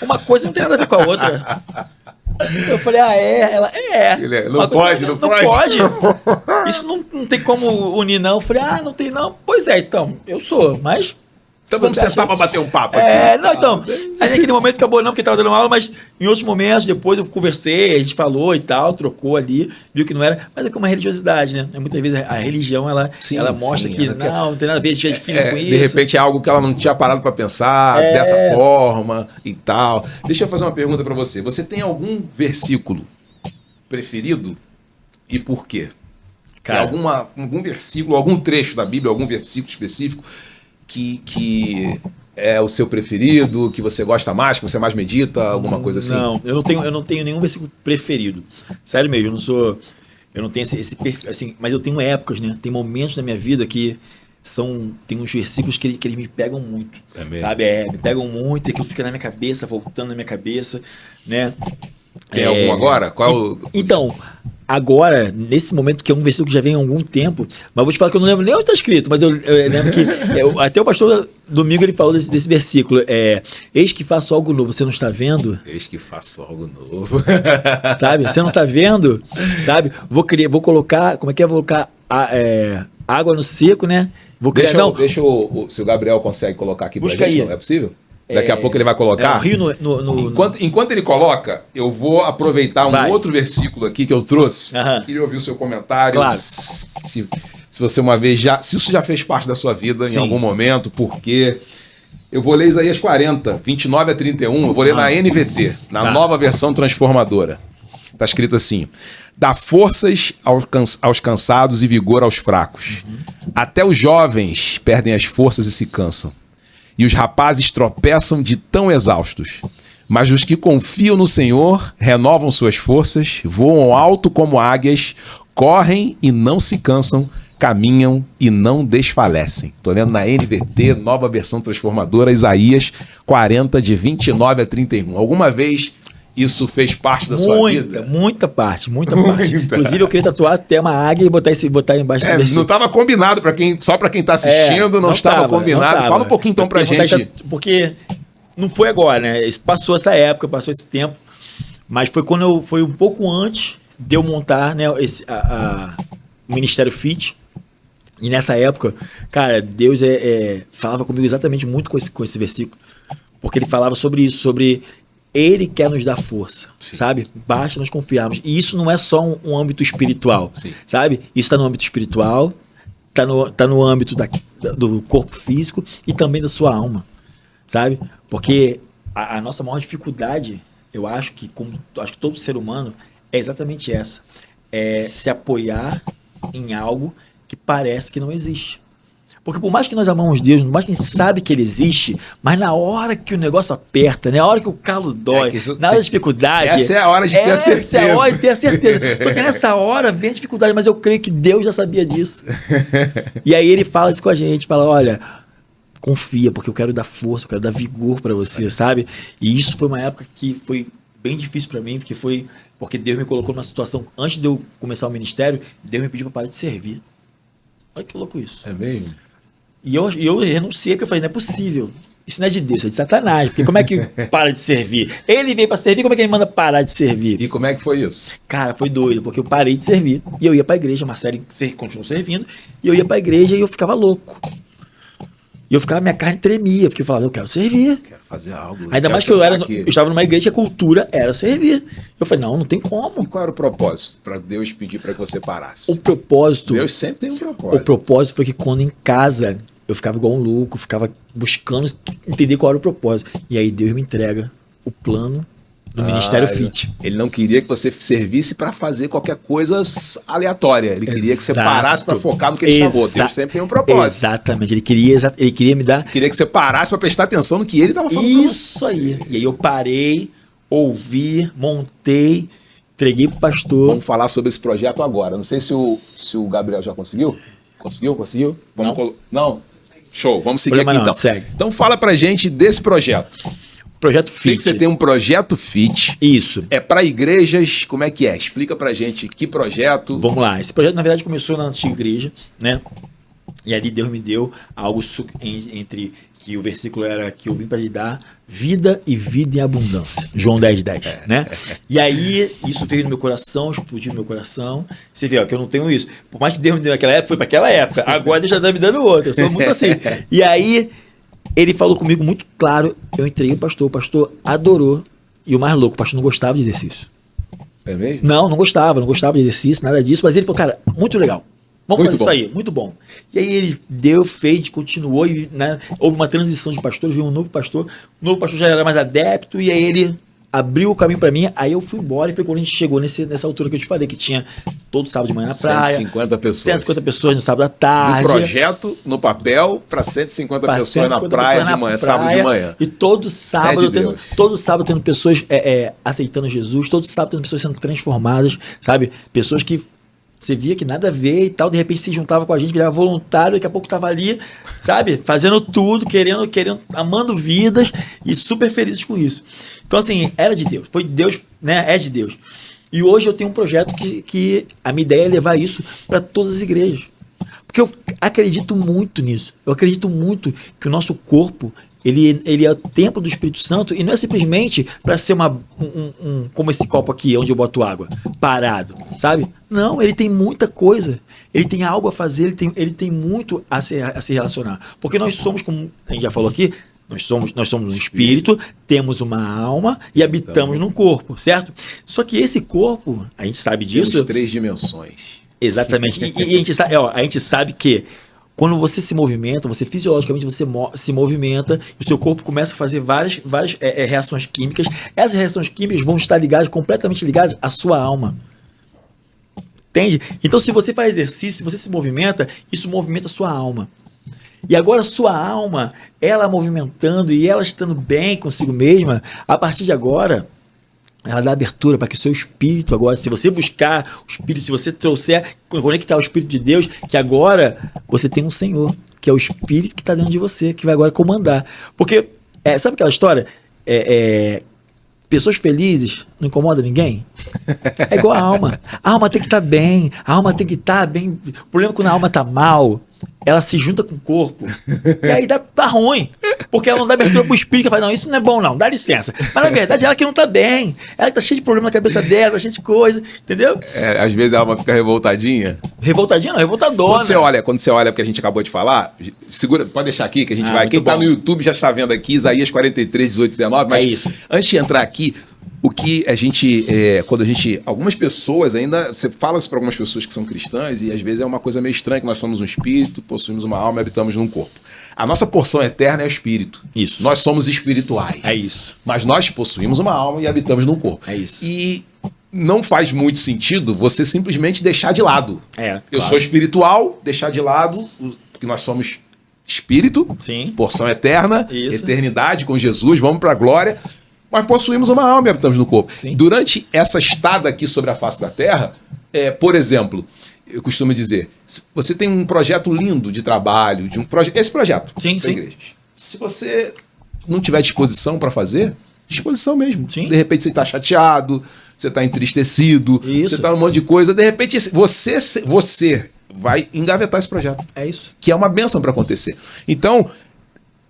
Uma coisa não tem nada a ver com a outra. Eu falei, é? Ela, é. Não pode. Isso não tem como unir, não. Eu falei, não tem não. Pois é, então, eu sou, mas... Então vamos sentar para bater um papo aqui. Não, então, aí naquele momento acabou não, porque tava dando aula, mas em outros momentos, depois eu conversei, a gente falou e tal, trocou ali, viu que não era, mas é como uma religiosidade, né? Muitas vezes a religião, ela mostra que não tem nada a ver, de filho com isso. De repente é algo que ela não tinha parado para pensar dessa forma e tal. Deixa eu fazer uma pergunta para você. Você tem algum versículo preferido e por quê? Cara, tem algum versículo, algum trecho da Bíblia, algum versículo específico que é o seu preferido, que você gosta mais, que você mais medita, alguma coisa assim? Não, eu não tenho nenhum versículo preferido. Sério mesmo, eu não tenho esse perfil, assim, mas eu tenho épocas, né? Tem momentos da minha vida que tem uns versículos que eles me pegam muito. É mesmo? Sabe? Me pegam muito, e aquilo fica na minha cabeça, voltando na minha cabeça, né? Tem algum agora? Então, agora, nesse momento, que é um versículo que já vem há algum tempo, mas vou te falar que eu não lembro nem onde está escrito, mas eu lembro que até o pastor Domingo ele falou desse versículo, eis que faço algo novo, você não está vendo? Eis que faço algo novo. Sabe? Você não está vendo? Sabe? Vou colocar, como é que é? Vou colocar água no seco, né? Deixa se o Gabriel consegue colocar aqui pra gente, aí. Não é possível? Daqui a pouco ele vai colocar. Enquanto ele coloca, eu vou aproveitar outro versículo aqui que eu trouxe. Queria ouvir o seu comentário. Claro. Se você uma vez se isso já fez parte da sua vida em algum momento, por quê? Eu vou ler Isaías 40, 29 a 31. Eu vou ler na NVT, na nova versão transformadora. Está escrito assim: dá forças aos cansados e vigor aos fracos. Até os jovens perdem as forças e se cansam. E os rapazes tropeçam de tão exaustos. Mas os que confiam no Senhor renovam suas forças, voam alto como águias, correm e não se cansam, caminham e não desfalecem. Estou lendo na NVT, nova versão transformadora, Isaías 40, de 29 a 31. Alguma vez isso fez parte da sua vida? Muita parte. Inclusive, eu queria tatuar até uma águia e botar embaixo desse versículo. Não estava combinado, só para quem está assistindo, não estava combinado. Fala um pouquinho então pra gente. Porque não foi agora, né? Passou essa época, passou esse tempo, mas foi um pouco antes de eu montar, né, o Ministério Fit. E nessa época, cara, Deus falava comigo exatamente muito com esse versículo, porque ele falava sobre isso, sobre Ele quer nos dar força, sabe? Basta nós confiarmos. E isso não é só um âmbito espiritual, sabe? Isso está no âmbito espiritual, está no âmbito do corpo físico e também da sua alma, sabe? Porque a nossa maior dificuldade, eu acho que todo ser humano, é exatamente essa. É se apoiar em algo que parece que não existe. Porque por mais que nós amamos Deus, por mais que a gente sabe que Ele existe, mas na hora que o negócio aperta, na hora que o calo dói, na hora da dificuldade... Essa é a hora de ter a certeza. Essa é a hora de ter a certeza. Só que nessa hora vem a dificuldade, mas eu creio que Deus já sabia disso. E aí Ele fala isso com a gente, fala, olha, confia, porque eu quero dar força, eu quero dar vigor para você, sabe? E isso foi uma época que foi bem difícil para mim, porque Deus me colocou numa situação, antes de eu começar o ministério, Deus me pediu para parar de servir. Olha que louco isso. É mesmo? E eu renunciei, porque eu falei, não é possível. Isso não é de Deus, é de Satanás. Porque como é que para de servir? Ele veio pra servir, como é que ele manda parar de servir? E como é que foi isso? Cara, foi doido, porque eu parei de servir. E eu ia pra igreja, Marcelo continuou servindo. E eu ia pra igreja e eu ficava louco. E eu ficava, minha carne tremia, porque eu falava, eu quero servir. Quero fazer algo. Ainda mais que eu estava numa igreja que a cultura era servir. Eu falei, não tem como. E qual era o propósito para Deus pedir para que você parasse? O propósito... Deus sempre tem um propósito. O propósito foi que quando em casa eu ficava igual um louco, ficava buscando entender qual era o propósito. E aí Deus me entrega o plano do Ministério Fit. Ele não queria que você servisse para fazer qualquer coisa aleatória. Ele queria que você parasse para focar no que ele chamou. Deus sempre tem um propósito. Exatamente. Ele queria me dar... Queria que você parasse para prestar atenção no que ele estava falando. Isso aí. E aí eu parei, ouvi, montei, entreguei pro pastor. Vamos falar sobre esse projeto agora. Não sei se o Gabriel já conseguiu. Conseguiu? Não? Show. Vamos seguir aqui então. Segue. Então fala pra gente desse projeto. Projeto Fit. Sei que você tem um projeto Fit. Isso. É para igrejas, como é que é? Explica pra gente que projeto. Vamos lá. Esse projeto, na verdade, começou na antiga igreja, né? E ali Deus me deu algo entre que o versículo era que eu vim para lhe dar vida e vida em abundância. João 10:10, né? E aí, isso veio no meu coração, explodiu no meu coração. Você vê, ó, que eu não tenho isso. Por mais que Deus me deu naquela época, foi para aquela época. Agora Deus já está me dando outra. Eu sou muito assim. E aí, ele falou comigo muito claro. Eu entrei o pastor adorou. E o mais louco, o pastor não gostava de exercício. É mesmo? Não gostava de exercício, nada disso. Mas ele falou, cara, muito legal. Vamos fazer isso aí, muito bom. E aí ele fez, continuou, e, né, houve uma transição de pastores, veio um novo pastor. O novo pastor já era mais adepto, e aí ele abriu o caminho para mim. Aí eu fui embora, e foi quando a gente chegou nessa altura que eu te falei, que tinha todo sábado de manhã na praia. 150 pessoas. 150 pessoas no sábado à tarde. Um projeto no papel para 150 pessoas na praia de manhã, sábado de manhã. E todo sábado tendo pessoas aceitando Jesus, todo sábado tendo pessoas sendo transformadas, sabe? Pessoas que você via que nada a ver e tal, de repente se juntava com a gente, virava voluntário, daqui a pouco tava ali, sabe? Fazendo tudo, querendo, amando vidas e super felizes com isso. Então, assim, era de Deus, foi de Deus, né? É de Deus. E hoje eu tenho um projeto que a minha ideia é levar isso para todas as igrejas. Porque eu acredito muito nisso. Eu acredito muito que o nosso corpo, ele é o templo do Espírito Santo, e não é simplesmente para ser como esse copo aqui, onde eu boto água, parado, sabe? Não, ele tem muita coisa. Ele tem algo a fazer, ele tem muito a se relacionar. Porque nós somos, como a gente já falou aqui, nós somos um espírito, temos uma alma e habitamos num corpo, certo? Só que esse corpo, a gente sabe disso... Temos 3 dimensões. Exatamente. E a gente sabe que quando você se movimenta, você fisiologicamente se movimenta, e o seu corpo começa a fazer várias reações químicas. Essas reações químicas vão estar completamente ligadas à sua alma. Entende? Então, se você faz exercício, se você se movimenta, isso movimenta a sua alma. E agora a sua alma, ela movimentando e ela estando bem consigo mesma, a partir de agora, ela dá abertura para que o seu espírito agora, se você buscar o espírito, se você conectar o espírito de Deus, que agora você tem um Senhor, que é o espírito que está dentro de você, que vai agora comandar. Porque, sabe aquela história? Pessoas felizes não incomodam ninguém? É igual a alma. A alma tem que estar bem, a alma tem que estar bem. O problema é quando a alma está mal, ela se junta com o corpo, e aí dá ruim, porque ela não dá abertura pro espírito, ela fala, não, isso não é bom não, dá licença. Mas na verdade ela que não tá bem, ela que tá cheia de problema na cabeça dela, tá cheia de coisa, entendeu? Às vezes a alma fica revoltadinha. Revoltadinha não, revoltadona. Quando você olha, porque a gente acabou de falar, segura, pode deixar aqui que a gente vai. Quem tá no YouTube já está vendo aqui, Isaías 43, 18, 19, mas isso. Antes de entrar aqui, o que a gente, algumas pessoas ainda, você fala para algumas pessoas que são cristãs e às vezes é uma coisa meio estranha, que nós somos um espírito, possuímos uma alma e habitamos num corpo. A nossa porção eterna é o espírito. Isso. Nós somos espirituais. É isso. Mas nós possuímos uma alma e habitamos num corpo. É isso. E não faz muito sentido você simplesmente deixar de lado. Eu claro. sou espiritual, deixar de lado, porque nós somos espírito, sim, porção eterna, isso, eternidade com Jesus, vamos para a glória. Mas possuímos uma alma e habitamos no corpo. Sim. Durante essa estada aqui sobre a face da Terra, por exemplo, eu costumo dizer, você tem um projeto lindo de trabalho, esse projeto da igreja. Se você não tiver disposição para fazer, disposição mesmo. Sim. De repente você está chateado, você está entristecido, isso, você está num monte de coisa, de repente você vai engavetar esse projeto. É isso. Que é uma bênção para acontecer. Então,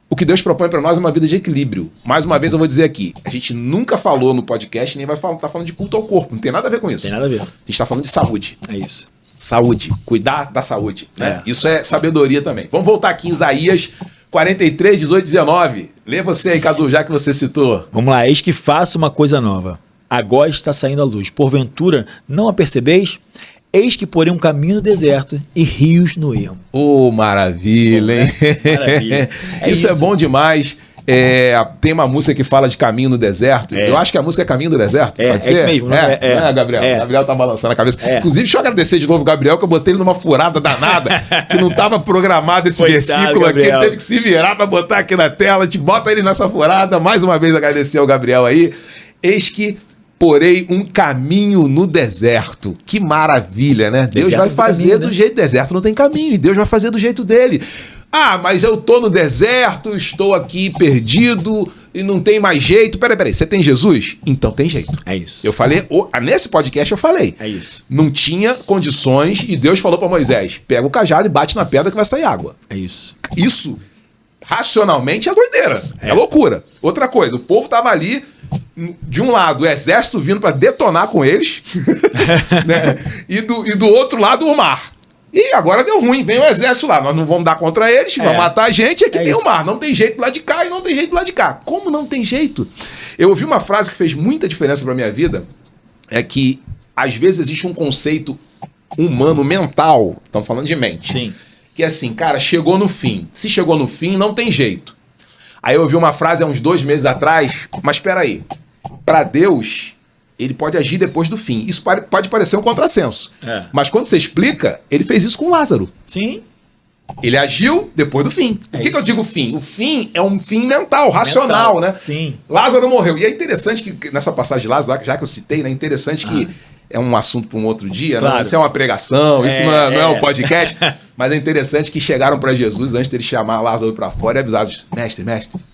O que Deus propõe para nós é uma vida de equilíbrio. Mais uma vez eu vou dizer aqui, a gente nunca falou no podcast, nem vai falar, tá falando de culto ao corpo, não tem nada a ver com isso. Tem nada a ver. A gente tá falando de saúde. É isso. Saúde, cuidar da saúde. Né? É. Isso é sabedoria também. Vamos voltar aqui em Isaías 43, 18, 19. Lê você aí, Cadu, já que você citou. Vamos lá, eis que faço uma coisa nova. Agora está saindo a luz. Porventura, não a percebeis? Eis que porém um caminho no deserto e rios no ermo. Ô, maravilha, hein? Maravilha. Isso é bom demais. Tem uma música que fala de caminho no deserto. Eu acho que a música é Caminho do Deserto. É, pode ser? é isso mesmo. Né, Gabriel? Gabriel tá balançando a cabeça. Inclusive, deixa eu agradecer de novo o Gabriel, que eu botei ele numa furada danada, que não tava programado esse versículo aqui. Ele teve que se virar pra botar aqui na tela. A gente bota ele nessa furada. Mais uma vez, agradecer ao Gabriel aí. Eis que porei um caminho no deserto. Que maravilha, né? Deus vai fazer do jeito... Deserto não tem caminho, e Deus vai fazer do jeito dele. Ah, mas eu tô no deserto, estou aqui perdido e não tem mais jeito. Peraí, você tem Jesus? Então tem jeito. É isso. Eu falei, nesse podcast eu falei. É isso. Não tinha condições e Deus falou para Moisés, pega o cajado e bate na pedra que vai sair água. É isso. Isso, racionalmente, é doideira. É loucura. Outra coisa, o povo tava ali, de um lado, o exército vindo para detonar com eles, né? E do outro lado, o mar. E agora deu ruim, vem o exército lá. Nós não vamos dar contra eles, vão matar a gente. Aqui tem o mar. Não tem jeito lá de cá e não tem jeito lá de cá. Como não tem jeito? Eu ouvi uma frase que fez muita diferença para minha vida. É que, às vezes, existe um conceito humano, mental. Estamos falando de mente. Sim. Que é assim, cara, chegou no fim. Se chegou no fim, não tem jeito. Aí eu ouvi uma frase há uns 2 meses atrás. Mas espera aí. Para Deus... ele pode agir depois do fim. Isso pode parecer um contrassenso. Mas quando você explica, ele fez isso com Lázaro. Sim. Ele agiu depois do fim. Por que eu digo fim? O fim é um fim mental, racional, né? Sim. Lázaro morreu. E é interessante que nessa passagem de Lázaro, já que eu citei, né? É interessante que é um assunto para um outro dia, claro. Né? Isso é uma pregação, isso não é um podcast. Mas é interessante que chegaram para Jesus antes de ele chamar Lázaro para fora e avisaram: mestre,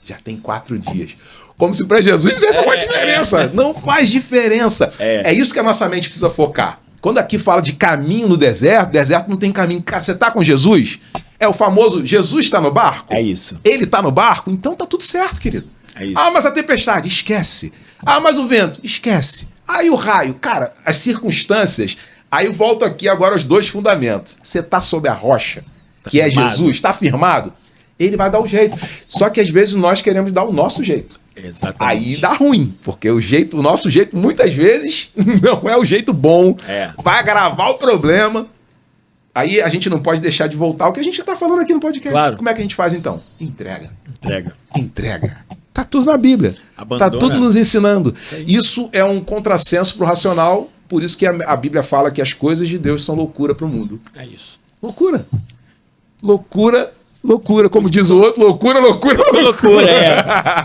já tem 4 dias. Como se para Jesus fizesse alguma diferença. Não faz diferença. É isso que a nossa mente precisa focar. Quando aqui fala de caminho no deserto não tem caminho. Cara, você tá com Jesus? É o famoso Jesus está no barco? É isso. Ele tá no barco? Então tá tudo certo, querido. É isso. Ah, mas a tempestade? Esquece. Ah, mas o vento? Esquece. Aí o raio? Cara, as circunstâncias... Aí eu volto aqui agora aos 2 fundamentos. Você tá sob a rocha, que é Jesus, tá firmado? Ele vai dar o jeito. Só que às vezes nós queremos dar o nosso jeito. Exatamente. Aí dá ruim, porque o nosso jeito, muitas vezes, não é o jeito bom. Vai agravar o problema. Aí a gente não pode deixar de voltar ao que a gente está falando aqui no podcast. Claro. Como é que a gente faz então? Entrega. Entrega. Tá tudo na Bíblia. Abandona. Tá tudo nos ensinando. Isso é um contrassenso pro racional, por isso que a Bíblia fala que as coisas de Deus são loucura pro mundo. É isso. Loucura. Loucura, como diz o outro, loucura.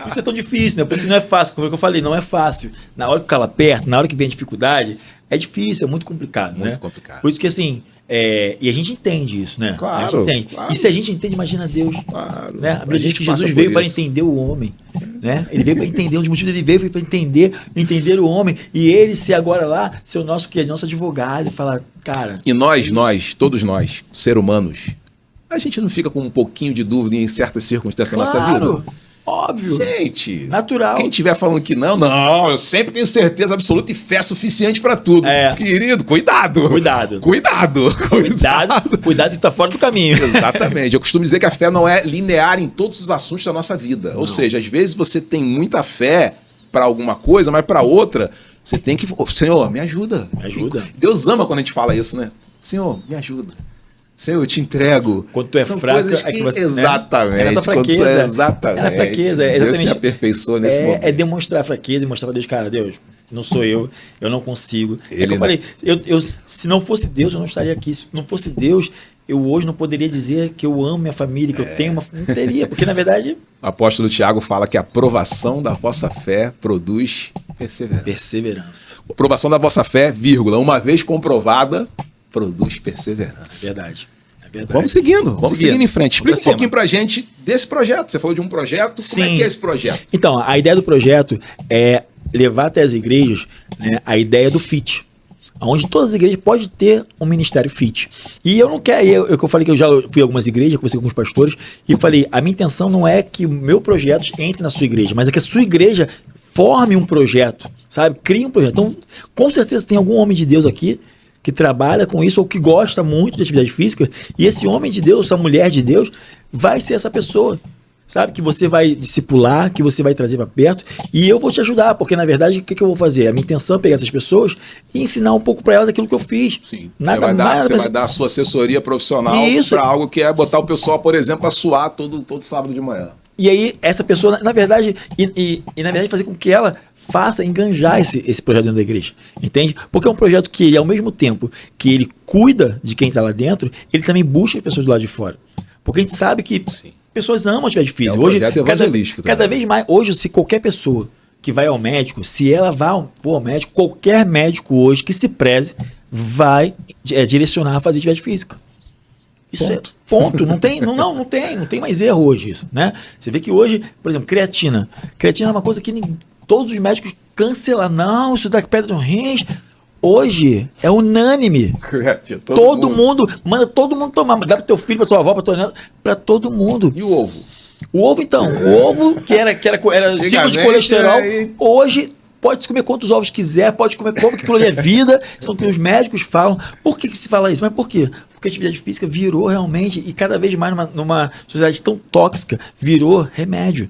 Isso é tão difícil, né? Por isso que não é fácil. Como eu falei, não é fácil. Na hora que cala perto, na hora que vem a dificuldade, é difícil, é muito complicado, muito complicado. Por isso que assim, e a gente entende isso, né? Claro, a gente entende. Claro. E se a gente entende, imagina Deus. Claro. Né? A Bíblia diz que Jesus veio para entender o homem. Né? Ele veio para entender, um dos motivos dele veio para entender o homem. E ele ser agora lá, ser o nosso advogado, e falar, cara... E todos nós, seres humanos, a gente não fica com um pouquinho de dúvida em certas circunstâncias da nossa vida? Óbvio. Gente, natural. Quem estiver falando que não, eu sempre tenho certeza absoluta e fé suficiente para tudo. Querido, cuidado que tá fora do caminho. Exatamente. Eu costumo dizer que a fé não é linear em todos os assuntos da nossa vida. Não. Ou seja, às vezes você tem muita fé para alguma coisa, mas para outra você tem que... Senhor, me ajuda. Deus ama quando a gente fala isso, né? Senhor, me ajuda. Senhor, eu te entrego. Quando tu é fraco, é que você... Exatamente. Né? É na fraqueza. Exatamente. É na fraqueza. Deus se aperfeiçoou nesse momento. É demonstrar fraqueza e mostrar pra Deus, cara, Deus, não sou eu não consigo. Que eu falei, se não fosse Deus, eu não estaria aqui. Se não fosse Deus, eu hoje não poderia dizer que eu amo minha família, que eu tenho uma... Não teria, porque na verdade... O apóstolo Tiago fala que a provação da vossa fé produz perseverança. A provação da vossa fé, uma vez comprovada... produz perseverança. É verdade. Vamos seguindo em frente. Explica um pouquinho pra gente desse projeto. Você falou de um projeto, como é que é esse projeto? Então, a ideia do projeto é levar até as igrejas, né, a ideia do FIT. onde todas as igrejas podem ter um ministério fit. E eu não quero, eu falei que eu já fui a algumas igrejas, conversei com alguns pastores, e falei, a minha intenção não é que o meu projeto entre na sua igreja, mas é que a sua igreja forme um projeto, sabe? Crie um projeto. Então, com certeza tem algum homem de Deus aqui que trabalha com isso ou que gosta muito de atividade física, e esse homem de Deus, essa mulher de Deus, vai ser essa pessoa, sabe? Que você vai discipular, que você vai trazer para perto, e eu vou te ajudar, porque na verdade, o que eu vou fazer? A minha intenção é pegar essas pessoas e ensinar um pouco para elas aquilo que eu fiz. Sim. Nada Você vai dar a sua assessoria profissional para algo que é botar o pessoal, por exemplo, a suar todo sábado de manhã. E aí, essa pessoa, na verdade, na verdade, fazer com que ela faça enganjar esse projeto dentro da igreja, entende? Porque é um projeto que ele, ao mesmo tempo que ele cuida de quem está lá dentro, ele também busca as pessoas do lado de fora. Porque a gente sabe que pessoas amam a atividade física. Hoje, cada vez mais, hoje, se qualquer pessoa que vai ao médico, se ela for ao médico, qualquer médico hoje que se preze, vai direcionar a fazer atividade física. Isso ponto. Ponto. Não tem mais erro hoje isso, né? Você vê que hoje, por exemplo, creatina. Creatina é uma coisa que todos os médicos cancelam. Não, isso dá pedra no rins. Hoje é unânime. Todo mundo manda todo mundo tomar. Dá pro teu filho, pra tua avó, pra tua neta, pra todo mundo. E o ovo? O ovo, então. O ovo, que era ciclo de colesterol, hoje pode comer quantos ovos quiser, pode comer como que aquilo ali é vida, são que os médicos falam. Por que se fala isso? Mas por quê? Porque a atividade física virou realmente, e cada vez mais numa sociedade tão tóxica, virou remédio.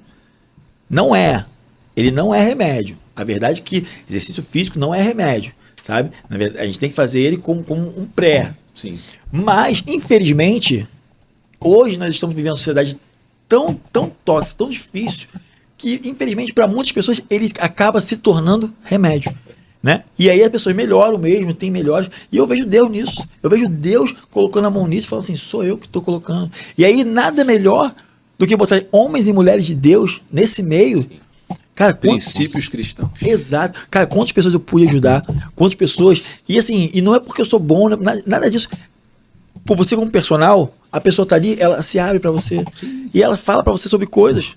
Não é. Ele não é remédio. A verdade é que exercício físico não é remédio, sabe? Na verdade, a gente tem que fazer ele como um pré. Sim. Mas, infelizmente, hoje nós estamos vivendo uma sociedade tão tóxica, tão difícil, que, infelizmente, para muitas pessoas, ele acaba se tornando remédio, né? E aí as pessoas melhoram mesmo, tem melhores, e eu vejo Deus nisso. Eu vejo Deus colocando a mão nisso e falando assim, sou eu que estou colocando. E aí nada melhor do que botar homens e mulheres de Deus nesse meio. Cara, princípios cristãos. Exato. Cara, quantas pessoas eu pude ajudar, quantas pessoas... E assim, e não é porque eu sou bom, nada disso. Por você como personal, a pessoa tá ali, ela se abre para você. Sim. E ela fala para você sobre coisas.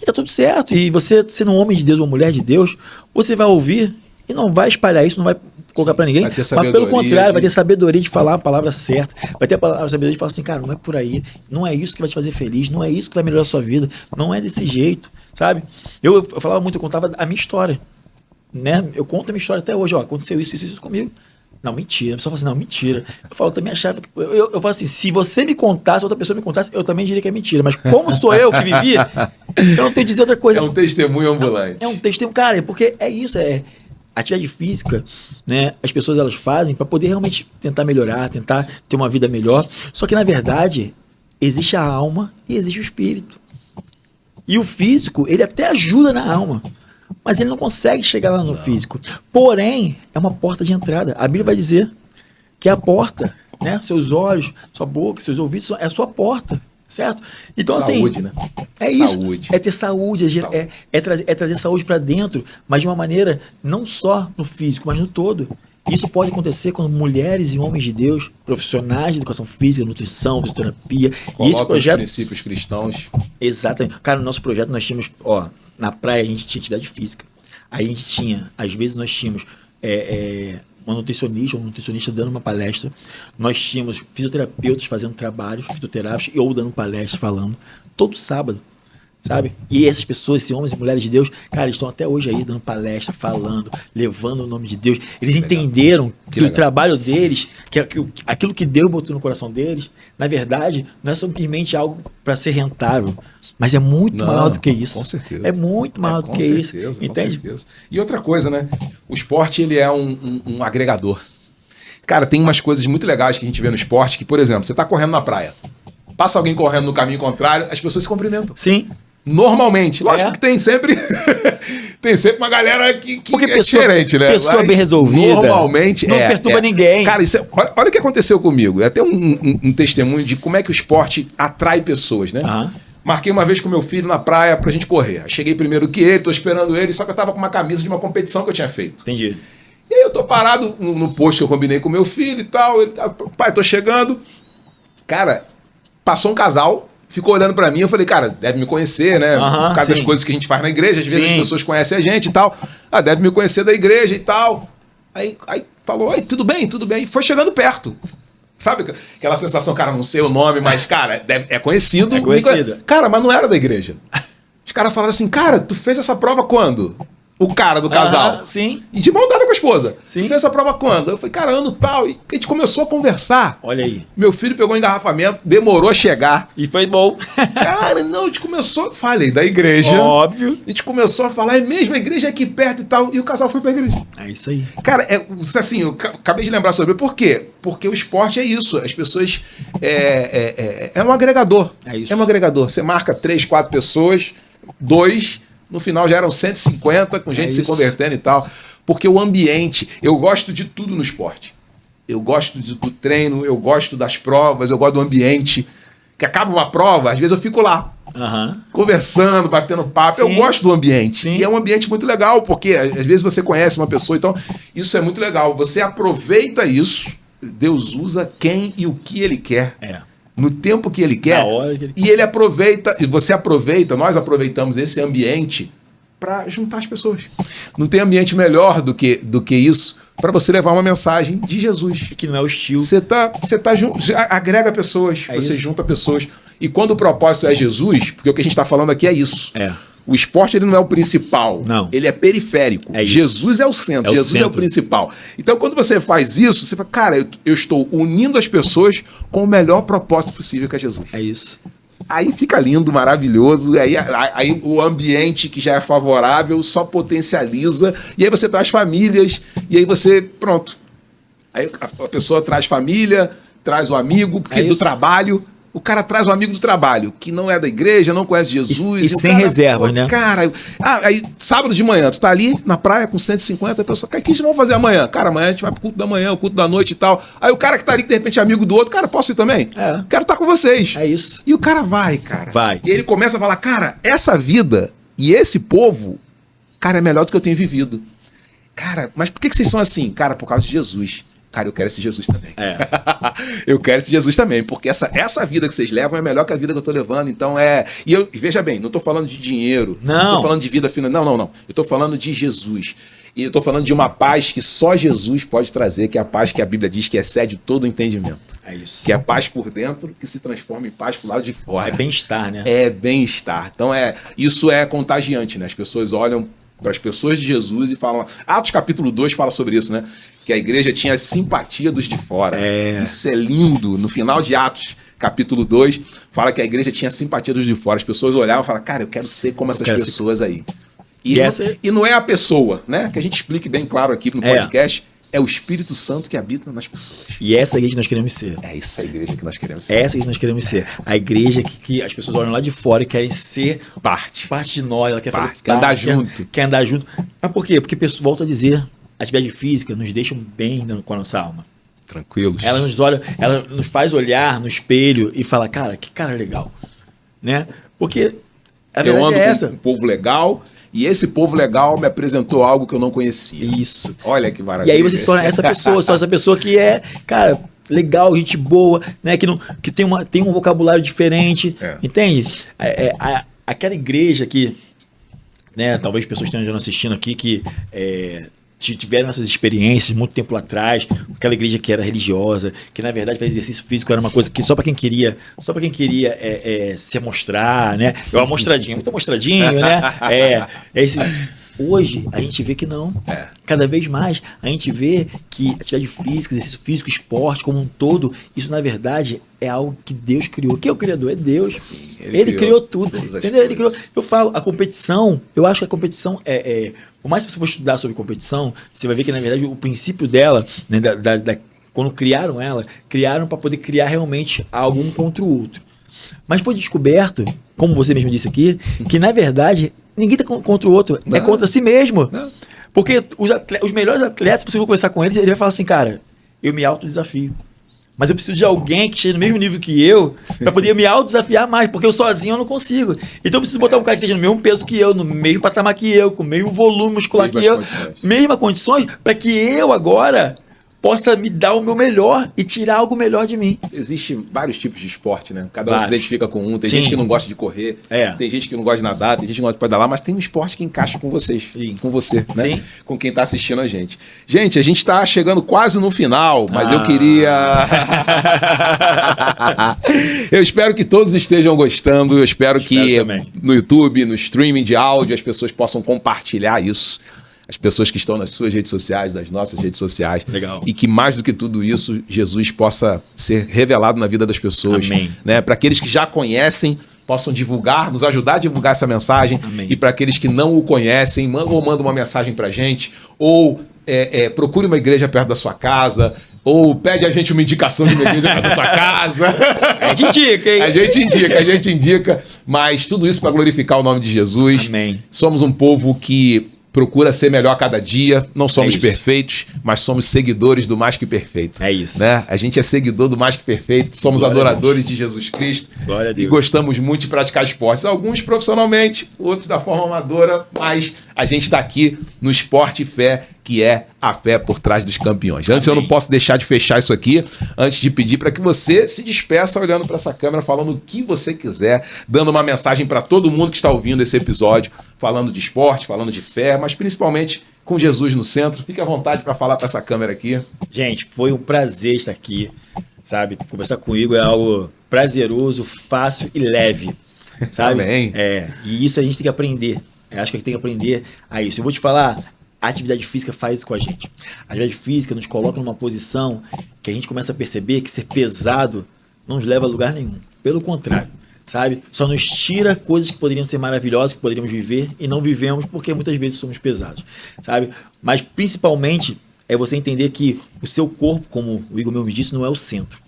E tá tudo certo. E você, sendo um homem de Deus, uma mulher de Deus, você vai ouvir e não vai espalhar isso, não vai colocar para ninguém. Mas pelo contrário, vai ter sabedoria de falar a palavra certa. Vai ter a sabedoria de falar assim, cara, não é por aí. Não é isso que vai te fazer feliz. Não é isso que vai melhorar a sua vida. Não é desse jeito, sabe? Eu falava muito, eu contava a minha história. Né? Eu conto a minha história até hoje. Ó, aconteceu isso comigo. Não, mentira. A pessoa fala assim, não, mentira. Eu falo, eu também achava que... Eu falo assim, se você me contasse, outra pessoa me contasse, eu também diria que é mentira. Mas como sou eu que vivi, eu não tenho que dizer outra coisa. É um testemunho ambulante. É um testemunho, cara, porque é isso, atividade física, né? As pessoas elas fazem para poder realmente tentar melhorar, tentar ter uma vida melhor. Só que, na verdade, existe a alma e existe o espírito. E o físico, ele até ajuda na alma, mas ele não consegue chegar lá no físico. Porém, é uma porta de entrada. A Bíblia vai dizer que é a porta, né? Seus olhos, sua boca, seus ouvidos, é a sua porta, certo? Então, saúde, assim, né? É saúde. Isso. É ter saúde, é trazer saúde para dentro, mas de uma maneira não só no físico, mas no todo. Isso pode acontecer quando mulheres e homens de Deus, profissionais de educação física, nutrição, fisioterapia, colocam e esse projeto... os princípios cristãos. Exatamente. Cara, no nosso projeto nós tínhamos, na praia a gente tinha atividade física. Aí a gente tinha, às vezes nós tínhamos uma nutricionista dando uma palestra. Nós tínhamos fisioterapeutas fazendo trabalhos fitoterápicos ou dando palestras falando, todo sábado. Sabe? E essas pessoas, esses homens e mulheres de Deus, cara, eles estão até hoje aí dando palestra, falando, levando o nome de Deus. Eles entenderam que o trabalho deles, que aquilo que Deus botou no coração deles, na verdade, não é simplesmente algo para ser rentável, mas é muito maior do que isso. Com certeza. É muito maior do que isso. Entende? Com certeza. E outra coisa, né? O esporte, ele é um agregador. Cara, tem umas coisas muito legais que a gente vê no esporte, que, por exemplo, você tá correndo na praia, passa alguém correndo no caminho contrário, as pessoas se cumprimentam. Sim. Normalmente. Lógico que tem sempre uma galera que porque é diferente, né? Pessoa bem resolvida. Normalmente não perturba ninguém. Cara, olha o que aconteceu comigo. É até um testemunho de como é que o esporte atrai pessoas, né? Uhum. Marquei uma vez com meu filho na praia pra gente correr. Cheguei primeiro que ele, tô esperando ele, só que eu tava com uma camisa de uma competição que eu tinha feito. Entendi. E aí eu tô parado no posto que eu combinei com meu filho e tal. Ele, pai, tô chegando. Cara, passou um casal, ficou olhando pra mim, eu falei, cara, deve me conhecer, né? Por causa das coisas que a gente faz na igreja, às vezes as pessoas conhecem a gente e tal. Deve me conhecer da igreja e tal. Aí falou, oi, tudo bem, tudo bem. E foi chegando perto. Sabe aquela sensação, cara, não sei o nome, mas, cara, é conhecido. É conhecido. Cara, mas não era da igreja. Os caras falaram assim, cara, tu fez essa prova quando? O cara do casal. Sim. E de mão dada com a esposa. Sim. Tu fez essa prova quando? Eu falei, cara, ano tal. E a gente começou a conversar. Olha aí. Meu filho pegou um engarrafamento, demorou a chegar. E foi bom. Cara, não, a gente começou... Falei da igreja. Óbvio. A gente começou a falar, é mesmo, a igreja é aqui perto e tal. E o casal foi pra igreja. É isso aí. Cara, assim, eu acabei de lembrar sobre. Por quê? Porque o esporte é isso. As pessoas... É um agregador. É isso. É um agregador. Você marca 3, 4 pessoas, 2... No final já eram 150, com gente se convertendo e tal. Porque o ambiente... Eu gosto de tudo no esporte. Eu gosto do treino, eu gosto das provas, eu gosto do ambiente. Que acaba uma prova, às vezes eu fico lá. Conversando, batendo papo. Sim. Eu gosto do ambiente. Sim. E é um ambiente muito legal, porque às vezes você conhece uma pessoa, então isso é muito legal. Você aproveita isso, Deus usa quem e o que Ele quer. No tempo que Ele quer. E Ele aproveita, e você aproveita, nós aproveitamos esse ambiente para juntar as pessoas. Não tem ambiente melhor do que isso para você levar uma mensagem de Jesus. Que não é hostil. Você agrega pessoas, você junta pessoas. E quando o propósito é Jesus, porque o que a gente está falando aqui é isso. O esporte ele não é o principal, não. Ele é periférico. Jesus é o centro, Jesus é o principal. Então, quando você faz isso, você fala, cara, eu estou unindo as pessoas com o melhor propósito possível que é Jesus. É isso. Aí fica lindo, maravilhoso, aí o ambiente que já é favorável só potencializa, e aí você traz famílias, e aí você, pronto. Aí a pessoa traz família, traz o amigo, porque do trabalho... O cara traz um amigo do trabalho, que não é da igreja, não conhece Jesus. E sem cara, reservas, né? Cara, aí sábado de manhã, tu tá ali na praia com 150, a pessoa, cara, o que a gente vai fazer amanhã? Cara, amanhã a gente vai pro culto da manhã, o culto da noite e tal. Aí o cara que tá ali, que de repente é amigo do outro, cara, posso ir também? Quero estar com vocês. É isso. E o cara vai, cara. Vai. E ele começa a falar, cara, essa vida e esse povo, cara, é melhor do que eu tenho vivido. Cara, mas por que vocês são assim? Cara, por causa de Jesus. Cara, eu quero esse Jesus também. Eu quero esse Jesus também, porque essa vida que vocês levam é melhor que a vida que eu tô levando, então E veja bem, não tô falando de dinheiro, não tô falando de vida financeira, não. Eu tô falando de Jesus. E eu tô falando de uma paz que só Jesus pode trazer, que é a paz que a Bíblia diz que excede todo o entendimento. É isso. Que é paz por dentro, que se transforma em paz pro lado de fora. É bem-estar, né? É bem-estar. Então isso é contagiante, né? As pessoas olham para as pessoas de Jesus e falam... Atos capítulo 2 fala sobre isso, né? Que a igreja tinha a simpatia dos de fora. Isso é lindo. No final de Atos, capítulo 2, fala que a igreja tinha a simpatia dos de fora. As pessoas olhavam e falavam, cara, eu quero ser como essas pessoas aí. E não é a pessoa, né? Que a gente explique bem claro aqui no podcast. É o Espírito Santo que habita nas pessoas. E essa igreja que nós queremos ser. É essa a igreja que nós queremos ser. Essa igreja que nós queremos ser. A igreja que as pessoas olham lá de fora e querem ser parte de nós. Ela quer fazer parte, quer andar junto. Quer andar junto. Mas por quê? Porque, volto a dizer, a atividade física nos deixa bem com a nossa alma. Tranquilos. Ela nos olha, ela nos faz olhar no espelho e falar, cara, que cara legal. Né? Porque a verdade é essa. Com um povo legal... E esse povo legal me apresentou algo que eu não conhecia. Isso. Olha que maravilha. E aí você se torna essa pessoa que é, cara, legal, gente boa, né? Que tem um vocabulário diferente, entende? Aquela igreja que, né? Talvez pessoas estejam assistindo aqui que tiveram essas experiências muito tempo lá atrás, aquela igreja que era religiosa, que na verdade fazer exercício físico era uma coisa que só para quem queria se amostrar, né? Muito amostradinho, né? Hoje a gente vê que não. Cada vez mais a gente vê que atividade física, exercício físico, esporte como um todo, isso na verdade é algo que Deus criou. Quem é o criador? É Deus. Sim, ele criou tudo. Entendeu? Ele criou. Eu falo, a competição, eu acho que a competição por mais que você for estudar sobre competição, você vai ver que na verdade o princípio dela, né, quando criaram para poder criar realmente algo um contra o outro. Mas foi descoberto, como você mesmo disse aqui, que na verdade ninguém tá contra o outro, é contra si mesmo. Não. Porque os melhores atletas, se você for conversar com eles, ele vai falar assim, cara, eu me autodesafio. Mas eu preciso de alguém que esteja no mesmo nível que eu para poder me autodesafiar mais, porque eu sozinho eu não consigo. Então eu preciso botar um cara que esteja no mesmo peso que eu, no mesmo patamar que eu, com o mesmo volume muscular que eu, mesmas condições, para que eu agora possa me dar o meu melhor e tirar algo melhor de mim. Existem vários tipos de esporte, né? Cada um Vários. se identifica com um. Tem Sim. gente que não gosta de correr, tem gente que não gosta de nadar, tem gente que não gosta de pedalar, mas tem um esporte que encaixa com vocês, Sim. com você, né? Sim. Com quem tá assistindo a gente. Gente, a gente tá chegando quase no final, mas eu queria... Eu espero que todos estejam gostando, eu espero que também. no YouTube, no streaming de áudio, as pessoas possam compartilhar isso. As pessoas que estão nas suas redes sociais, nas nossas redes sociais. Legal. E que mais do que tudo isso, Jesus possa ser revelado na vida das pessoas. Amém. Né? Para aqueles que já conhecem, possam divulgar, nos ajudar a divulgar essa mensagem. Amém. E para aqueles que não o conhecem, ou manda uma mensagem para a gente, ou procure uma igreja perto da sua casa, ou pede a gente uma indicação de uma igreja perto da sua casa. A gente indica, hein? A gente indica. Mas tudo isso para glorificar o nome de Jesus. Amém. Somos um povo que procura ser melhor a cada dia. Não somos perfeitos, mas somos seguidores do mais que perfeito. É isso. Né? A gente é seguidor do mais que perfeito. Somos Glória adoradores de Jesus Cristo. Glória a Deus. E gostamos muito de praticar esportes. Alguns profissionalmente, outros da forma amadora, mas a gente está aqui no Esporte e Fé, que é a fé por trás dos campeões. Antes, eu não posso deixar de fechar isso aqui, antes de pedir para que você se despeça olhando para essa câmera, falando o que você quiser, dando uma mensagem para todo mundo que está ouvindo esse episódio, falando de esporte, falando de fé, mas principalmente com Jesus no centro. Fique à vontade para falar para essa câmera aqui. Gente, foi um prazer estar aqui, sabe? Conversar comigo é algo prazeroso, fácil e leve, sabe? Amém. E isso a gente tem que aprender. Eu acho que a gente tem que aprender a isso. Eu vou te falar, a atividade física faz isso com a gente. A atividade física nos coloca numa posição que a gente começa a perceber que ser pesado não nos leva a lugar nenhum. Pelo contrário, sabe? Só nos tira coisas que poderiam ser maravilhosas, que poderíamos viver e não vivemos porque muitas vezes somos pesados, sabe? Mas principalmente é você entender que o seu corpo, como o Igor meu me disse, não é o centro.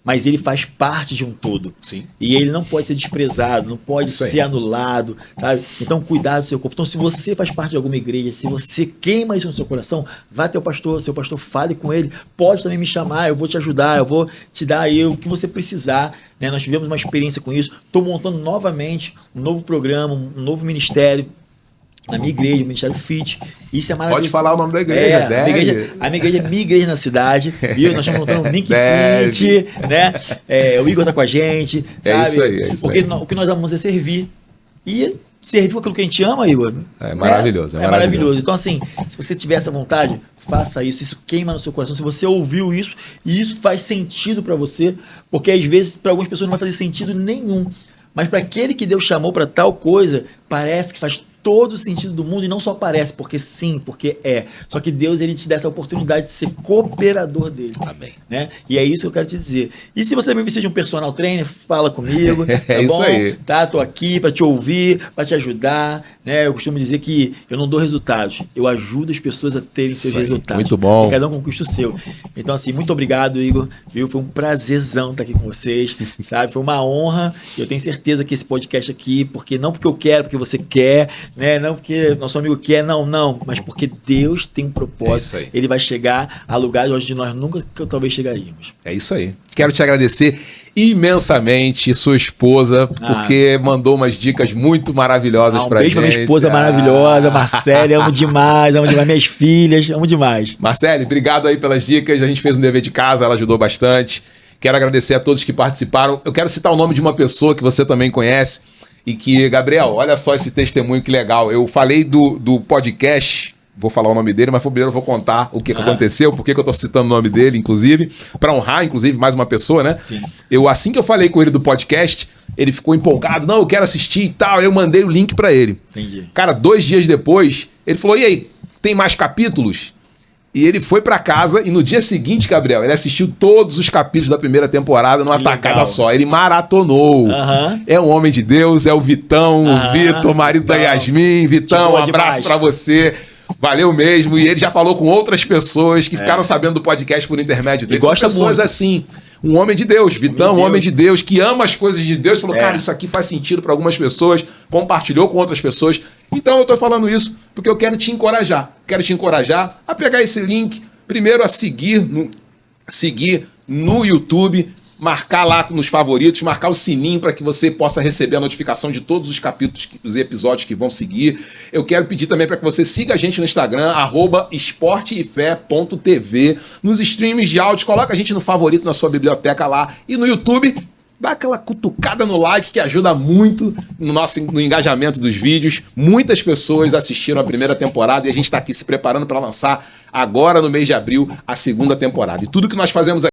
Mas ele faz parte de um todo. Sim. E ele não pode ser desprezado, não pode Isso aí. ser anulado, sabe? Então, cuidado do seu corpo. Então, se você faz parte de alguma igreja, se você queima isso no seu coração, vá até o pastor, seu pastor, fale com ele. Pode também me chamar, eu vou te ajudar, eu vou te dar aí o que você precisar. Né? Nós tivemos uma experiência com isso. Estou montando novamente um novo programa, um novo ministério. Na minha igreja, o Ministério Fit. Isso é maravilhoso. Pode falar o nome da igreja, deve. A minha igreja é minha igreja na cidade, viu? Nós estamos montando um Link Deve. Fit, né? O Igor tá com a gente, sabe? É isso aí. Porque o que nós amamos é servir. E servir com aquilo que a gente ama, Igor. É maravilhoso, É maravilhoso. Então, assim, se você tiver essa vontade, faça isso. Isso queima no seu coração. Se você ouviu isso e isso faz sentido para você, porque às vezes para algumas pessoas não vai fazer sentido nenhum. Mas para aquele que Deus chamou para tal coisa, parece que faz todo o sentido do mundo, e não só parece, porque sim, porque é. Só que Deus, ele te dá essa oportunidade de ser cooperador dele. Amém. Né? E é isso que eu quero te dizer. E se você também precisa de um personal trainer, fala comigo. Tá isso bom? aí. Tá? Tô aqui para te ouvir, para te ajudar. Né? Eu costumo dizer que eu não dou resultados, eu ajudo as pessoas a terem Isso seus aí. resultados. Muito bom. E cada um conquista o seu. Então, assim, muito obrigado, Igor. Viu? Foi um prazerzão estar aqui com vocês. Sabe? Foi uma honra. Eu tenho certeza que esse podcast aqui, não porque eu quero, porque você quer, né? Não porque nosso amigo quer, não, mas porque Deus tem um propósito. É isso aí. Ele vai chegar a lugares onde nós nunca talvez chegaríamos. É isso aí. Quero te agradecer imensamente, sua esposa, porque mandou umas dicas muito maravilhosas pra gente. Beijo pra minha esposa maravilhosa, Marcele, amo demais, minhas filhas, amo demais. Marcele, obrigado aí pelas dicas, a gente fez um dever de casa, ela ajudou bastante. Quero agradecer a todos que participaram. Eu quero citar o nome de uma pessoa que você também conhece, e que, Gabriel, olha só esse testemunho que legal. Eu falei do podcast, vou falar o nome dele, mas primeiro eu vou contar o que aconteceu, por que eu tô citando o nome dele, inclusive, para honrar, inclusive, mais uma pessoa, né? Sim. Assim que eu falei com ele do podcast, ele ficou empolgado, não, eu quero assistir e tal, eu mandei o link para ele. Entendi. Cara, 2 dias depois, ele falou, e aí, tem mais capítulos? E ele foi pra casa e no dia seguinte, Gabriel, ele assistiu todos os capítulos da primeira temporada numa tacada só. Ele maratonou. É um homem de Deus, é o Vitão, o Vitor, marido da Yasmin. Vitão, um abraço pra você. Valeu mesmo. E ele já falou com outras pessoas que ficaram sabendo do podcast por intermédio dele. E gosta São pessoas muito. assim. Um homem de Deus, Vitão, um homem de Deus, que ama as coisas de Deus, falou, cara, isso aqui faz sentido para algumas pessoas, compartilhou com outras pessoas. Então eu tô falando isso porque eu quero te encorajar. Quero te encorajar a pegar esse link, primeiro a seguir no YouTube, marcar lá nos favoritos, marcar o sininho para que você possa receber a notificação de todos os capítulos, os episódios que vão seguir. Eu quero pedir também para que você siga a gente no Instagram, @esporteefé.tv, nos streams de áudio, coloca a gente no favorito na sua biblioteca lá e no YouTube. Dá aquela cutucada no like que ajuda muito no engajamento dos vídeos. Muitas pessoas assistiram a primeira temporada e a gente está aqui se preparando para lançar agora no mês de abril a segunda temporada. E tudo que nós fazemos aqui,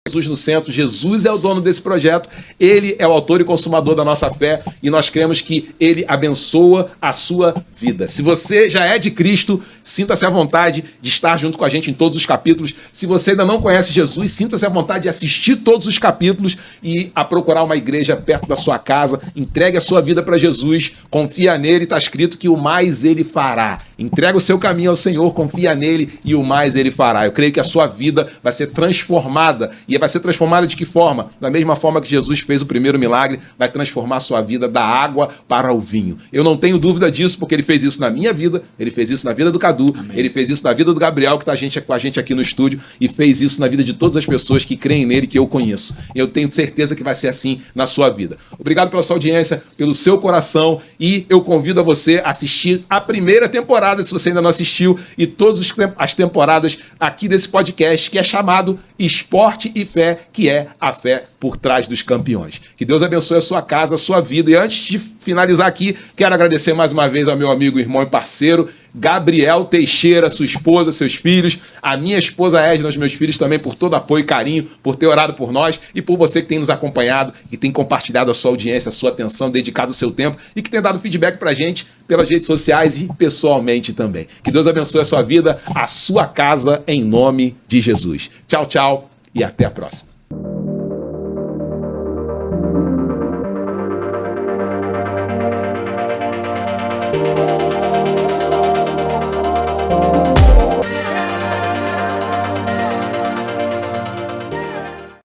Jesus no centro, Jesus é o dono desse projeto, ele é o autor e consumador da nossa fé e nós cremos que ele abençoa a sua vida. Se você já é de Cristo, sinta-se à vontade de estar junto com a gente em todos os capítulos. Se você ainda não conhece Jesus, sinta-se à vontade de assistir todos os capítulos e a procurar uma igreja perto da sua casa. Entregue a sua vida para Jesus, confia nele, está escrito que o mais ele fará. Entrega o seu caminho ao Senhor, confia nele e o mais ele fará. Eu creio que a sua vida vai ser transformada. E vai ser transformada de que forma? Da mesma forma que Jesus fez o primeiro milagre, vai transformar a sua vida da água para o vinho. Eu não tenho dúvida disso, porque ele fez isso na minha vida, ele fez isso na vida do Cadu, amém. Ele fez isso na vida do Gabriel, que está com a gente aqui no estúdio, e fez isso na vida de todas as pessoas que creem nele, que eu conheço. Eu tenho certeza que vai ser assim na sua vida. Obrigado pela sua audiência, pelo seu coração, e eu convido a você a assistir a primeira temporada, se você ainda não assistiu, e todas as temporadas aqui desse podcast, que é chamado Esporte e Fé, que é a fé por trás dos campeões. Que Deus abençoe a sua casa, a sua vida. E antes de finalizar aqui, quero agradecer mais uma vez ao meu amigo, irmão e parceiro, Gabriel Teixeira, sua esposa, seus filhos, a minha esposa Edna, os meus filhos também, por todo apoio e carinho, por ter orado por nós e por você que tem nos acompanhado, que tem compartilhado a sua audiência, a sua atenção, dedicado o seu tempo e que tem dado feedback pra gente pelas redes sociais e pessoalmente também. Que Deus abençoe a sua vida, a sua casa, em nome de Jesus. Tchau, tchau e até a próxima.